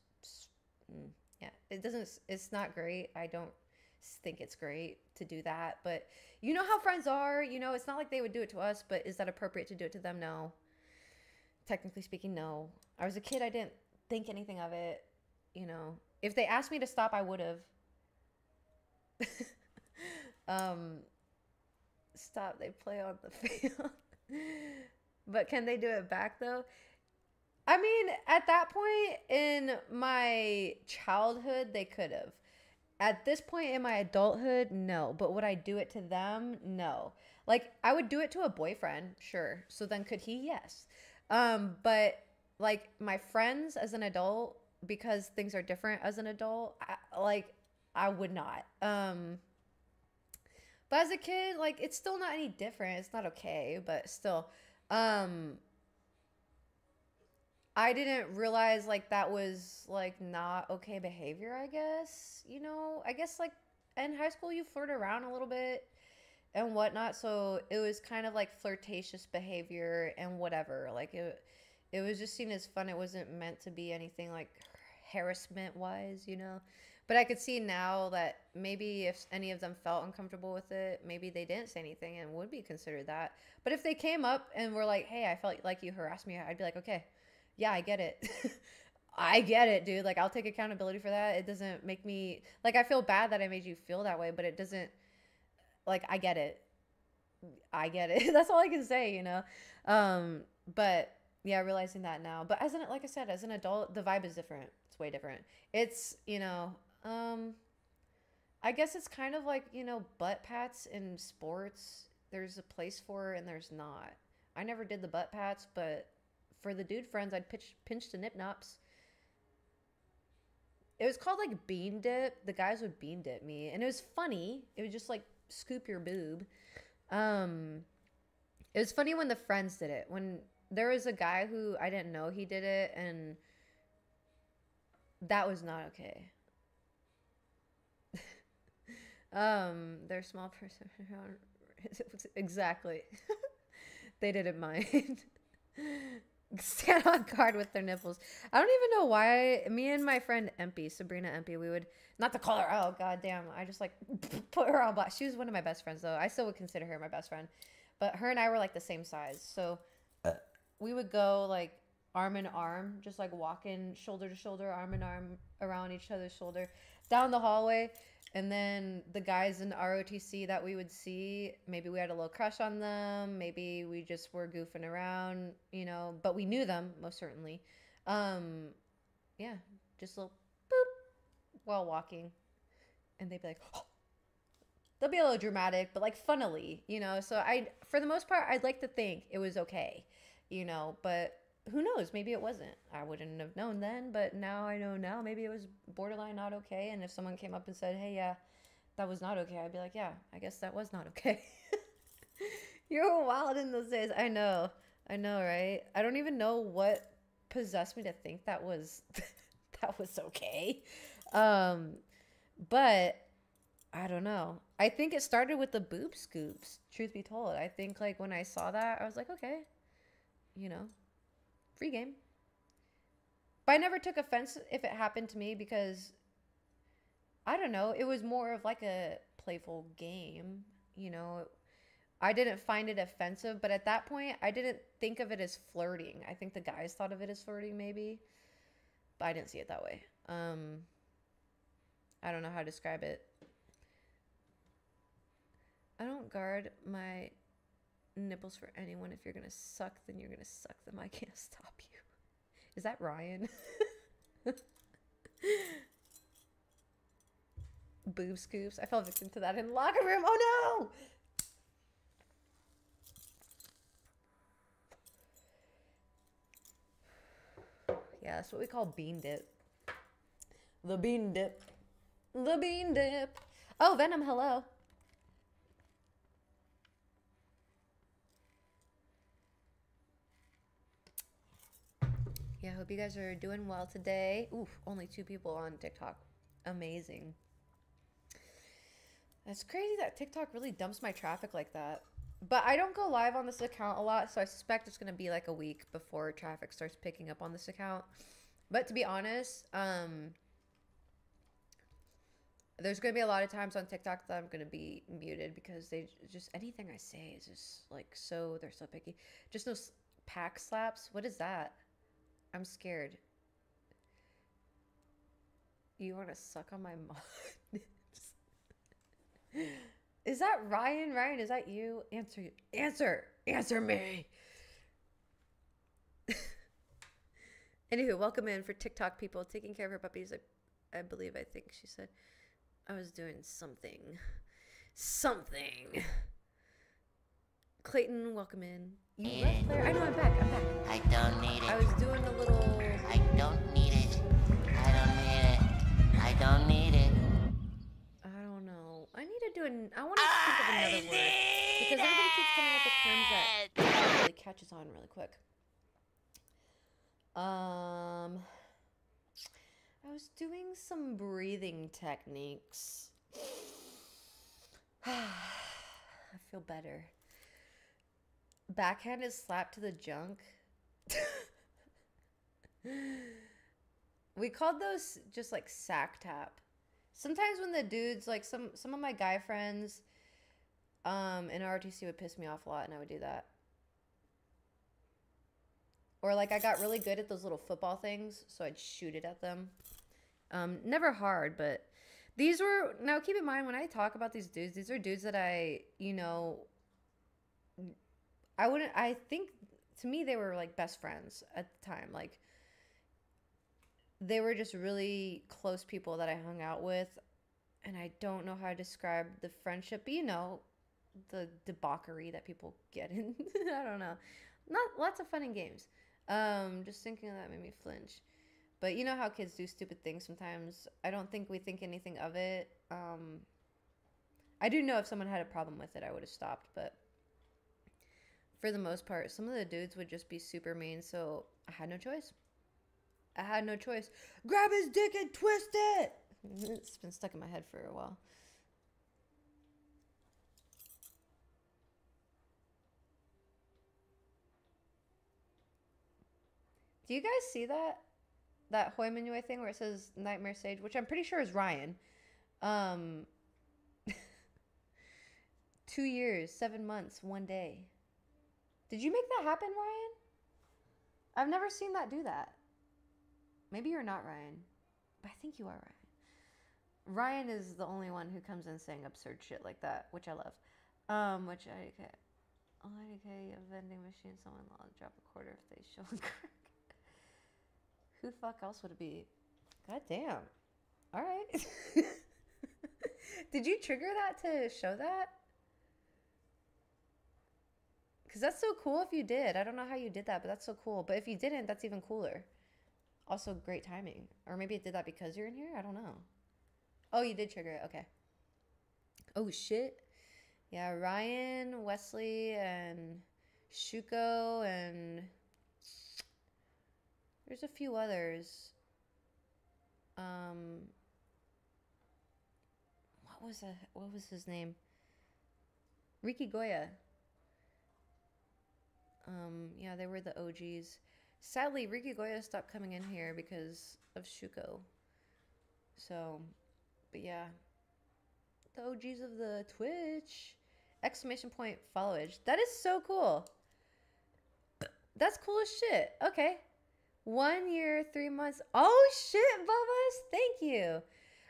Yeah, it's not great. I don't think it's great to do that. But you know how friends are. You know, it's not like they would do it to us, but is that appropriate to do it to them? No. Technically speaking, no. I was a kid. I didn't think anything of it. You know, if they asked me to stop, I would have. Stop, they play on the field. But can they do it back though? I mean, at that point in my childhood, they could have. At this point in my adulthood, no. But would I do it to them? No. Like, I would do it to a boyfriend, sure. So then could he? Yes. But like my friends as an adult, because things are different as an adult, I would not. But as a kid, like, it's still not any different. It's not okay, but still. I didn't realize like that was like not okay behavior, I guess. You know, I guess like in high school you flirt around a little bit and whatnot, so it was kind of like flirtatious behavior and whatever. Like it was just seen as fun. It wasn't meant to be anything like harassment wise, you know. But I could see now that maybe if any of them felt uncomfortable with it, maybe they didn't say anything and would be considered that. But if they came up and were like, "Hey, I felt like you harassed me," I'd be like, "Okay, yeah, I get it." I get it, dude. Like, I'll take accountability for that. It doesn't make me like I feel bad that I made you feel that way, but it doesn't like I get it. I get it. That's all I can say, you know. But yeah, realizing that now. But as an like I said, as an adult, the vibe is different. It's way different. It's, you know, I guess it's kind of like, you know, butt pats in sports. There's a place for it and there's not. I never did the butt pats, but for the dude friends, I'd pinch the nip nops. It was called like bean dip. The guys would bean dip me, and it was funny. It was just like scoop your boob. Um, it was funny when the friends did it. When there was a guy who I didn't know he did it, and that was not okay. They're small person. Exactly. They didn't mind. Stand on guard with their nipples. I don't even know why. Me and my friend Empy, Sabrina Empy, we would not to call her. Oh god damn! I just like put her on blast. She was one of my best friends though. I still would consider her my best friend, but her and I were like the same size. So we would go like arm in arm, just like walking shoulder to shoulder, arm in arm around each other's shoulder down the hallway. And then the guys in ROTC that we would see, maybe we had a little crush on them. Maybe we just were goofing around, you know, but we knew them most certainly. Yeah, just a little boop while walking. And they'd be like, oh. They'll be a little dramatic, but like funnily, you know. So for the most part, I'd like to think it was okay, you know, but who knows? Maybe it wasn't. I wouldn't have known then, but now I know now. Maybe it was borderline not okay. And if someone came up and said, "Hey, yeah, that was not okay," I'd be like, "Yeah, I guess that was not okay." You're wild in those days. I know, right? I don't even know what possessed me to think that was that was okay. But I don't know. I think it started with the boob scoops. Truth be told, I think like when I saw that, I was like, okay, you know. Free game. But I never took offense if it happened to me because I don't know, it was more of like a playful game, you know. I didn't find it offensive, but at that point I didn't think of it as flirting. I think the guys thought of it as flirting maybe, but I didn't see it that way. I don't know how to describe it. I don't guard my nipples for anyone. If you're gonna suck, then you're gonna suck them. I can't stop you. Is that Ryan? Boob scoops. I fell victim to that in the locker room. Oh no! Yeah, that's what we call bean dip. The bean dip. The bean dip. Oh, Venom, hello. Yeah, I hope you guys are doing well today. Oof, only 2 people on TikTok. Amazing. It's crazy that TikTok really dumps my traffic like that. But I don't go live on this account a lot, so I suspect it's going to be like a week before traffic starts picking up on this account. But to be honest, there's going to be a lot of times on TikTok that I'm going to be muted because they just, anything I say is just like so, they're so picky. Just those pack slaps. What is that? I'm scared. You want to suck on my mom? Is that Ryan? Ryan, is that you? Answer me. Anywho, welcome in for TikTok people taking care of her puppies. I think she said I was doing something. Clayton, welcome in. You left Claire. I know, I'm back. I don't need it. I was doing a little... I don't need it. I don't need it. I don't know. I need to do I want to think of another word. Because everybody keeps coming up with terms that really catches on really quick. Um, I was doing some breathing techniques. I feel better. Backhanded slap to the junk. We called those just like sack tap. Sometimes when the dudes, like some of my guy friends in ROTC would piss me off a lot, and I would do that. Or like I got really good at those little football things, so I'd shoot it at them. Never hard, but these were, now keep in mind when I talk about these dudes, these are dudes that I think to me they were like best friends at the time. Like they were just really close people that I hung out with, and I don't know how to describe the friendship, but the debauchery that people get in. I don't know. Not lots of fun and games. Just thinking of that made me flinch. But you know how kids do stupid things sometimes. I don't think we think anything of it. I do know if someone had a problem with it, I would have stopped. But for the most part, some of the dudes would just be super mean. So I had no choice. Grab his dick and twist it. It's been stuck in my head for a while. Do you guys see that Hoi Minue thing where it says Nightmare Sage, which I'm pretty sure is Ryan? 2 years, 7 months, 1 day. Did you make that happen, Ryan? I've never seen that do that. Maybe you're not Ryan, but I think you are Ryan. Ryan is the only one who comes in saying absurd shit like that, which I love. Which I okay. Okay, a vending machine, someone will drop a quarter if they show a crack. Who the fuck else would it be? God damn. All right. Did you trigger that to show that? Because that's so cool if you did. I don't know how you did that, but that's so cool. But if you didn't, that's even cooler. Also, great timing. Or maybe it did that because you're in here? I don't know. Oh, you did trigger it. Okay. Oh, shit. Yeah, Ryan, Wesley, and Shuko, and there's a few others. What was his name? Ricky Goya. Yeah, they were the OGs. Sadly, Ricky Goya stopped coming in here because of Shuko. So, but yeah. The OGs of the Twitch. Exclamation point followage. That is so cool. That's cool as shit. Okay. 1 year, 3 months. Oh shit, Bubba's. Thank you.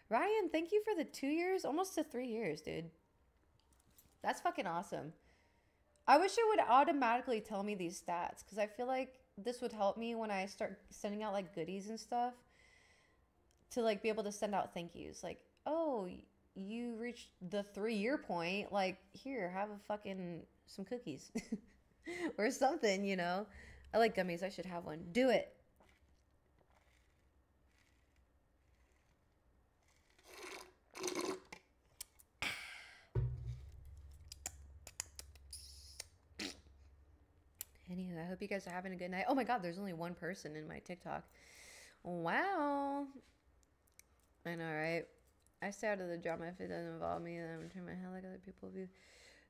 Ryan, thank you for the 2 years. Almost to 3 years, dude. That's fucking awesome. I wish it would automatically tell me these stats, because I feel like this would help me when I start sending out like goodies and stuff, to like be able to send out thank yous. Like, oh, you reached the 3 year point. Like, here, have a fucking some cookies or something, you know? I like gummies. I should have one. Do it. Anywho, I hope you guys are having a good night. Oh my god, there's only one person in my TikTok. Wow. I know, right? I stay out of the drama if it doesn't involve me, then I'm turn my head like other people view.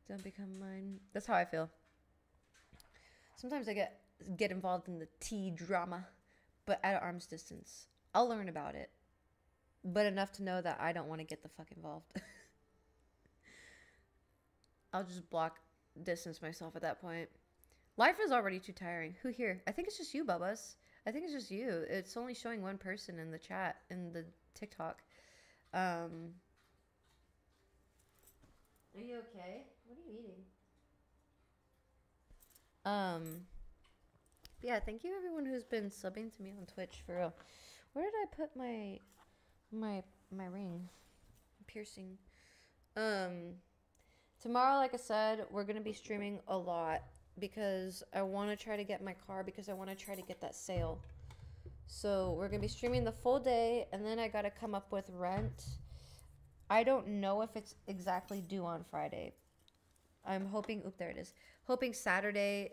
Don't become mine. That's how I feel. Sometimes I get involved in the tea drama, but at arm's distance. I'll learn about it, but enough to know that I don't want to get the fuck involved. I'll just distance myself at that point. Life is already too tiring. Who here? I think it's just you, Bubbas. I think it's just you. It's only showing one person in the chat, in the TikTok. Are you okay? What are you eating? Yeah, thank you everyone who's been subbing to me on Twitch, for real. Where did I put my ring? Piercing. Tomorrow, like I said, we're gonna be streaming a lot because I want to try to get my car, because I want to try to get that sale. So we're gonna be streaming the full day, and then I gotta come up with rent. I don't know if it's exactly due on Friday. I'm hoping, there it is. Hoping Saturday.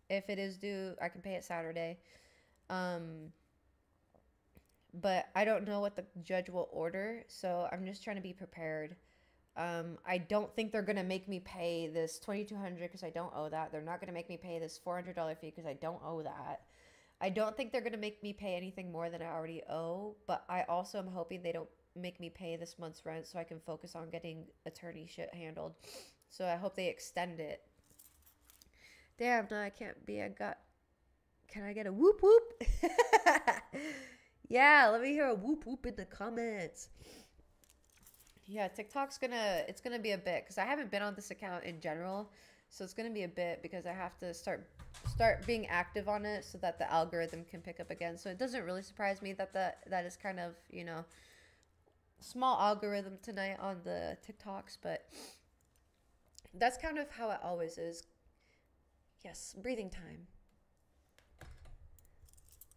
If it is due, I can pay it Saturday. Um, but I don't know what the judge will order, so I'm just trying to be prepared. I don't think they're gonna make me pay this $2,200 because I don't owe that. They're not gonna make me pay this $400 fee because I don't owe that. I don't think they're gonna make me pay anything more than I already owe. But I also am hoping they don't make me pay this month's rent so I can focus on getting attorney shit handled. So I hope they extend it. Damn, no, I can't be. I got. Can I get a whoop whoop? Yeah, let me hear a whoop whoop in the comments. Yeah, TikTok's it's gonna be a bit because I haven't been on this account in general, so it's gonna be a bit because I have to start being active on it so that the algorithm can pick up again. So it doesn't really surprise me that that is kind of, you know, small algorithm tonight on the TikToks, but that's kind of how it always is. Yes, breathing time.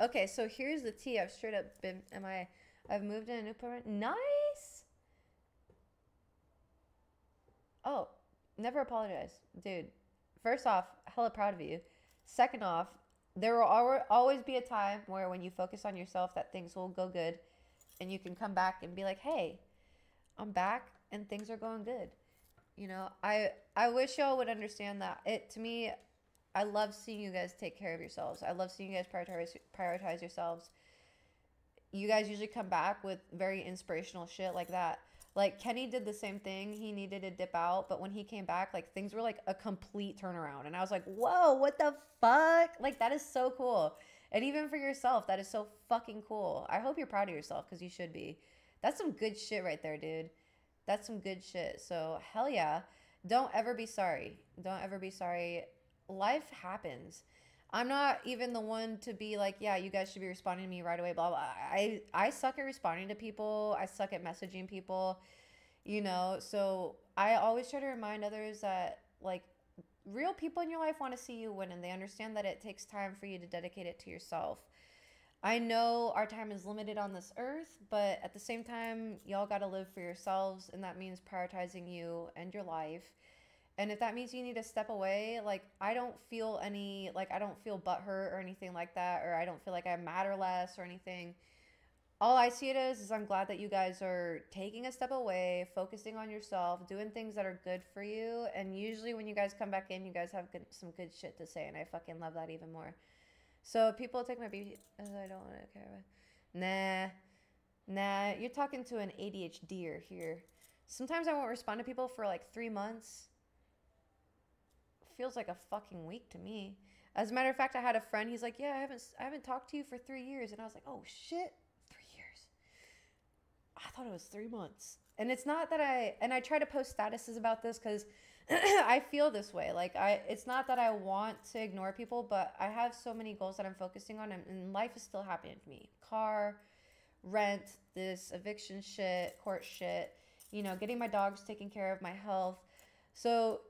Okay, so here's the tea. I've straight up been I've moved in a new apartment. Nice. Oh, never apologize, dude. First off, hella proud of you. Second off, there will always be a time where when you focus on yourself that things will go good and you can come back and be like, "Hey, I'm back and things are going good." You know, I wish y'all would understand that. It to me, I love seeing you guys take care of yourselves. I love seeing you guys prioritize yourselves. You guys usually come back with very inspirational shit like that. Like Kenny did the same thing. He needed to dip out, but when he came back, like things were like a complete turnaround. And I was like, "Whoa, what the fuck?" Like that is so cool. And even for yourself, that is so fucking cool. I hope you're proud of yourself because you should be. That's some good shit right there, dude. That's some good shit. So, hell yeah. Don't ever be sorry. Don't ever be sorry. Life happens. I'm not even the one to be like, yeah, you guys should be responding to me right away, blah, blah. I suck at responding to people. I suck at messaging people, you know? So I always try to remind others that, like, real people in your life want to see you win, and they understand that it takes time for you to dedicate it to yourself. I know our time is limited on this earth, but at the same time, y'all got to live for yourselves, and that means prioritizing you and your life. And if that means you need to step away, like I don't feel I don't feel butthurt or anything like that, or I don't feel like I matter less or anything. All I see it is I'm glad that you guys are taking a step away, focusing on yourself, doing things that are good for you. And usually when you guys come back in, you guys have some good shit to say, and I fucking love that even more. So people take my baby, I don't want to care. Nah, you're talking to an ADHDer here. Sometimes I won't respond to people for like 3 months. Feels like a fucking week to me. As a matter of fact, I had a friend. He's like, "Yeah, I haven't talked to you for 3 years," and I was like, "Oh shit, 3 years." I thought it was 3 months. And it's not that I try to post statuses about this because I feel this way. Like it's not that I want to ignore people, but I have so many goals that I'm focusing on, and life is still happening to me. Car, rent, this eviction shit, court shit, you know, getting my dogs taken care of, my health. So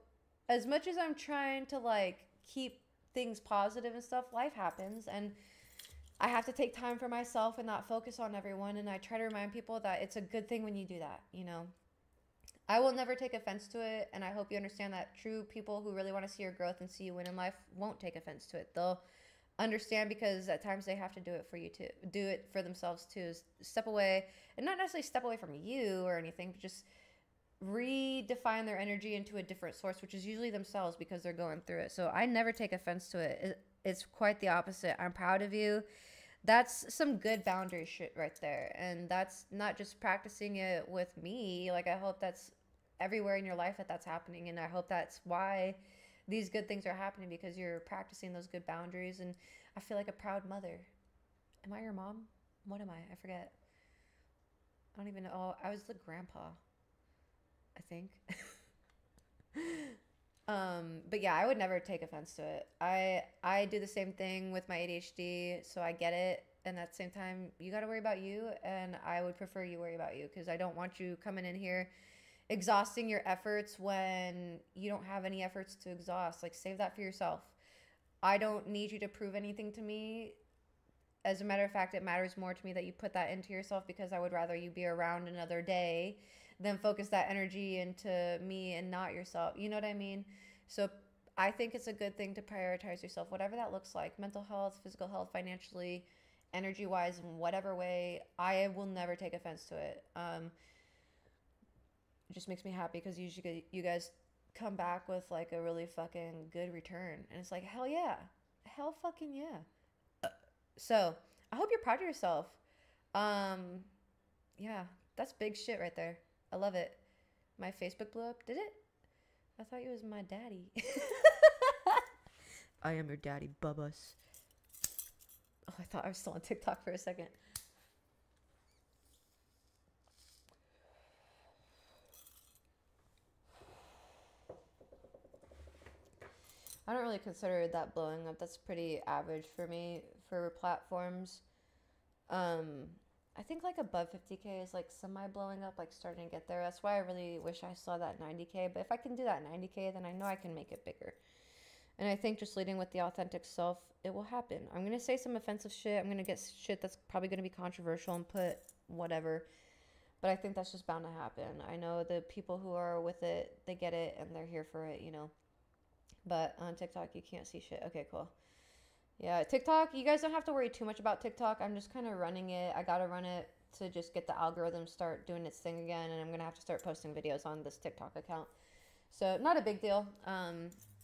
as much as I'm trying to like keep things positive and stuff, life happens, and I have to take time for myself and not focus on everyone. And I try to remind people that it's a good thing when you do that, you know. I will never take offense to it, and I hope you understand that true people who really want to see your growth and see you win in life won't take offense to it. They'll understand because at times they have to do it for you too. Do it for themselves too. Step away, and not necessarily step away from you or anything, but just redefine their energy into a different source, which is usually themselves because they're going through it. So I never take offense to it. It's quite the opposite. I'm proud of you. That's some good boundary shit right there. And that's not just practicing it with me. Like, I hope that's everywhere in your life that's happening. And I hope that's why these good things are happening, because you're practicing those good boundaries. And I feel like a proud mother. Am I your mom? What am I? I forget. I don't even know. Oh, I was the grandpa, I think. But yeah, I would never take offense to it. I do the same thing with my ADHD, so I get it. And at the same time, you got to worry about you, and I would prefer you worry about you, because I don't want you coming in here exhausting your efforts when you don't have any efforts to exhaust. Like, save that for yourself. I don't need you to prove anything to me. As a matter of fact, it matters more to me that you put that into yourself, because I would rather you be around another day than focus that energy into me and not yourself. You know what I mean? So I think it's a good thing to prioritize yourself, whatever that looks like, mental health, physical health, financially, energy wise, in whatever way. I will never take offense to it. It just makes me happy because usually you guys come back with like a really fucking good return. And it's like, hell yeah. Hell fucking yeah. So I hope you're proud of yourself. Yeah, that's big shit right there. I love it. My Facebook blew up. Did it? I thought you was my daddy. I am your daddy, Bubbas. Oh, I thought I was still on TikTok for a second. I don't really consider that blowing up. That's pretty average for me for platforms. Um, I think like above 50K is like semi blowing up, like starting to get there. That's why I really wish I saw that 90K. But if I can do that 90K, then I know I can make it bigger. And I think just leading with the authentic self, it will happen. I'm going to say some offensive shit. I'm going to get shit that's probably going to be controversial and put whatever. But I think that's just bound to happen. I know the people who are with it, they get it and they're here for it, you know. But on TikTok, you can't see shit. Okay, cool. Yeah, TikTok, you guys don't have to worry too much about TikTok. I'm just kind of running it. I got to run it to just get the algorithm start doing its thing again. And I'm going to have to start posting videos on this TikTok account. So not a big deal.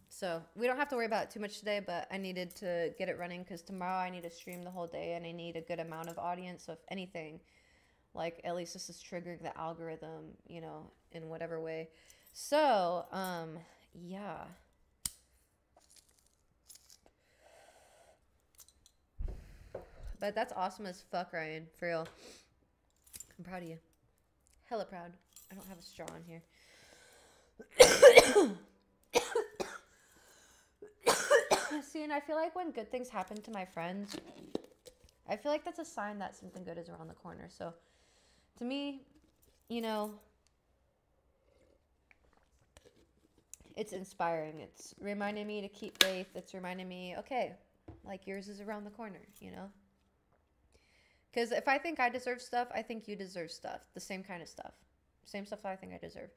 So we don't have to worry about it too much today, but I needed to get it running because tomorrow I need to stream the whole day and I need a good amount of audience. So if anything, like at least this is triggering the algorithm, you know, in whatever way. So, yeah. But that's awesome as fuck, Ryan. For real. I'm proud of you. Hella proud. I don't have a straw in here. See, and I feel like when good things happen to my friends, I feel like that's a sign that something good is around the corner. So, to me, you know, it's inspiring. It's reminding me to keep faith. It's reminding me, okay, like yours is around the corner, you know? Because if I think I deserve stuff, I think you deserve stuff. The same kind of stuff. Same stuff that I think I deserve.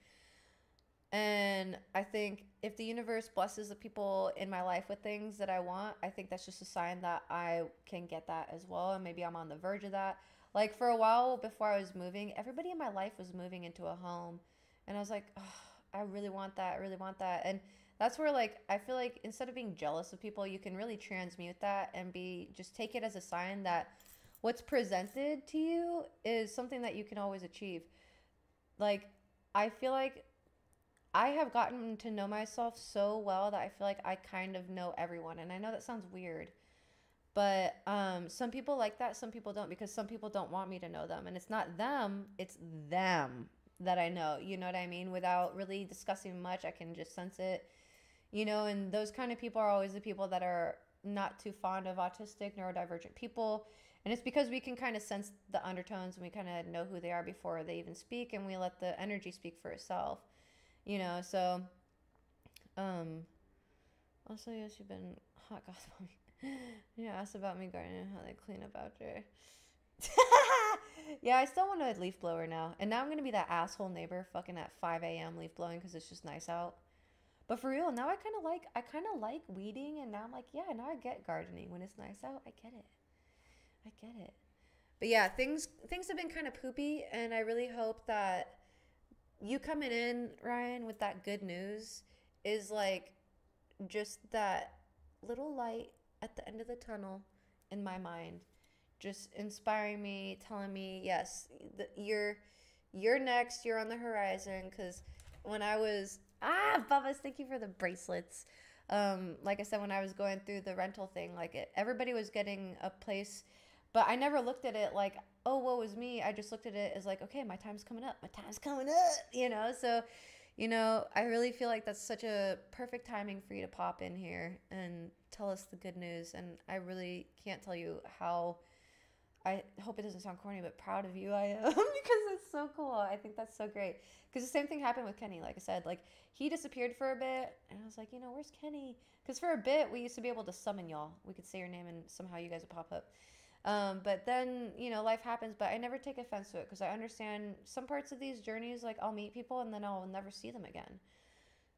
And I think if the universe blesses the people in my life with things that I want, I think that's just a sign that I can get that as well. And maybe I'm on the verge of that. Like for a while before I was moving, everybody in my life was moving into a home. And I was like, oh, I really want that. I really want that. And that's where like, I feel like instead of being jealous of people, you can really transmute that and just take it as a sign that what's presented to you is something that you can always achieve. Like, I feel like I have gotten to know myself so well that I feel like I kind of know everyone. And I know that sounds weird, but some people like that, some people don't, because some people don't want me to know them. And it's not them, it's them that I know. You know what I mean? Without really discussing much, I can just sense it. You know, and those kind of people are always the people that are not too fond of autistic, neurodivergent people. And it's because we can kind of sense the undertones and we kind of know who they are before they even speak, and we let the energy speak for itself. You know, so, also, yes, you've been hot gossip on me. You asked about me gardening, how they clean up after. Yeah, I still want a leaf blower now. And now I'm going to be that asshole neighbor fucking at 5 a.m. leaf blowing because it's just nice out. But for real, now I kind of like weeding, and now I'm like, yeah, now I get gardening. When it's nice out, I get it. I get it. But yeah, things have been kind of poopy, and I really hope that you coming in, Ryan, with that good news is like just that little light at the end of the tunnel in my mind, just inspiring me, telling me, yes, you're next, you're on the horizon. Because when I was Bubba's, thank you for the bracelets. Like I said, when I was going through the rental thing, like everybody was getting a place, but I never looked at it like, oh, woe is me. I just looked at it as like, okay, my time's coming up. My time's coming up, you know? So, you know, I really feel like that's such a perfect timing for you to pop in here and tell us the good news. And I really can't tell you how, I hope it doesn't sound corny, but proud of you I am because it's so cool. I think that's so great. Because the same thing happened with Kenny. Like I said, like he disappeared for a bit, and I was like, you know, where's Kenny? Because for a bit, we used to be able to summon y'all. We could say your name, and somehow you guys would pop up. But then, you know, life happens, but I never take offense to it because I understand some parts of these journeys, like I'll meet people and then I'll never see them again.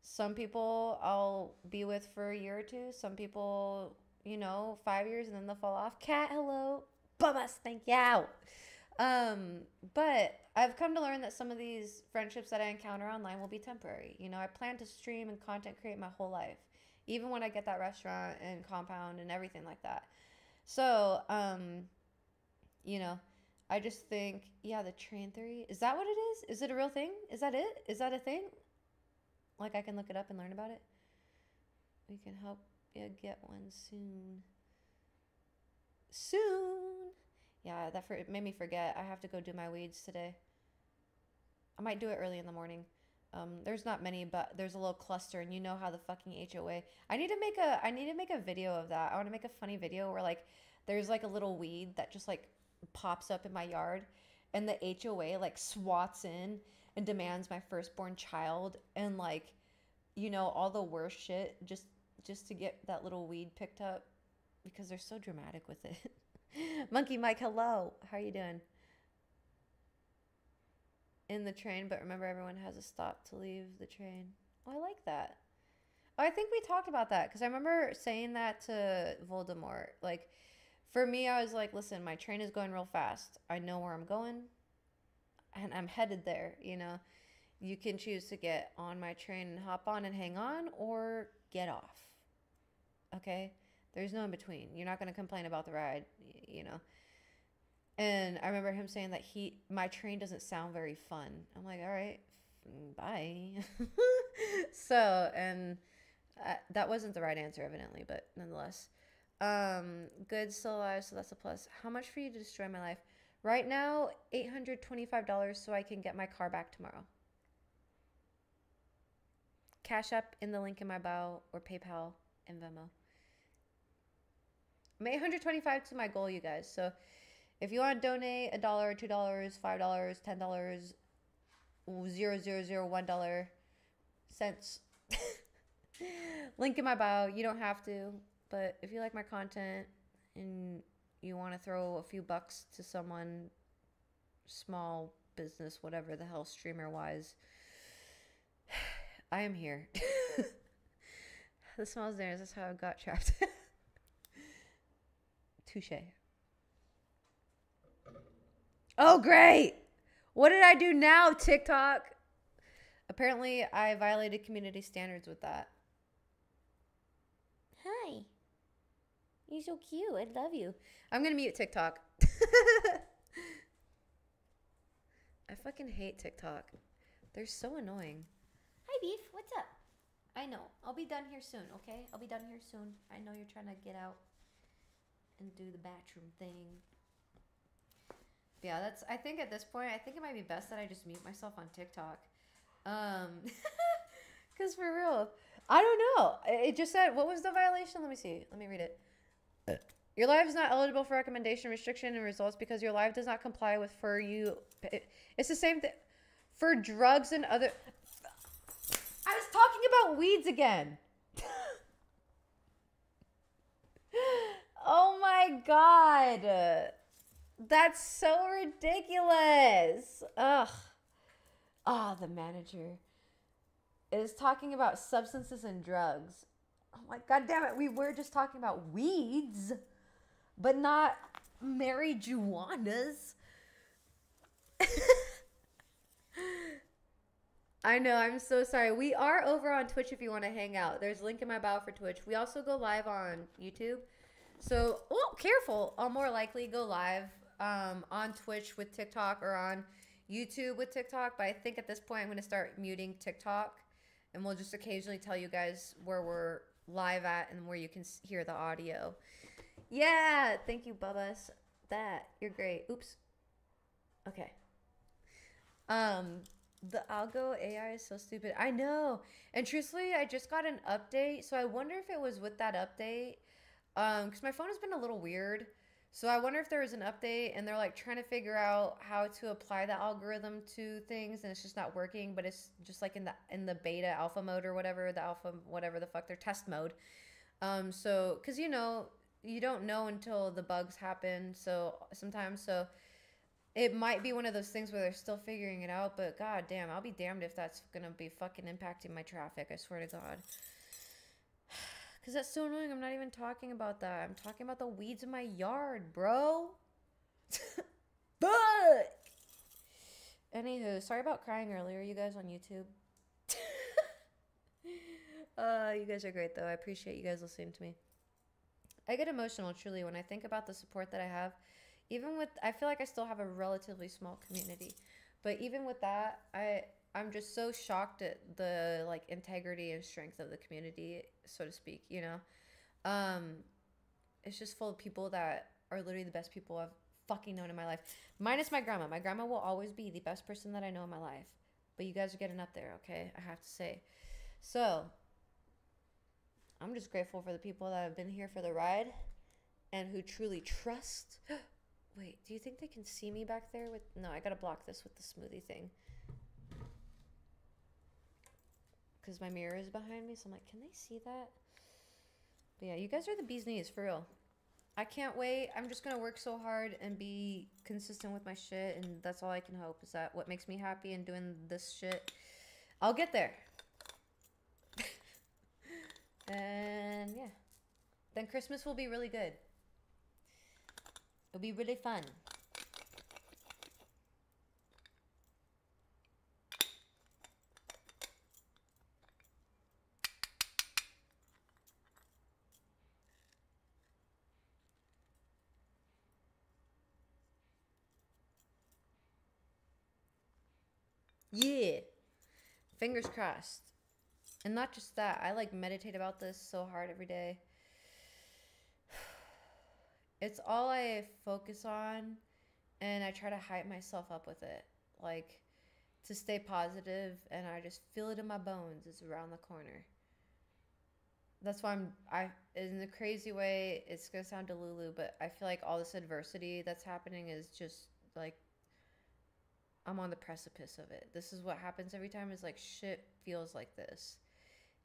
Some people I'll be with for a year or two. Some people, 5 years and then they'll fall off. Cat, hello. Bubba, thank you. Um, but I've come to learn that some of these friendships that I encounter online will be temporary. I plan to stream and content create my whole life, even when I get that restaurant and compound and everything like that. So, you know, I just think, yeah, the train theory, is that what it is? Is it a real thing? Is that it? Is that a thing? Like I can look it up and learn about it? We can help you get one soon. Soon. Yeah, it made me forget. I have to go do my weeds today. I might do it early in the morning. There's not many, but there's a little cluster, and you know how the fucking HOA. I need to make a video of that. I want to make a funny video where like there's like a little weed that just like pops up in my yard, and the HOA like swats in and demands my firstborn child, and like all the worst shit just to get that little weed picked up because they're so dramatic with it. Monkey Mike, hello. How are you doing? In the train, but remember everyone has a stop to leave the train. Oh, I like that. Oh, I think we talked about that because I remember saying that to Voldemort. Like, for me, I was like, listen, my train is going real fast. I know where I'm going, and I'm headed there. You can choose to get on my train and hop on and hang on, or get off. Okay? There's no in between. You're not going to complain about the ride, And I remember him saying that my train doesn't sound very fun. I'm like, all right, bye. So, and that wasn't the right answer, evidently, but nonetheless. Good, still alive, so that's a plus. How much for you to destroy my life? Right now, $825 so I can get my car back tomorrow. Cash App in the link in my bio, or PayPal and Venmo. I'm 825 to my goal, you guys. So if you want to donate $1, $2, $5, $10, $0.001 cents, link in my bio. You don't have to, but if you like my content and you want to throw a few bucks to someone, small business, whatever the hell, streamer wise, I am here. The smallest there is how I got trapped. Touche. Oh, great. What did I do now, TikTok? Apparently, I violated community standards with that. Hi. You're so cute. I love you. I'm going to mute TikTok. I fucking hate TikTok. They're so annoying. Hi, Beef. What's up? I know. I'll be done here soon, okay? I'll be done here soon. I know you're trying to get out and do the bathroom thing. Yeah, I think at this point, I think it might be best that I just mute myself on TikTok. Because for real, I don't know. It just said, what was the violation? Let me see. Let me read it. Your live is not eligible for recommendation, restriction, and results because your live does not comply with for you. It's the same thing for drugs and other. I was talking about weeds again. Oh my God. That's so ridiculous. Ugh. Ah, the manager is talking about substances and drugs. Oh my God damn it. We were just talking about weeds, but not marijuanas. I know, I'm so sorry. We are over on Twitch if you want to hang out. There's a link in my bio for Twitch. We also go live on YouTube. So, oh, careful. I'll more likely go live on Twitch with TikTok or on YouTube with TikTok. But I think at this point I'm going to start muting TikTok. And we'll just occasionally tell you guys where we're live at and where you can hear the audio. Yeah, thank you, Bubba's. You're great. Oops. Okay. The algo AI is so stupid. I know. And truthfully, I just got an update. So I wonder if it was with that update. Because my phone has been a little weird. So I wonder if there was an update and they're like trying to figure out how to apply the algorithm to things and it's just not working, but it's just like in the beta alpha mode or whatever, the alpha whatever the fuck, their test mode. So cuz you don't know until the bugs happen. So sometimes it might be one of those things where they're still figuring it out, but god damn, I'll be damned if that's gonna be fucking impacting my traffic, I swear to god. Because that's so annoying. I'm not even talking about that. I'm talking about the weeds in my yard, bro. But anywho, sorry about crying earlier, you guys on YouTube. You guys are great though. I appreciate you guys listening to me. I get emotional truly when I think about the support that I have. Even with, I feel like I still have a relatively small community, but even with that, I'm just so shocked at the like integrity and strength of the community, so to speak. You know, it's just full of people that are literally the best people I've fucking known in my life, minus my grandma. My grandma will always be the best person that I know in my life, but you guys are getting up there, okay? I have to say. So I'm just grateful for the people that have been here for the ride and who truly trust. Wait, do you think they can see me back there? With no, I gotta block this with the smoothie thing because my mirror is behind me. So I'm like, can they see that? But yeah, you guys are the bee's knees for real. I can't wait. I'm just gonna work so hard and be consistent with my shit, and that's all I can hope. Is that what makes me happy and doing this shit? I'll get there. And yeah, then Christmas will be really good. It'll be really fun. Yeah. Fingers crossed. And not just that, I like meditate about this so hard every day. It's all I focus on, and I try to hype myself up with it. Like, to stay positive, and I just feel it in my bones. It's around the corner. That's why in a crazy way, it's gonna sound delulu, but I feel like all this adversity that's happening is just like I'm on the precipice of it. This is what happens every time is like shit feels like this.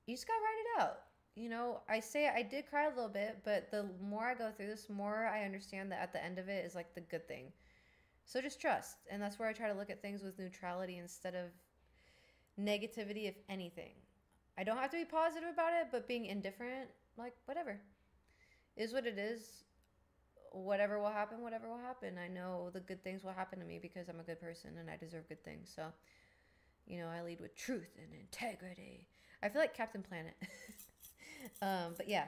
You just gotta write it out. You know, I say I did cry a little bit, but the more I go through this, more I understand that at the end of it is like the good thing. So just trust. And that's where I try to look at things with neutrality instead of negativity, if anything. I don't have to be positive about it, but being indifferent, like whatever. Is what it is. Whatever will happen, whatever will happen. I know the good things will happen to me because I'm a good person and I deserve good things. So, you know, I lead with truth and integrity. I feel like Captain Planet. But yeah.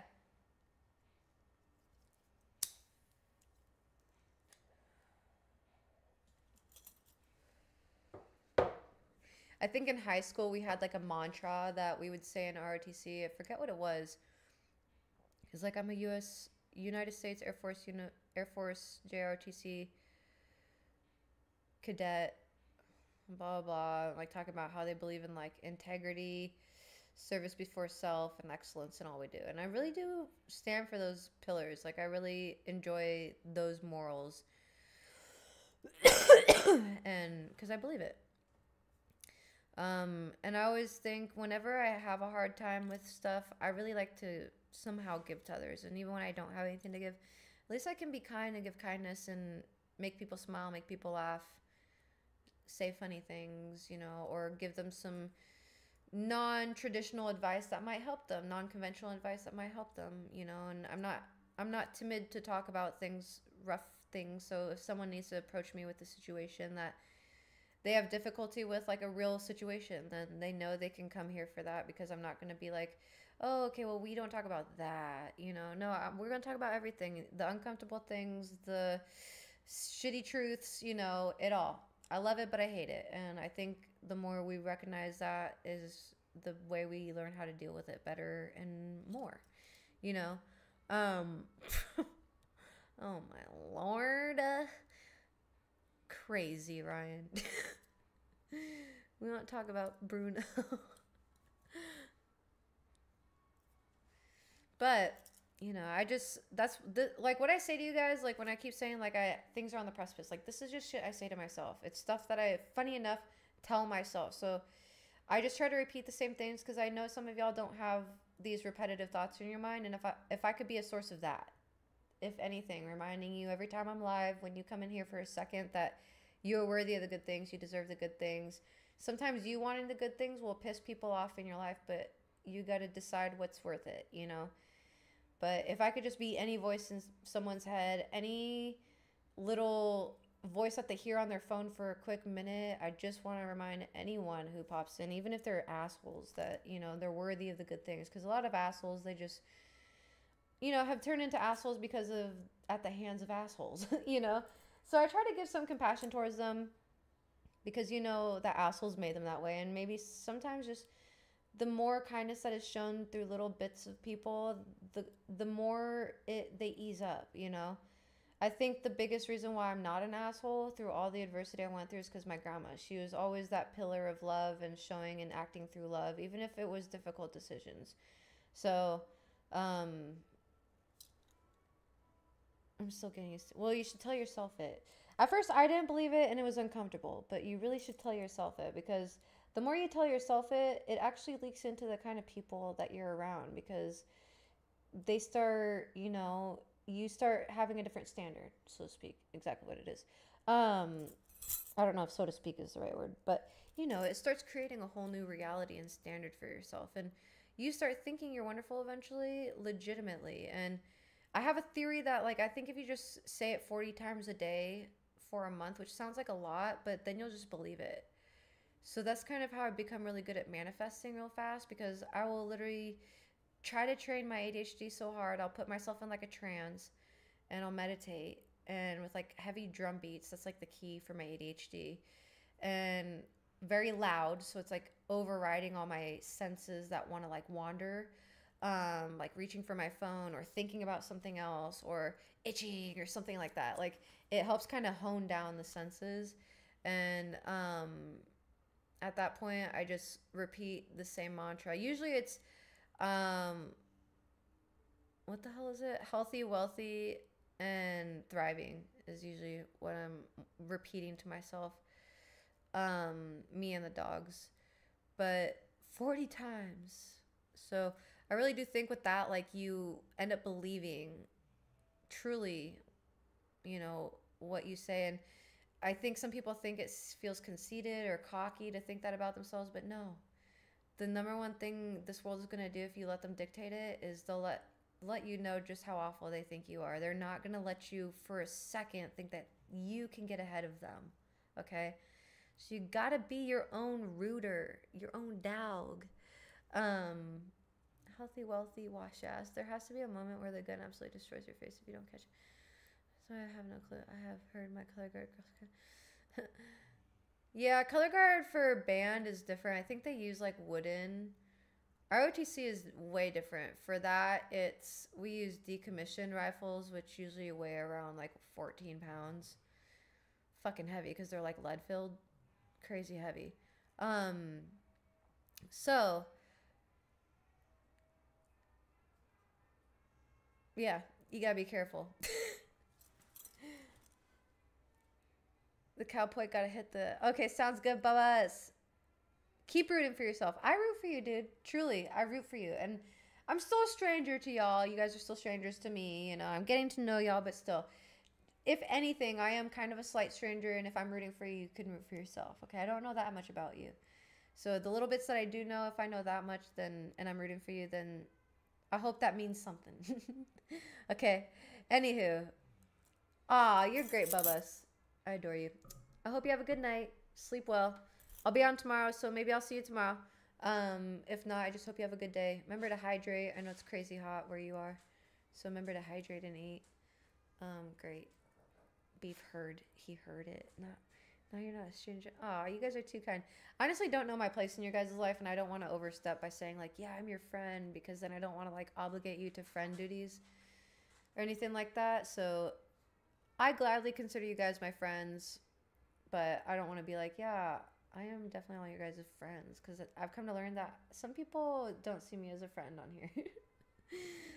I think in high school we had like a mantra that we would say in ROTC. I forget what it was. It's like I'm a United States Air Force JROTC cadet, blah, blah, blah. Like talking about how they believe in like integrity, service before self, and excellence in all we do. And I really do stand for those pillars. Like I really enjoy those morals. And because I believe it. And I always think whenever I have a hard time with stuff, I really like to somehow give to others. And even when I don't have anything to give, at least I can be kind and give kindness and make people smile, make people laugh, say funny things, you know, or give them some non-traditional advice that might help them, non-conventional advice that might help them, you know. And I'm not timid to talk about things, rough things. So if someone needs to approach me with a situation that they have difficulty with, like a real situation, then they know they can come here for that, because I'm not going to be like, oh, okay, well, we don't talk about that, you know. No, we're going to talk about everything, the uncomfortable things, the shitty truths, you know, it all. I love it, but I hate it. And I think the more we recognize that is the way we learn how to deal with it better and more, you know. Oh my Lord. Crazy, Ryan. We won't talk about Bruno. But, you know, like what I say to you guys, like when I keep saying like things are on the precipice, like this is just shit I say to myself. It's stuff that I, funny enough, tell myself. So I just try to repeat the same things because I know some of y'all don't have these repetitive thoughts in your mind. And if I could be a source of that, if anything, reminding you every time I'm live, when you come in here for a second, that You're worthy of the good things. You deserve the good things. Sometimes you wanting the good things will piss people off in your life, but you got to decide what's worth it, you know? But if I could just be any voice in someone's head, any little voice that they hear on their phone for a quick minute, I just want to remind anyone who pops in, even if they're assholes, that, you know, they're worthy of the good things. Because a lot of assholes, they just, you know, have turned into assholes because of at the hands of assholes, you know? So I try to give some compassion towards them because, you know, the assholes made them that way. And maybe sometimes just the more kindness that is shown through little bits of people, the more they ease up, you know? I think the biggest reason why I'm not an asshole through all the adversity I went through is because my grandma. She was always that pillar of love and showing and acting through love, even if it was difficult decisions. So, I'm still getting used to. Well, you should tell yourself it. At first, I didn't believe it and it was uncomfortable, but you really should tell yourself it because the more you tell yourself it, it actually leaks into the kind of people that you're around because they start, you know, you start having a different standard, so to speak. Exactly what it is. I don't know if so to speak is the right word, but you know, it starts creating a whole new reality and standard for yourself. And you start thinking you're wonderful eventually, legitimately. And I have a theory that, like, I think if you just say it 40 times a day for a month, which sounds like a lot, but then you'll just believe it. So that's kind of how I've become really good at manifesting real fast because I will literally try to train my ADHD so hard. I'll put myself in like a trance and I'll meditate and with like heavy drum beats. That's like the key for my ADHD and very loud. So it's like overriding all my senses that want to like wander, like reaching for my phone or thinking about something else or itching or something like that. Like it helps kind of hone down the senses. And at that point, I just repeat the same mantra. Usually it's, what the hell is it? Healthy, wealthy, and thriving is usually what I'm repeating to myself. Me and the dogs, but 40 times. So I really do think with that, like you end up believing truly, you know, what you say. And I think some people think it feels conceited or cocky to think that about themselves, but no. The number one thing this world is going to do if you let them dictate it is they'll let you know just how awful they think you are. They're not going to let you for a second think that you can get ahead of them. Okay? So you got to be your own rooter, your own dog. Healthy, wealthy, wash ass. There has to be a moment where the gun absolutely destroys your face if you don't catch it. So I have no clue. I have heard my color guard. Yeah, color guard for band is different. I think they use like wooden. ROTC is way different. For that, we use decommissioned rifles, which usually weigh around like 14 pounds. Fucking heavy because they're like lead filled. Crazy heavy. So yeah, you gotta be careful. The cowboy gotta hit the. Okay, sounds good, Bubba's. Keep rooting for yourself. I root for you, dude. Truly, I root for you. And I'm still a stranger to y'all. You guys are still strangers to me. You know, I'm getting to know y'all, but still. If anything, I am kind of a slight stranger, and if I'm rooting for you, you can root for yourself. Okay, I don't know that much about you. So the little bits that I do know, if I know that much, then and I'm rooting for you, then I hope that means something. Okay. Anywho. Aw, you're great, Bubba's. I adore you. I hope you have a good night. Sleep well. I'll be on tomorrow, so maybe I'll see you tomorrow. If not, I just hope you have a good day. Remember to hydrate. I know it's crazy hot where you are. So remember to hydrate and eat. Great. Beef heard. He heard it. No, you're not a stranger. Aw, you guys are too kind. I honestly don't know my place in your guys' life, and I don't want to overstep by saying, like, yeah, I'm your friend, because then I don't want to, like, obligate you to friend duties or anything like that. So I gladly consider you guys my friends, but I don't want to be like, yeah, I am definitely all your guys' friends, because I've come to learn that some people don't see me as a friend on here.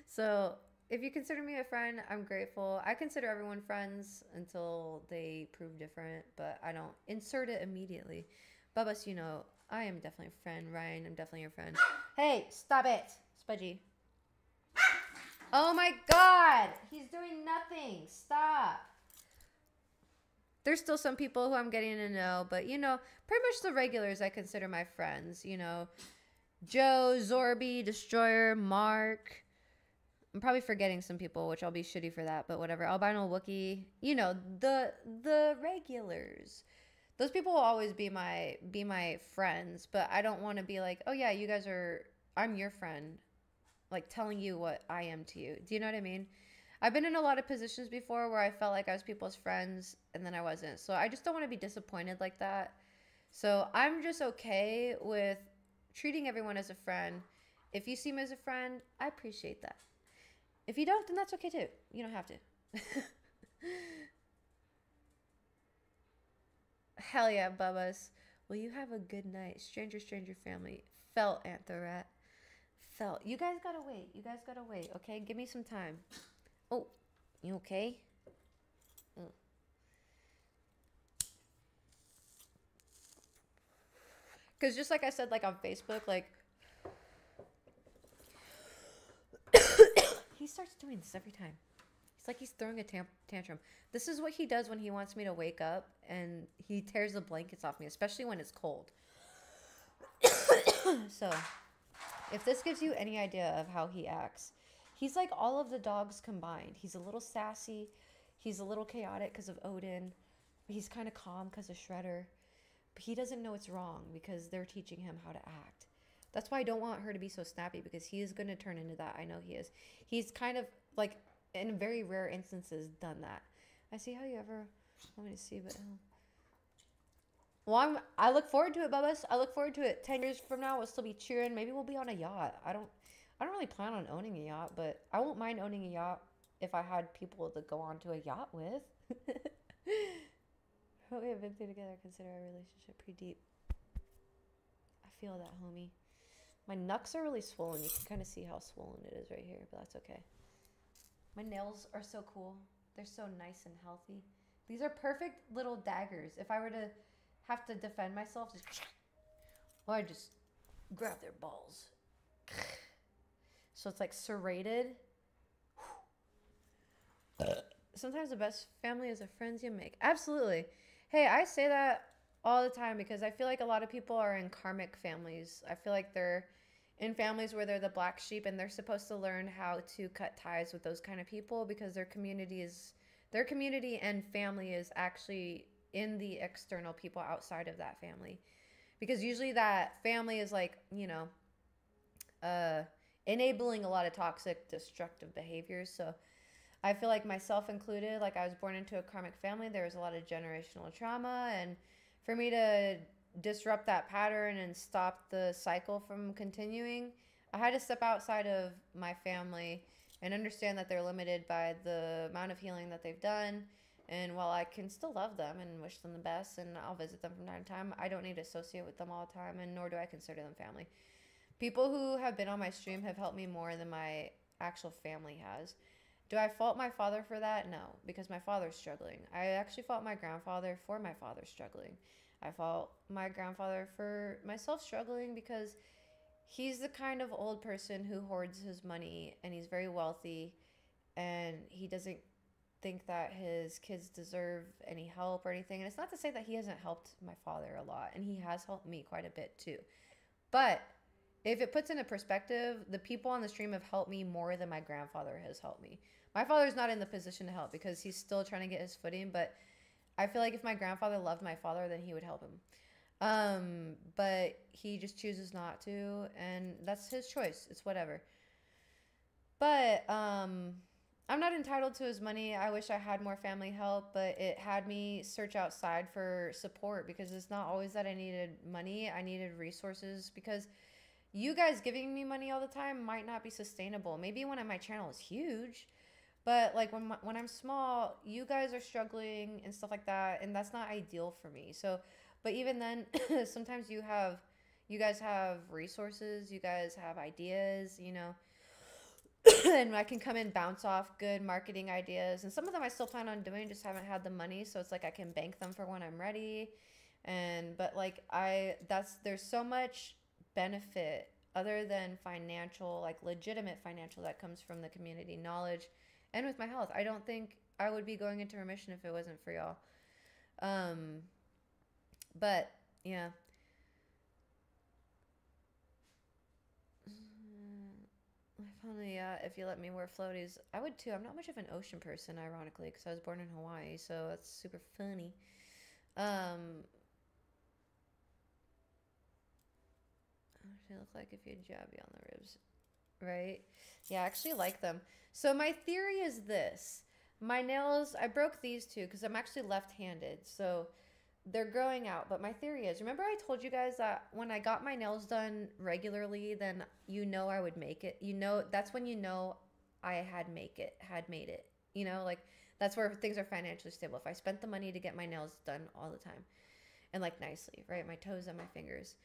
So if you consider me a friend, I'm grateful. I consider everyone friends until they prove different, but I don't insert it immediately. Bubba's, you know, I am definitely a friend. Ryan, I'm definitely your friend. Hey, stop it, Spudgy. Oh my God, he's doing nothing. Stop. There's still some people who I'm getting to know, but you know, pretty much the regulars I consider my friends. You know, Joe, Zorby, Destroyer, Mark. I'm probably forgetting some people, which I'll be shitty for that, but whatever. Albino Wookie, you know, the regulars. Those people will always be my friends, but I don't want to be like, oh yeah, you guys are. I'm your friend, like telling you what I am to you. Do you know what I mean? I've been in a lot of positions before where I felt like I was people's friends and then I wasn't. So I just don't want to be disappointed like that. So I'm just okay with treating everyone as a friend. If you see me as a friend, I appreciate that. If you don't, then that's okay too. You don't have to. Hell yeah, Bubbas. Well, you have a good night. Stranger, stranger family. Felt, Anthorat. Felt. You guys gotta wait. You guys gotta wait, okay? Give me some time. Oh, you okay? Because just like I said, like on Facebook, like he starts doing this every time. It's like he's throwing a tantrum. This is what he does when he wants me to wake up, and he tears the blankets off me, especially when it's cold. So, if this gives you any idea of how he acts, he's like all of the dogs combined. He's a little sassy. He's a little chaotic because of Odin. He's kind of calm because of Shredder. But he doesn't know it's wrong because they're teaching him how to act. That's why I don't want her to be so snappy, because he is going to turn into that. I know he is. He's kind of like, in very rare instances, done that. I see how you ever want me to see, but well, I look forward to it, Bubba's. I look forward to it. 10 years from now, we'll still be cheering. Maybe we'll be on a yacht. I don't really plan on owning a yacht, but I won't mind owning a yacht if I had people to go on to a yacht with. What we have been through together, consider our relationship pretty deep. I feel that, homie. My knucks are really swollen. You can kind of see how swollen it is right here, but that's okay. My nails are so cool. They're so nice and healthy. These are perfect little daggers. If I were to have to defend myself, or I just grab their balls. So it's like serrated. Sometimes the best family is the friends you make. Absolutely. Hey, I say that all the time because I feel like a lot of people are in karmic families. I feel like they're in families where they're the black sheep, and they're supposed to learn how to cut ties with those kind of people because their community and family is actually in the external people outside of that family. Because usually that family is like, you know, enabling a lot of toxic, destructive behaviors. So I feel like myself included, like I was born into a karmic family. There was a lot of generational trauma, and for me to disrupt that pattern and stop the cycle from continuing, I had to step outside of my family and understand that they're limited by the amount of healing that they've done. And while I can still love them and wish them the best, and I'll visit them from time to time, I don't need to associate with them all the time, and nor do I consider them family. People who have been on my stream have helped me more than my actual family has. Do I fault my father for that? No, because my father's struggling. I actually fault my grandfather for my father struggling. I fault my grandfather for myself struggling because he's the kind of old person who hoards his money, and he's very wealthy, and he doesn't think that his kids deserve any help or anything. And it's not to say that he hasn't helped my father a lot, and he has helped me quite a bit too. But if it puts into perspective, the people on the stream have helped me more than my grandfather has helped me. My father's not in the position to help because he's still trying to get his footing, but I feel like if my grandfather loved my father, then he would help him. But he just chooses not to, and that's his choice. It's whatever. But I'm not entitled to his money. I wish I had more family help, but it had me search outside for support because it's not always that I needed money. I needed resources because you guys giving me money all the time might not be sustainable. Maybe when my channel is huge, but like when I'm small, you guys are struggling and stuff like that, and that's not ideal for me. So, but even then, sometimes you guys have resources, you guys have ideas, you know, and I can come and bounce off good marketing ideas, and some of them I still plan on doing, just haven't had the money, so it's like I can bank them for when I'm ready. But like there's so much benefit other than financial, like legitimate financial, that comes from the community knowledge and with my health. I don't think I would be going into remission if it wasn't for y'all. Um, but yeah. Finally, yeah, if you let me wear floaties, I would too. I'm not much of an ocean person, ironically, because I was born in Hawaii, so that's super funny. Um, what does it look like if you jab you on the ribs? Right? Yeah, I actually like them. So my theory is this. My nails, I broke these two because I'm actually left-handed. So they're growing out. But my theory is, remember I told you guys that when I got my nails done regularly, then you know I would make it. You know, that's when you know I had made it. You know, like that's where things are financially stable. If I spent the money to get my nails done all the time and like nicely, right? My toes and my fingers.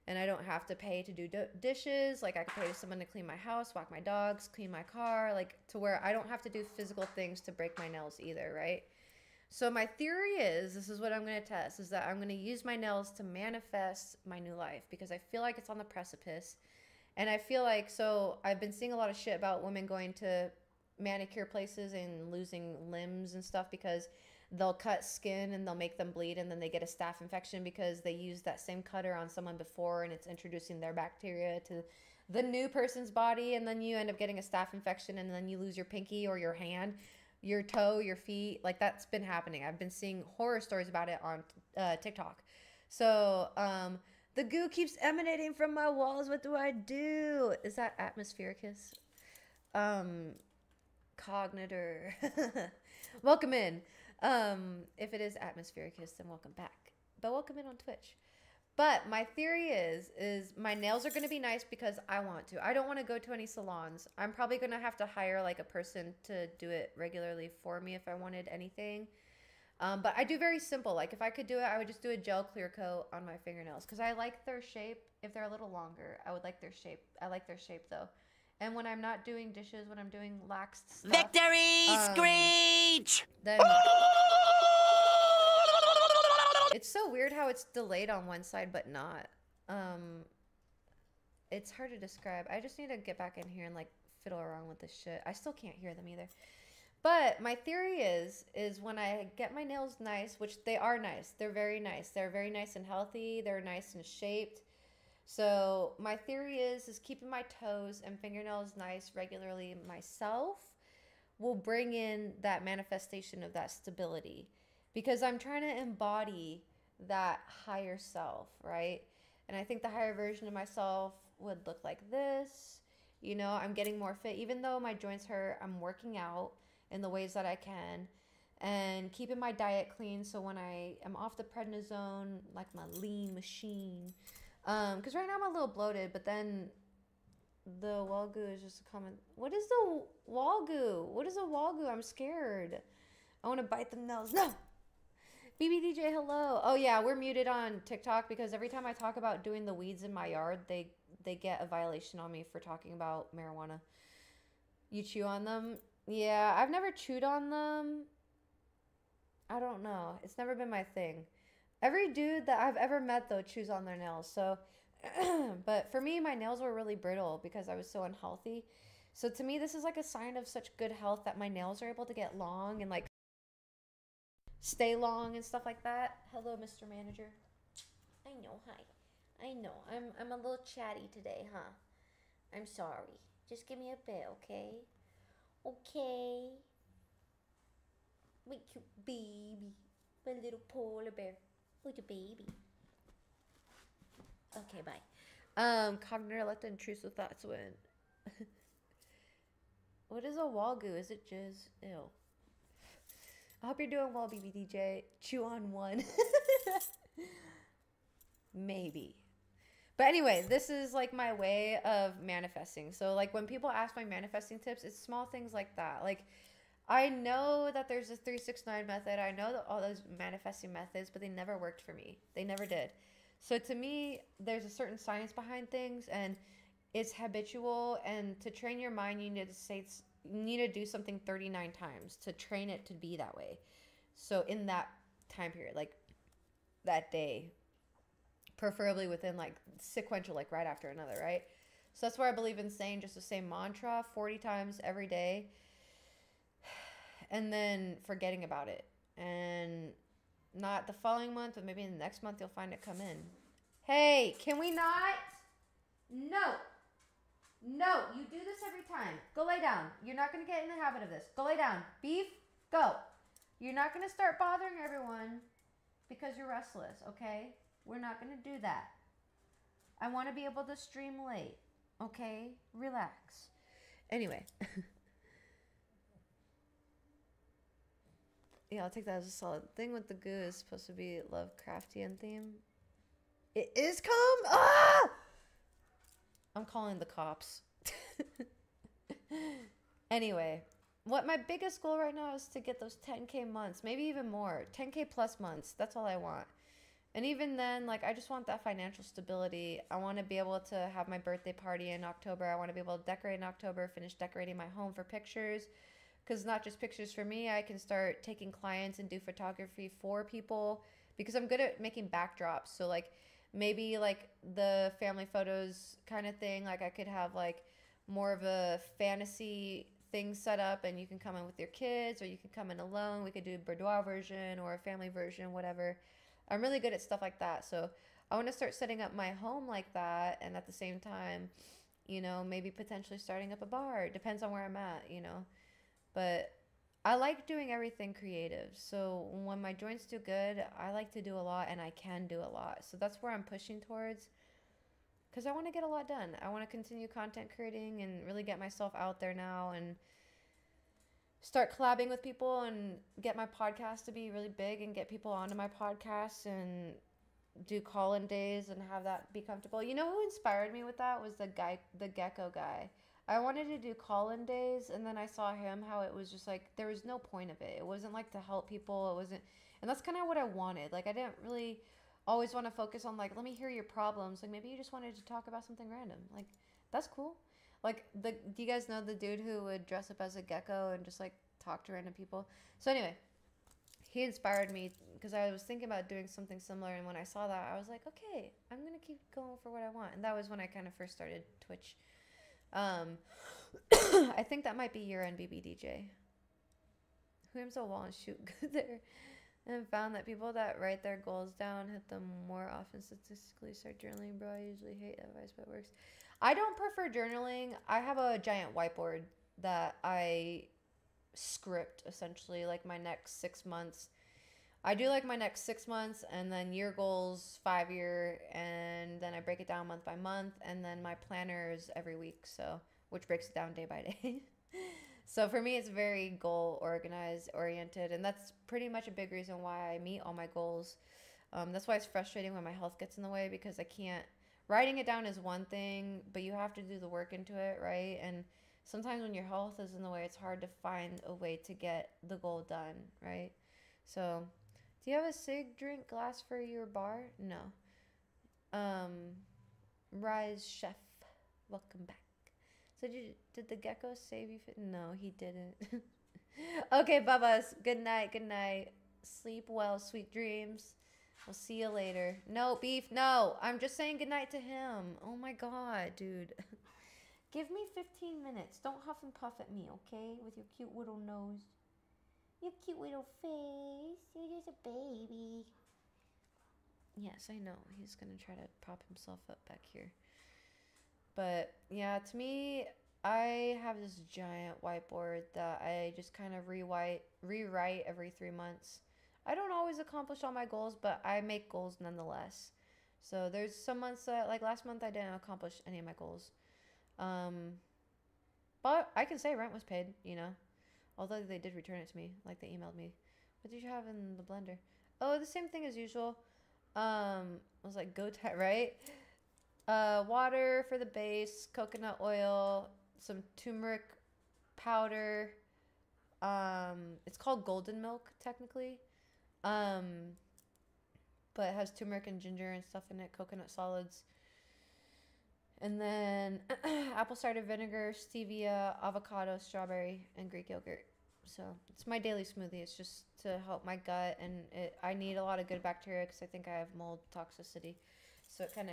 And I don't have to pay to do dishes. Like I could pay someone to clean my house, walk my dogs, clean my car, like to where I don't have to do physical things to break my nails either, right? So my theory is, this is what I'm going to test, is that I'm going to use my nails to manifest my new life because I feel like it's on the precipice. And I feel like, so I've been seeing a lot of shit about women going to manicure places and losing limbs and stuff because they'll cut skin and they'll make them bleed and then they get a staph infection because they used that same cutter on someone before and it's introducing their bacteria to the new person's body, and then you end up getting a staph infection and then you lose your pinky or your hand, your toe, your feet. Like that's been happening. I've been seeing horror stories about it on TikTok. So the goo keeps emanating from my walls. What do I do? Is that atmosphericus? Cognitor. Welcome in. If it is atmosphericus, then welcome back. But welcome in on Twitch. But my theory is my nails are going to be nice because I want to. I don't want to go to any salons. I'm probably going to have to hire like a person to do it regularly for me if I wanted anything. But I do very simple. Like if I could do it, I would just do a gel clear coat on my fingernails because I like their shape. If they're a little longer, I would like their shape. I like their shape though. And when I'm not doing dishes, when I'm doing lax stuff, Victory screech! then it's so weird how it's delayed on one side but not. It's hard to describe. I just need to get back in here and like fiddle around with this shit. I still can't hear them either. But my theory is when I get my nails nice, which they are nice. They're very nice. They're very nice and healthy. They're nice and shaped. So my theory is keeping my toes and fingernails nice regularly myself will bring in that manifestation of that stability because I'm trying to embody that higher self, right? And I think the higher version of myself would look like this. You know, I'm getting more fit. Even though my joints hurt, I'm working out in the ways that I can and keeping my diet clean. So when I am off the prednisone, like my lean machine, because right now I'm a little bloated, but then the wall goo is just a comment. What is the wall goo? What is a wall goo? I'm scared. I want to bite the nails. No! BBDJ, hello. Oh yeah, we're muted on TikTok because every time I talk about doing the weeds in my yard, they get a violation on me for talking about marijuana. You chew on them? Yeah, I've never chewed on them. I don't know. It's never been my thing. Every dude that I've ever met, though, chews on their nails. So, but for me, my nails were really brittle because I was so unhealthy. So to me, this is like a sign of such good health that my nails are able to get long and like stay long and stuff like that. Hello, Mr. Manager. I know, hi. I know. I'm a little chatty today, huh? I'm sorry. Just give me a bit, okay? Okay. My cute baby. My little polar bear. Look at baby. Okay, bye. Cognitor let the intrusive thoughts win. What is a wall goo? Is it jizz? Ew. I hope you're doing well, BBDJ. Chew on one. Maybe. But anyway, this is like my way of manifesting. So like when people ask my manifesting tips, it's small things like that. Like I know that there's a 369 method. I know that all those manifesting methods, but they never worked for me. They never did. So to me, there's a certain science behind things and it's habitual, and to train your mind, you need to do something 39 times to train it to be that way. So in that time period, like that day, preferably within like sequential, like right after another, right? So that's where I believe in saying just the same mantra 40 times every day and then forgetting about it. And Not the following month, but maybe in the next month you'll find it come in. Hey, can we not? No. No, you do this every time. Go lay down. You're not going to get in the habit of this. Go lay down. Beef, go. You're not going to start bothering everyone because you're restless, okay? We're not going to do that. I want to be able to stream late, okay? Relax. Anyway. Yeah, I'll take that as a solid thing. With the goo is supposed to be Lovecraftian theme. It is calm? Ah! I'm calling the cops. Anyway, what my biggest goal right now is to get those 10K months, maybe even more. 10K plus months. That's all I want. And even then, like, I just want that financial stability. I want to be able to have my birthday party in October. I want to be able to decorate in October, finish decorating my home for pictures. Because not just pictures for me, I can start taking clients and do photography for people. Because I'm good at making backdrops. So, like, maybe, like, the family photos kind of thing. Like, I could have, like, more of a fantasy thing set up. And you can come in with your kids. Or you can come in alone. We could do a boudoir version or a family version, whatever. I'm really good at stuff like that. So I want to start setting up my home like that. And at the same time, you know, maybe potentially starting up a bar. It depends on where I'm at, you know. But I like doing everything creative. So when my joints do good, I like to do a lot and I can do a lot. So that's where I'm pushing towards because I want to get a lot done. I want to continue content creating and really get myself out there now and start collabing with people and get my podcast to be really big and get people onto my podcast and do call-in days and have that be comfortable. You know who inspired me with that was the gecko guy. I wanted to do call-in days and then I saw him how it was just like there was no point of it. It wasn't like to help people. It wasn't, and that's kind of what I wanted. Like I didn't really always want to focus on like let me hear your problems. Like maybe you just wanted to talk about something random. Like that's cool. Like do you guys know the dude who would dress up as a gecko and just like talk to random people? So anyway, he inspired me because I was thinking about doing something similar, and when I saw that, I was like, okay, I'm gonna keep going for what I want, and that was when I kind of first started Twitch. I think that might be year-end BBDJ. Who aims a wall and shoot good there, and found that people that write their goals down hit them more often statistically. Start journaling, bro. I usually hate advice, but it works. I don't prefer journaling. I have a giant whiteboard that I script essentially like my next 6 months. I do like my next 6 months and then year goals 5 year, and then I break it down month by month, and then my planner is every week, so which breaks it down day by day. So for me it's very goal organized oriented, and that's pretty much a big reason why I meet all my goals. That's why it's frustrating when my health gets in the way, because I can't, writing it down is one thing, but you have to do the work into it, right? And sometimes when your health is in the way, it's hard to find a way to get the goal done, right? So, do you have a cig drink glass for your bar? No. Rise Chef, welcome back. So did the gecko save you? No, he didn't. Okay, Bubba's. Good night, good night. Sleep well, sweet dreams. We'll see you later. No, Beef, no. I'm just saying good night to him. Oh my god, dude. Give me 15 minutes. Don't huff and puff at me, okay? With your cute little nose. Your cute little face. You're just a baby. Yes, I know. He's going to try to prop himself up back here. But, yeah, to me, I have this giant whiteboard that I just kind of rewrite every 3 months. I don't always accomplish all my goals, but I make goals nonetheless. So there's some months that, like last month, I didn't accomplish any of my goals. But I can say rent was paid, you know. Although they did return it to me, like they emailed me. What did you have in the blender? Oh, the same thing as usual. I was like, go time, right? Water for the base, coconut oil, some turmeric powder. It's called golden milk, technically. But it has turmeric and ginger and stuff in it, coconut solids. And then apple cider vinegar, stevia, avocado, strawberry, and Greek yogurt. So it's my daily smoothie. It's just to help my gut, and I need a lot of good bacteria because I think I have mold toxicity. So it kind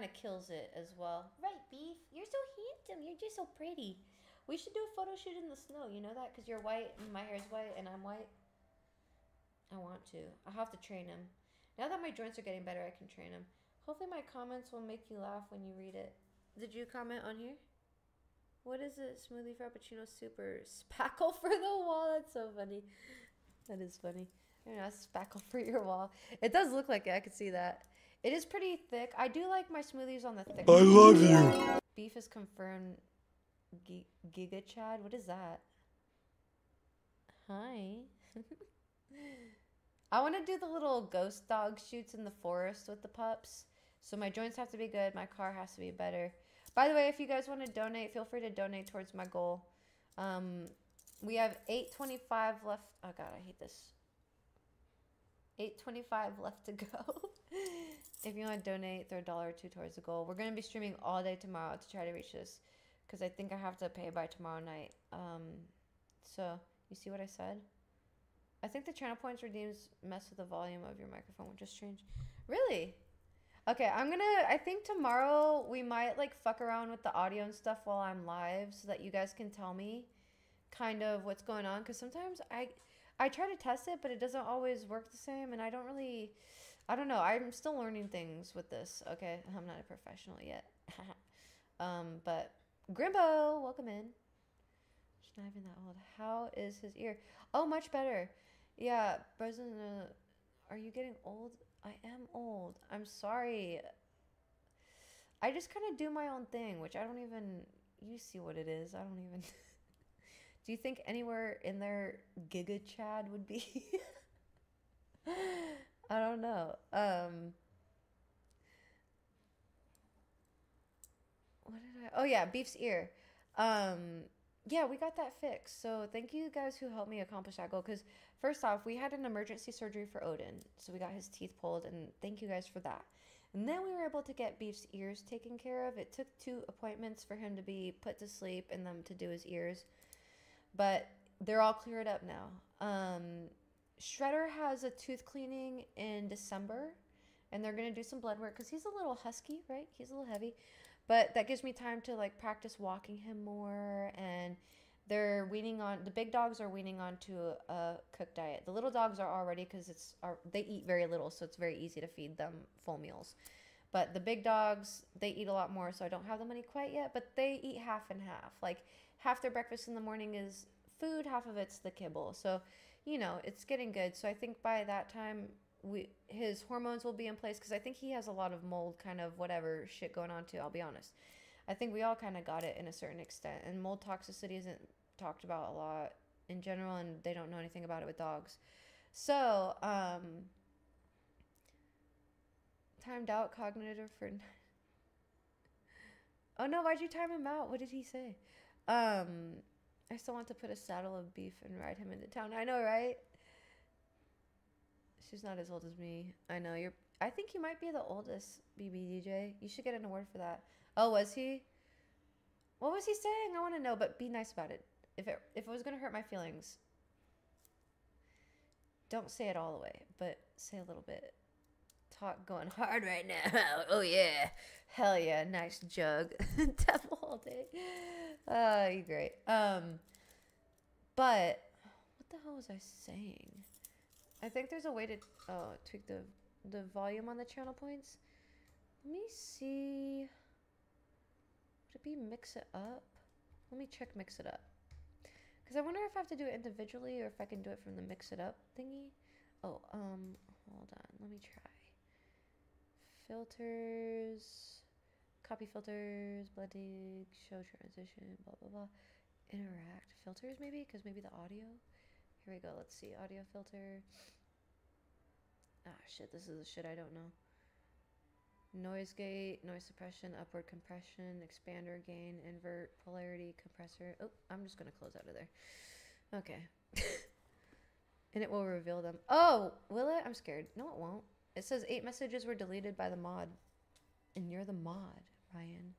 of kills it as well. Right, Beef? You're so handsome. You're just so pretty. We should do a photo shoot in the snow. You know that? Because you're white and my hair's white and I'm white. I want to. I have to train him. Now that my joints are getting better, I can train him. Hopefully my comments will make you laugh when you read it. Did you comment on here? What is it? Smoothie Frappuccino Super Spackle for the wall. That's so funny. That is funny. I don't know, spackle for your wall. It does look like it. I can see that. It is pretty thick. I do like my smoothies on the thick. I love you. Beef is confirmed. Giga Chad? What is that? Hi. I want to do the little ghost dog shoots in the forest with the pups. So my joints have to be good. My car has to be better. By the way, if you guys want to donate, feel free to donate towards my goal. We have $8.25 left. Oh god, I hate this. $8.25 left to go. If you want to donate, throw $1 or $2 towards the goal. We're going to be streaming all day tomorrow to try to reach this, because I think I have to pay by tomorrow night. So you see what I said? I think the channel points redeems mess with the volume of your microphone, which is strange. Really? Okay, I think tomorrow we might like fuck around with the audio and stuff while I'm live so that you guys can tell me kind of what's going on, because sometimes I try to test it, but it doesn't always work the same, and I don't know. I'm still learning things with this. Okay, I'm not a professional yet. But Grimbo, welcome in. She's not even that old. How is his ear? Oh, much better. Yeah, President, are you getting old? I am old. I'm sorry. I just kind of do my own thing, which I don't even, you see what it is. I don't even, do you think anywhere in there Giga Chad would be? I don't know. What did I, oh yeah, Beef's ear. Yeah, we got that fixed. So thank you guys who helped me accomplish that goal. Because first off, we had an emergency surgery for Odin. So we got his teeth pulled, and thank you guys for that. And then we were able to get Beef's ears taken care of. It took 2 appointments for him to be put to sleep and them to do his ears. But they're all cleared up now. Shredder has a tooth cleaning in December. And they're going to do some blood work because he's a little husky, right? He's a little heavy. But that gives me time to like practice walking him more, and they're weaning on, the big dogs are weaning on to a cooked diet. The little dogs are already, because they eat very little, so it's very easy to feed them full meals. But the big dogs, they eat a lot more, so I don't have the money quite yet, but they eat half and half. Like half their breakfast in the morning is food, half of it's the kibble. So, you know, it's getting good. So I think by that time his hormones will be in place, because I think he has a lot of mold kind of whatever shit going on too. I'll be honest. I think we all kind of got it in a certain extent, and mold toxicity isn't talked about a lot in general, and they don't know anything about it with dogs. So timed out cognitive for oh no, why'd you time him out? What did he say? I still want to put a saddle of beef and ride him into town. I know, right? She's not as old as me. I know you're. I think you might be the oldest BBDJ. You should get an award for that. Oh, was he? What was he saying? I want to know, but be nice about it. If it was gonna hurt my feelings, don't say it all the way, but say a little bit. Talk going hard right now. Oh yeah, hell yeah, nice jug. Devil all day. Oh, you're great. But what the hell was I saying? I think there's a way to tweak the volume on the channel points. Let me see. Would it be mix it up? Let me check mix it up. Because I wonder if I have to do it individually or if I can do it from the mix it up thingy. Oh, hold on. Let me try. Filters, copy filters, blending, show transition, blah, blah, blah. Interact filters maybe? Because maybe the audio. Here we go. Let's see. Audio filter. Ah, shit. This is the shit I don't know. Noise gate, noise suppression, upward compression, expander gain, invert, polarity, compressor. Oh, I'm just going to close out of there. Okay. And it will reveal them. Oh, will it? I'm scared. No, it won't. It says 8 messages were deleted by the mod. And you're the mod, Ryan.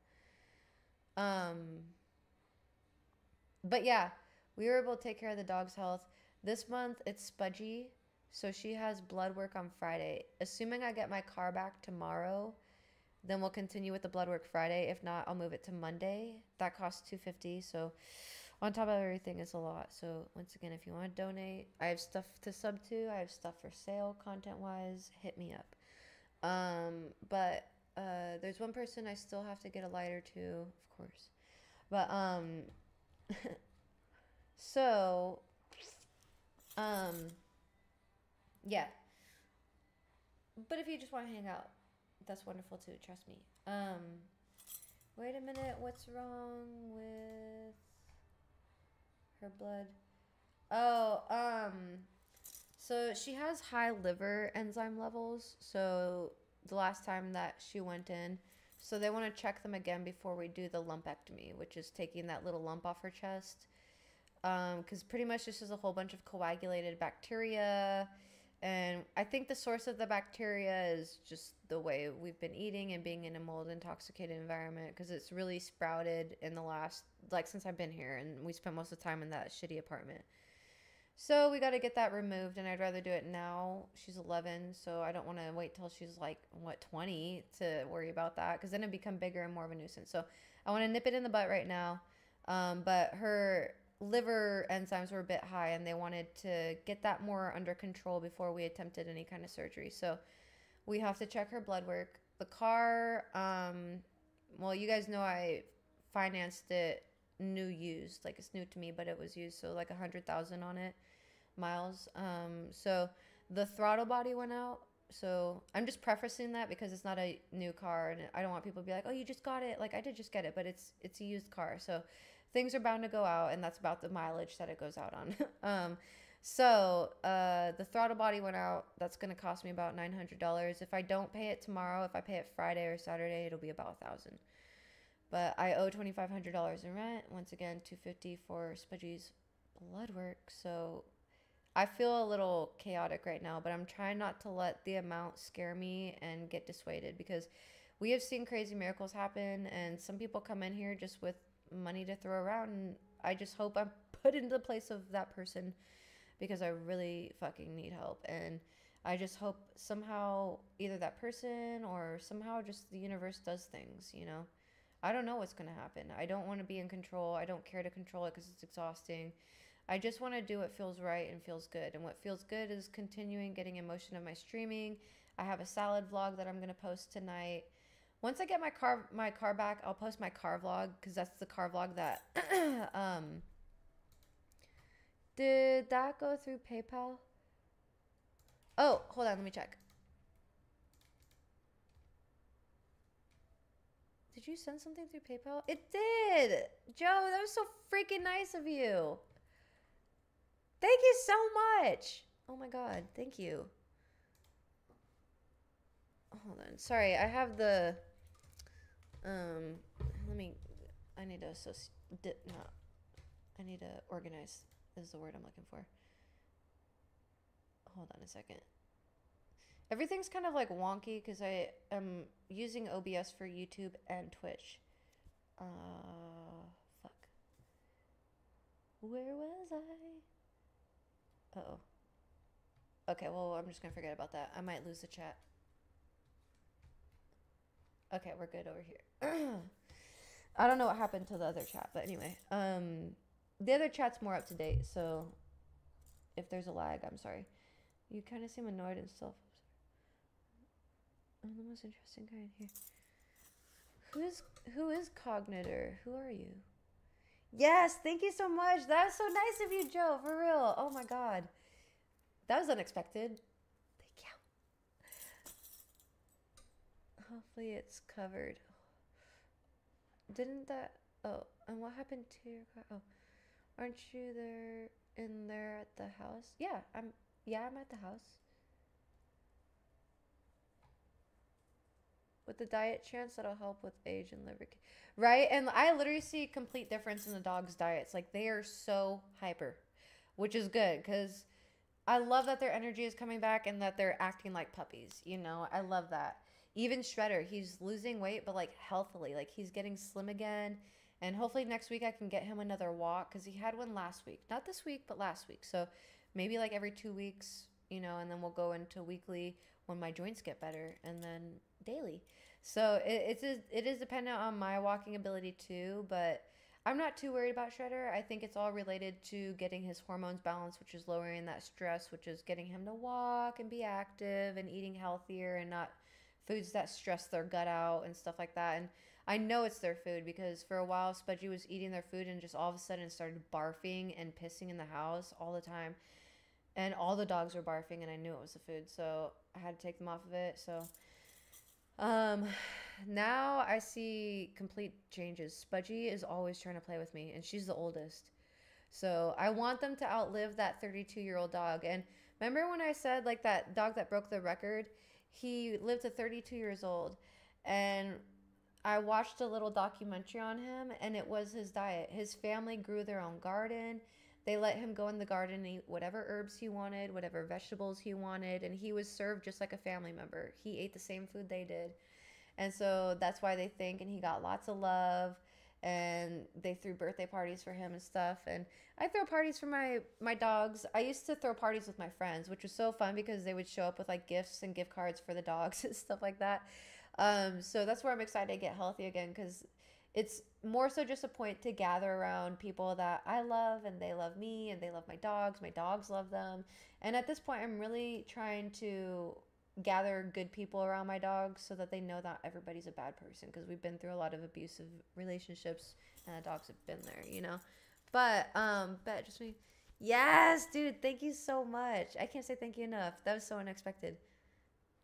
But yeah, we were able to take care of the dog's health. This month, it's Spudgy, so she has blood work on Friday. Assuming I get my car back tomorrow, then we'll continue with the blood work Friday. If not, I'll move it to Monday. That costs $250, so On top of everything is a lot. So once again, if you want to donate, I have stuff to sub to. I have stuff for sale, content wise. Hit me up. But there's one person I still have to get a lighter to, of course. But so yeah. But if you just want to hang out, that's wonderful too. Trust me. Wait a minute. What's wrong with her blood? Oh, so she has high liver enzyme levels. So the last time that she went in, so they want to check them again before we do the lumpectomy, which is taking that little lump off her chest. Because pretty much this is a whole bunch of coagulated bacteria. And I think the source of the bacteria is just the way we've been eating and being in a mold intoxicated environment, because it's really sprouted in the last, like, since I've been here, and we spent most of the time in that shitty apartment. So we got to get that removed, and I'd rather do it now. She's 11, so I don't want to wait till she's like, what, 20 to worry about that, because then it'd become bigger and more of a nuisance. So I want to nip it in the butt right now. But her liver enzymes were a bit high, and they wanted to get that more under control before we attempted any kind of surgery. So we have to check her blood work. The car, well, you guys know I financed it new used, like it's new to me, but it was used, so like 100,000 on it, miles. So the throttle body went out. So I'm just prefacing that because it's not a new car, and I don't want people to be like, oh, you just got it. Like, I did just get it, but it's a used car. So things are bound to go out, and that's about the mileage that it goes out on. So the throttle body went out. That's going to cost me about $900. If I don't pay it tomorrow, if I pay it Friday or Saturday, it'll be about $1,000. But I owe $2,500 in rent. Once again, $250 for Spudgy's blood work. So I feel a little chaotic right now, but I'm trying not to let the amount scare me and get dissuaded, because we have seen crazy miracles happen, and some people come in here just with money to throw around, and I just hope I'm put into the place of that person, because I really fucking need help. And I just hope somehow either that person or somehow just the universe does things, you know? I don't know what's going to happen. I don't want to be in control. I don't care to control it because it's exhausting. I just want to do what feels right and feels good. And what feels good is continuing getting in motion of my streaming. I have a salad vlog that I'm going to post tonight. Once I get my car back, I'll post my car vlog, because that's the car vlog that did that go through PayPal? Oh, hold on, let me check. Did you send something through PayPal? It did! Joe, that was so freaking nice of you. Thank you so much. Oh my god, thank you. Hold on. Sorry, I have the I need to organize is the word I'm looking for. Hold on a second. Everything's kind of like wonky because I am using OBS for YouTube and Twitch. Fuck. Where was I? Uh-oh. Okay, well, I'm just gonna forget about that. I might lose the chat. Okay, we're good over here. I don't know what happened to the other chat, but anyway. The other chat's more up to date, so if there's a lag, I'm sorry. You kind of seem annoyed and stuff. I'm the most interesting guy in here. Who is Cognitor? Who are you? Yes, thank you so much. That was so nice of you, Joe. For real. Oh my god. That was unexpected. Thank you. Hopefully it's covered. Didn't that... Oh, and what happened to your car? Oh, aren't you there at the house? Yeah, I'm at the house. With the diet chance, that'll help with age and liver. Right? And I literally see a complete difference in the dog's diets. Like, they are so hyper, which is good, because I love that their energy is coming back and that they're acting like puppies. You know, I love that. Even Shredder, he's losing weight, but like healthily. Like, he's getting slim again. And hopefully next week I can get him another walk, because he had one last week. Not this week, but last week. So maybe like every 2 weeks, you know, and then we'll go into weekly when my joints get better, and then daily. So it is dependent on my walking ability too, but I'm not too worried about Shredder. I think it's all related to getting his hormones balanced, which is lowering that stress, which is getting him to walk and be active and eating healthier and not foods that stress their gut out and stuff like that. And I know it's their food because for a while Spudgy was eating their food and just all of a sudden started barfing and pissing in the house all the time. And all the dogs were barfing and I knew it was the food. So I had to take them off of it. So um, now I see complete changes. Spudgy is always trying to play with me, and she's the oldest. So I want them to outlive that 32-year-old dog. And remember when I said, like, that dog that broke the record? He lived to 32 years old. And I watched a little documentary on him, and it was his diet. His family grew their own garden. They let him go in the garden and eat whatever herbs he wanted, whatever vegetables he wanted, and he was served just like a family member. He ate the same food they did. And so that's why they think, and he got lots of love, and they threw birthday parties for him and stuff. And I throw parties for my dogs. I used to throw parties with my friends, which was so fun because they would show up with like gifts and gift cards for the dogs and stuff like that. So that's where I'm excited to get healthy again because it's more so just a point to gather around people that I love and they love me and they love my dogs. My dogs love them. And at this point, I'm really trying to gather good people around my dogs so that they know that everybody's a bad person because we've been through a lot of abusive relationships and the dogs have been there, you know. But just me. Yes, dude, thank you so much. I can't say thank you enough. That was so unexpected.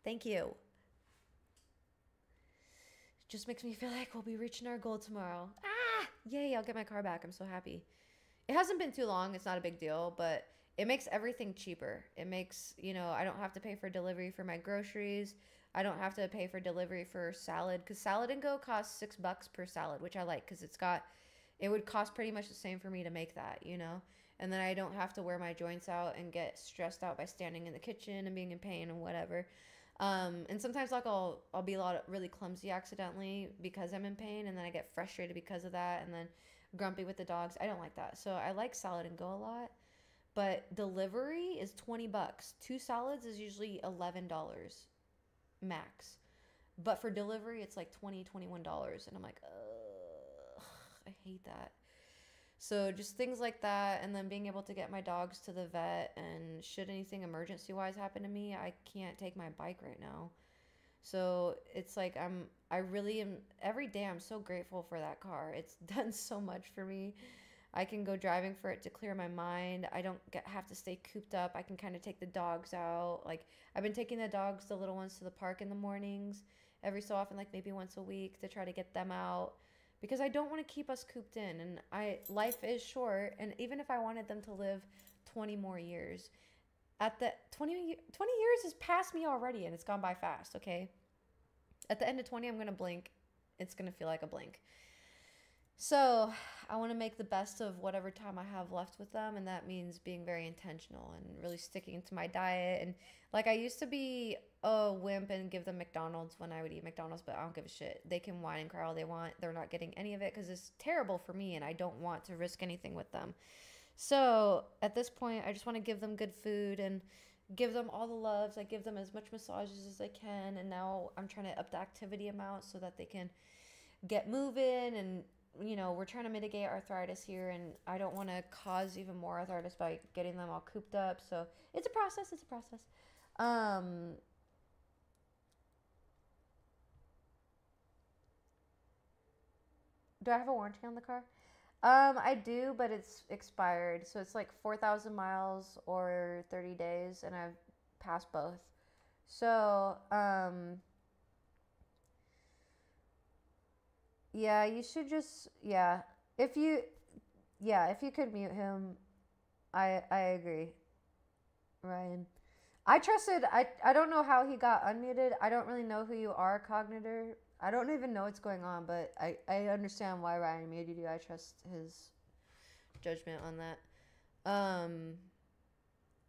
Thank you. Just makes me feel like we'll be reaching our goal tomorrow. Ah, yay, I'll get my car back. I'm so happy. It hasn't been too long. It's not a big deal, but it makes everything cheaper. It makes, I don't have to pay for delivery for my groceries. I don't have to pay for delivery for salad because Salad and Go costs $6 per salad, which I like because it would cost pretty much the same for me to make that. And then I don't have to wear my joints out and get stressed out by standing in the kitchen and being in pain and whatever. And sometimes like I'll be really clumsy accidentally because I'm in pain, and then I get frustrated because of that, and then grumpy with the dogs. I don't like that. So I like Salad and Go a lot. But delivery is $20. Two salads is usually $11 max. But for delivery it's like $21, and I'm like, ugh, I hate that. So just things like that, and then being able to get my dogs to the vet, and should anything emergency wise happen to me, I can't take my bike right now. So it's like I really am, every day I'm so grateful for that car. It's done so much for me. I can go driving for it to clear my mind. I don't have to stay cooped up. I can kind of take the dogs out. Like I've been taking the little ones to the park in the mornings every so often, like maybe once a week to try to get them out because I don't want to keep us cooped in, and life is short, and even if I wanted them to live 20 more years, at the 20 years has passed me already and it's gone by fast, okay? At the end of 20, I'm going to blink. It's going to feel like a blink. So I want to make the best of whatever time I have left with them, and that means being very intentional and really sticking to my diet. And like I used to be a wimp and give them McDonald's when I would eat McDonald's, but I don't give a shit. They can whine and cry all they want. They're not getting any of it because it's terrible for me, and I don't want to risk anything with them. So at this point, I just want to give them good food and give them all the loves. I give them as much massages as I can, and now I'm trying to up the activity amount so that they can get moving. And we're trying to mitigate arthritis here, and I don't want to cause even more arthritis by getting them all cooped up. So it's a process. Do I have a warranty on the car? I do, but it's expired. So it's like 4,000 miles or 30 days, and I've passed both. So, yeah, you should just, yeah. If you, if you could mute him, I agree, Ryan. I don't know how he got unmuted. I don't really know who you are, Cognitor. I don't even know what's going on, but I understand why Ryan muted you. I trust his judgment on that.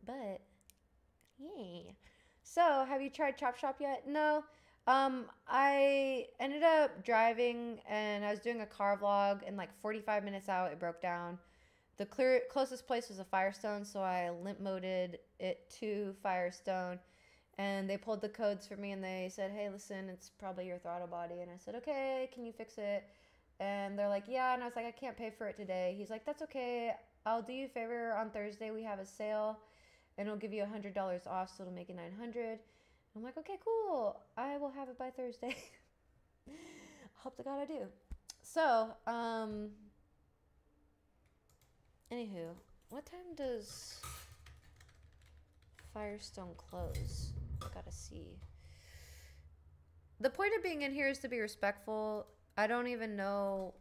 But yay. So, have you tried Chop Shop yet? No. I ended up driving and I was doing a car vlog, and like 45 minutes out, it broke down. The closest place was a Firestone, so I limp moded it to Firestone, and they pulled the codes for me and they said, hey, listen, it's probably your throttle body. And I said, okay, can you fix it? And they're like, yeah. And I was like, I can't pay for it today. He's like, that's okay. I'll do you a favor. On Thursday, we have a sale and it'll give you $100 off. So it'll make it 900. I'm like, okay, cool. I will have it by Thursday. Hope to God I do. So, anywho, what time does Firestone close? I gotta see. The point of being in here is to be respectful. I don't even know.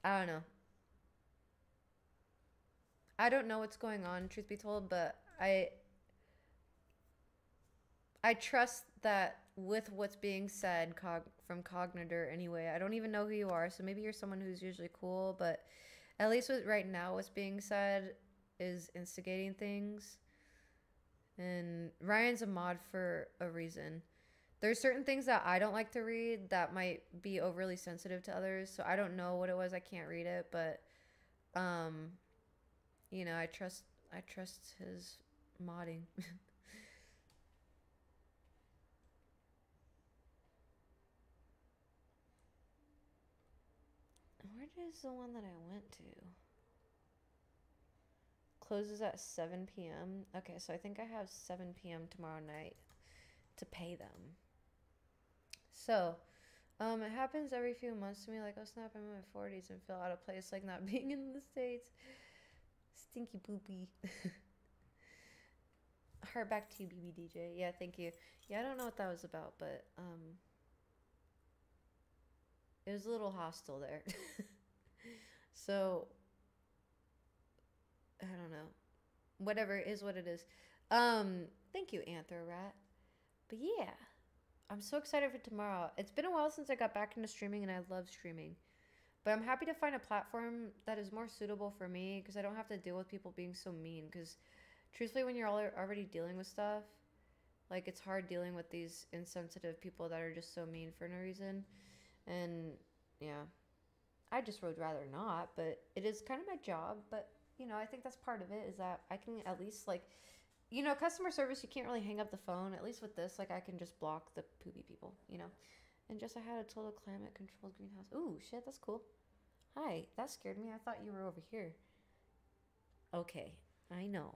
I don't know. I don't know what's going on, truth be told, but I trust that with what's being said from Cognitor anyway. I don't even know who you are, so maybe you're someone who's usually cool, but at least with right now what's being said is instigating things. And Ryan's a mod for a reason. There's certain things that I don't like to read that might be overly sensitive to others, so I don't know what it was. I can't read it, but you know, I trust his modding. Where is the one that I went to? Closes at 7 p.m. Okay, so I think I have 7 p.m. tomorrow night to pay them. So, it happens every few months to me. Like, oh snap, I'm in my 40s and feel out of place, like not being in the States. Stinky poopy. Heart back to you, BB DJ. Yeah, thank you. Yeah, I don't know what that was about, but it was a little hostile there. So I don't know. Whatever is what it is. Thank you, Anthro Rat. But yeah, I'm so excited for tomorrow. It's been a while since I got back into streaming, and I love streaming. But I'm happy to find a platform that is more suitable for me because I don't have to deal with people being so mean. Because truthfully, when you're already dealing with stuff, like it's hard dealing with these insensitive people that are just so mean for no reason. And yeah, I just would rather not, but it is kind of my job. But you know, I think that's part of it is that I can at least like, you know, customer service, you can't really hang up the phone. At least with this, like I can just block the poopy people, you know. And just I had a total climate controlled greenhouse. Ooh, shit, that's cool. Hi, that scared me. I thought you were over here. Okay, I know.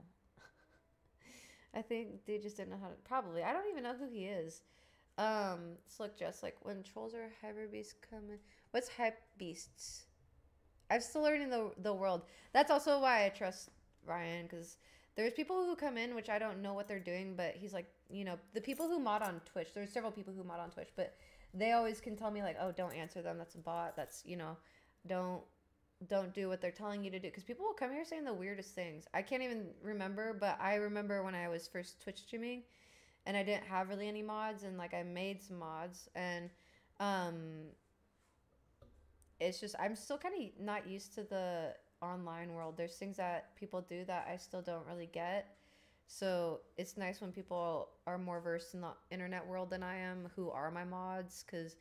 I think they just didn't know how to. Probably, I don't even know who he is. So look, just like when trolls or hyper beasts come in. What's hype beasts? I'm still learning the world. That's also why I trust Ryan, because there's people who come in which I don't know what they're doing, but he's like, you know, the people who mod on Twitch. There's several people who mod on Twitch, but they always can tell me like, oh, don't answer them. That's a bot. That's, you know, don't do what they're telling you to do, because people will come here saying the weirdest things. I can't even remember, but I remember when I was first Twitch streaming and I didn't have really any mods, and like I made some mods, and it's just I'm still kind of not used to the online world. There's things that people do that I still don't really get. So it's nice when people are more versed in the internet world than I am, who are my mods, because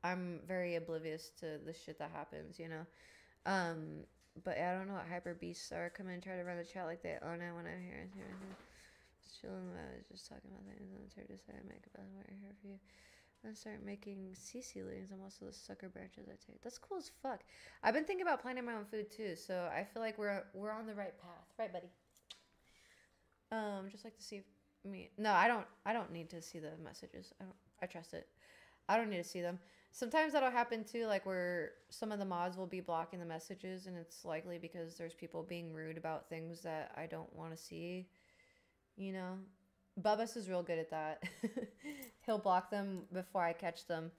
I'm very oblivious to the shit that happens, you know. But I don't know what hyper beasts are. Come in and try to run the chat like they own it when I'm here. Just chilling. I was just talking about things. I'm here to say I make a bad word here for you. I start making CC leaves. I'm also the sucker branches I take. That's cool as fuck. I've been thinking about planting my own food too, so I feel like we're on the right path, right, buddy? Just like to see me. No, I don't need to see the messages. I trust it. I don't need to see them. Sometimes that'll happen too, like where some of the mods will be blocking the messages, and it's likely because there's people being rude about things that I don't want to see. You know, Bubba's is real good at that. He'll block them before I catch them.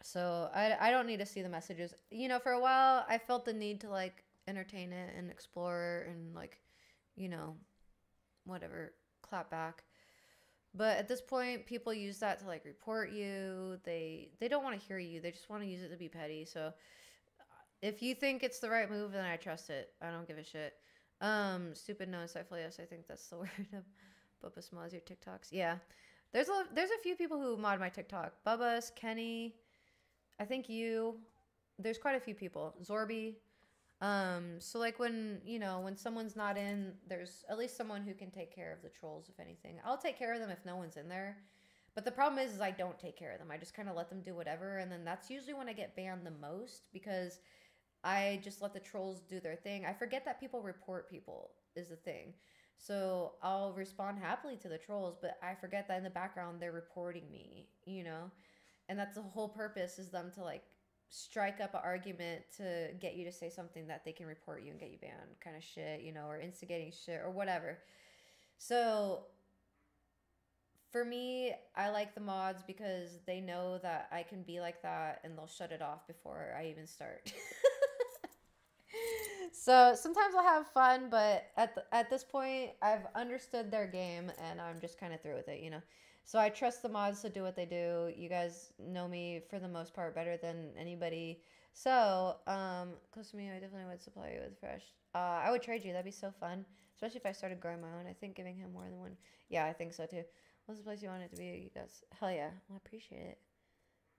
So I don't need to see the messages. You know, for a while I felt the need to like entertain it and explore and like, you know, whatever, clap back. But at this point, people use that to like report you. They don't want to hear you. They just want to use it to be petty. So if you think it's the right move, then I trust it. I don't give a shit. Stupid no insightful. Yes, I think that's the word. Bubba mods your TikToks. Yeah, there's a few people who mod my TikTok. Bubba's, Kenny, I think you. There's quite a few people. Zorby. So like when, you know, when someone's not in, there's at least someone who can take care of the trolls, if anything. I'll take care of them if no one's in there. But the problem is I don't take care of them. I just kind of let them do whatever, and then that's usually when I get banned the most because I just let the trolls do their thing. I forget that people report people is the thing. So I'll respond happily to the trolls, but I forget that in the background they're reporting me, you know? And that's the whole purpose is them to like strike up an argument to get you to say something that they can report you and get you banned kind of shit, you know, or instigating shit or whatever. So for me, I like the mods because they know that I can be like that and they'll shut it off before I even start. So sometimes I'll have fun, but at this point, I've understood their game and I'm just kind of through with it, you know. So I trust the mods to do what they do. You guys know me for the most part better than anybody. So, close to me, I definitely would supply you with fresh. I would trade you. That'd be so fun, especially if I started growing my own. I think giving him more than one. Yeah, I think so too. What's the place you want it to be? You guys, hell yeah, well, I appreciate it.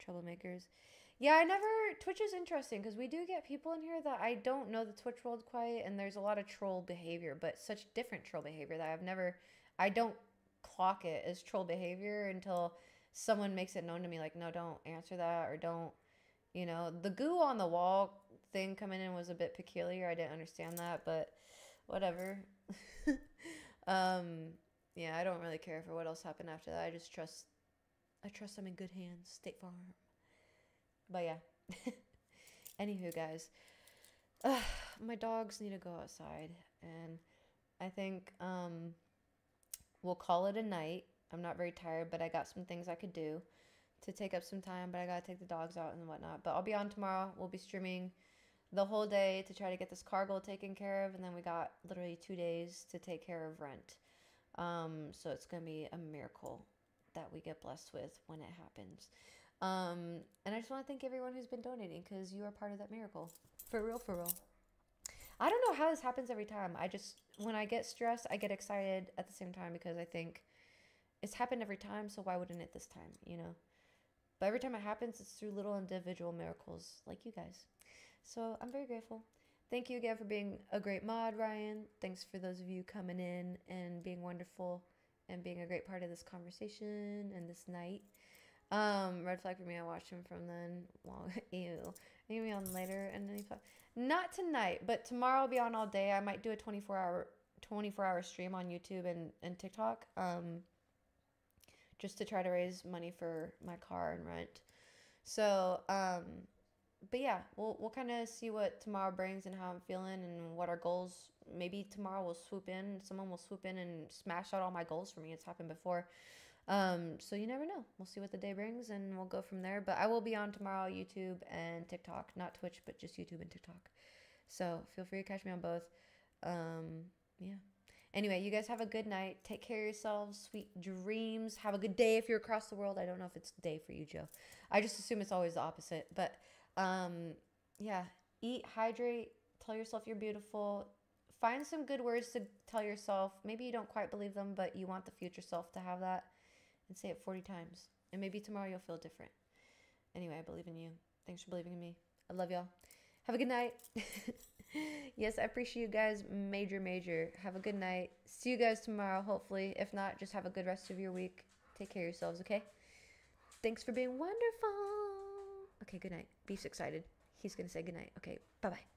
Troublemakers. Yeah, I never. Twitch is interesting because we do get people in here that I don't know the Twitch world quite, and there's a lot of troll behavior, but such different troll behavior that I've never. I don't clock it as troll behavior until someone makes it known to me, like, no, don't answer that, or don't, you know, the goo on the wall thing coming in was a bit peculiar. I didn't understand that, but whatever. Yeah, I don't really care for what else happened after that. I trust I'm in good hands. State Farm. But yeah. Anywho, guys, my dogs need to go outside, and I think we'll call it a night. I'm not very tired, but I got some things I could do to take up some time, but I gotta take the dogs out and whatnot. But I'll be on tomorrow. We'll be streaming the whole day to try to get this cargo taken care of, and then we got literally 2 days to take care of rent. So it's gonna be a miracle that we get blessed with when it happens. And I just want to thank everyone who's been donating because you are part of that miracle. For real, for real. I don't know how this happens every time. When I get stressed, I get excited at the same time because I think it's happened every time, so why wouldn't it this time, you know? But every time it happens, it's through little individual miracles like you guys. So I'm very grateful. Thank you again for being a great mod, Ryan. Thanks for those of you coming in and being wonderful and being a great part of this conversation and this night. Red flag for me. I watched him from then. Well, ew. I'm gonna be on later, and then not tonight, but tomorrow I'll be on all day. I might do a 24-hour stream on YouTube and TikTok. Just to try to raise money for my car and rent. So, but yeah, we'll kind of see what tomorrow brings and how I'm feeling and what our goals. Maybe tomorrow someone will swoop in and smash out all my goals for me. It's happened before. So you never know. We'll see what the day brings and we'll go from there. But I will be on tomorrow, YouTube and TikTok. Not Twitch, but just YouTube and TikTok. So feel free to catch me on both. Yeah. Anyway, you guys have a good night. Take care of yourselves. Sweet dreams. Have a good day if you're across the world. I don't know if it's day for you, Joe. I just assume it's always the opposite. But yeah, eat, hydrate, tell yourself you're beautiful. Find some good words to tell yourself. Maybe you don't quite believe them, but you want the future self to have that. And say it 40 times. And maybe tomorrow you'll feel different. Anyway, I believe in you. Thanks for believing in me. I love y'all. Have a good night. Yes, I appreciate you guys. Major, major. Have a good night. See you guys tomorrow, hopefully. If not, just have a good rest of your week. Take care of yourselves, okay? Thanks for being wonderful. Okay, good night. Beef's excited. He's going to say good night. Okay, bye-bye.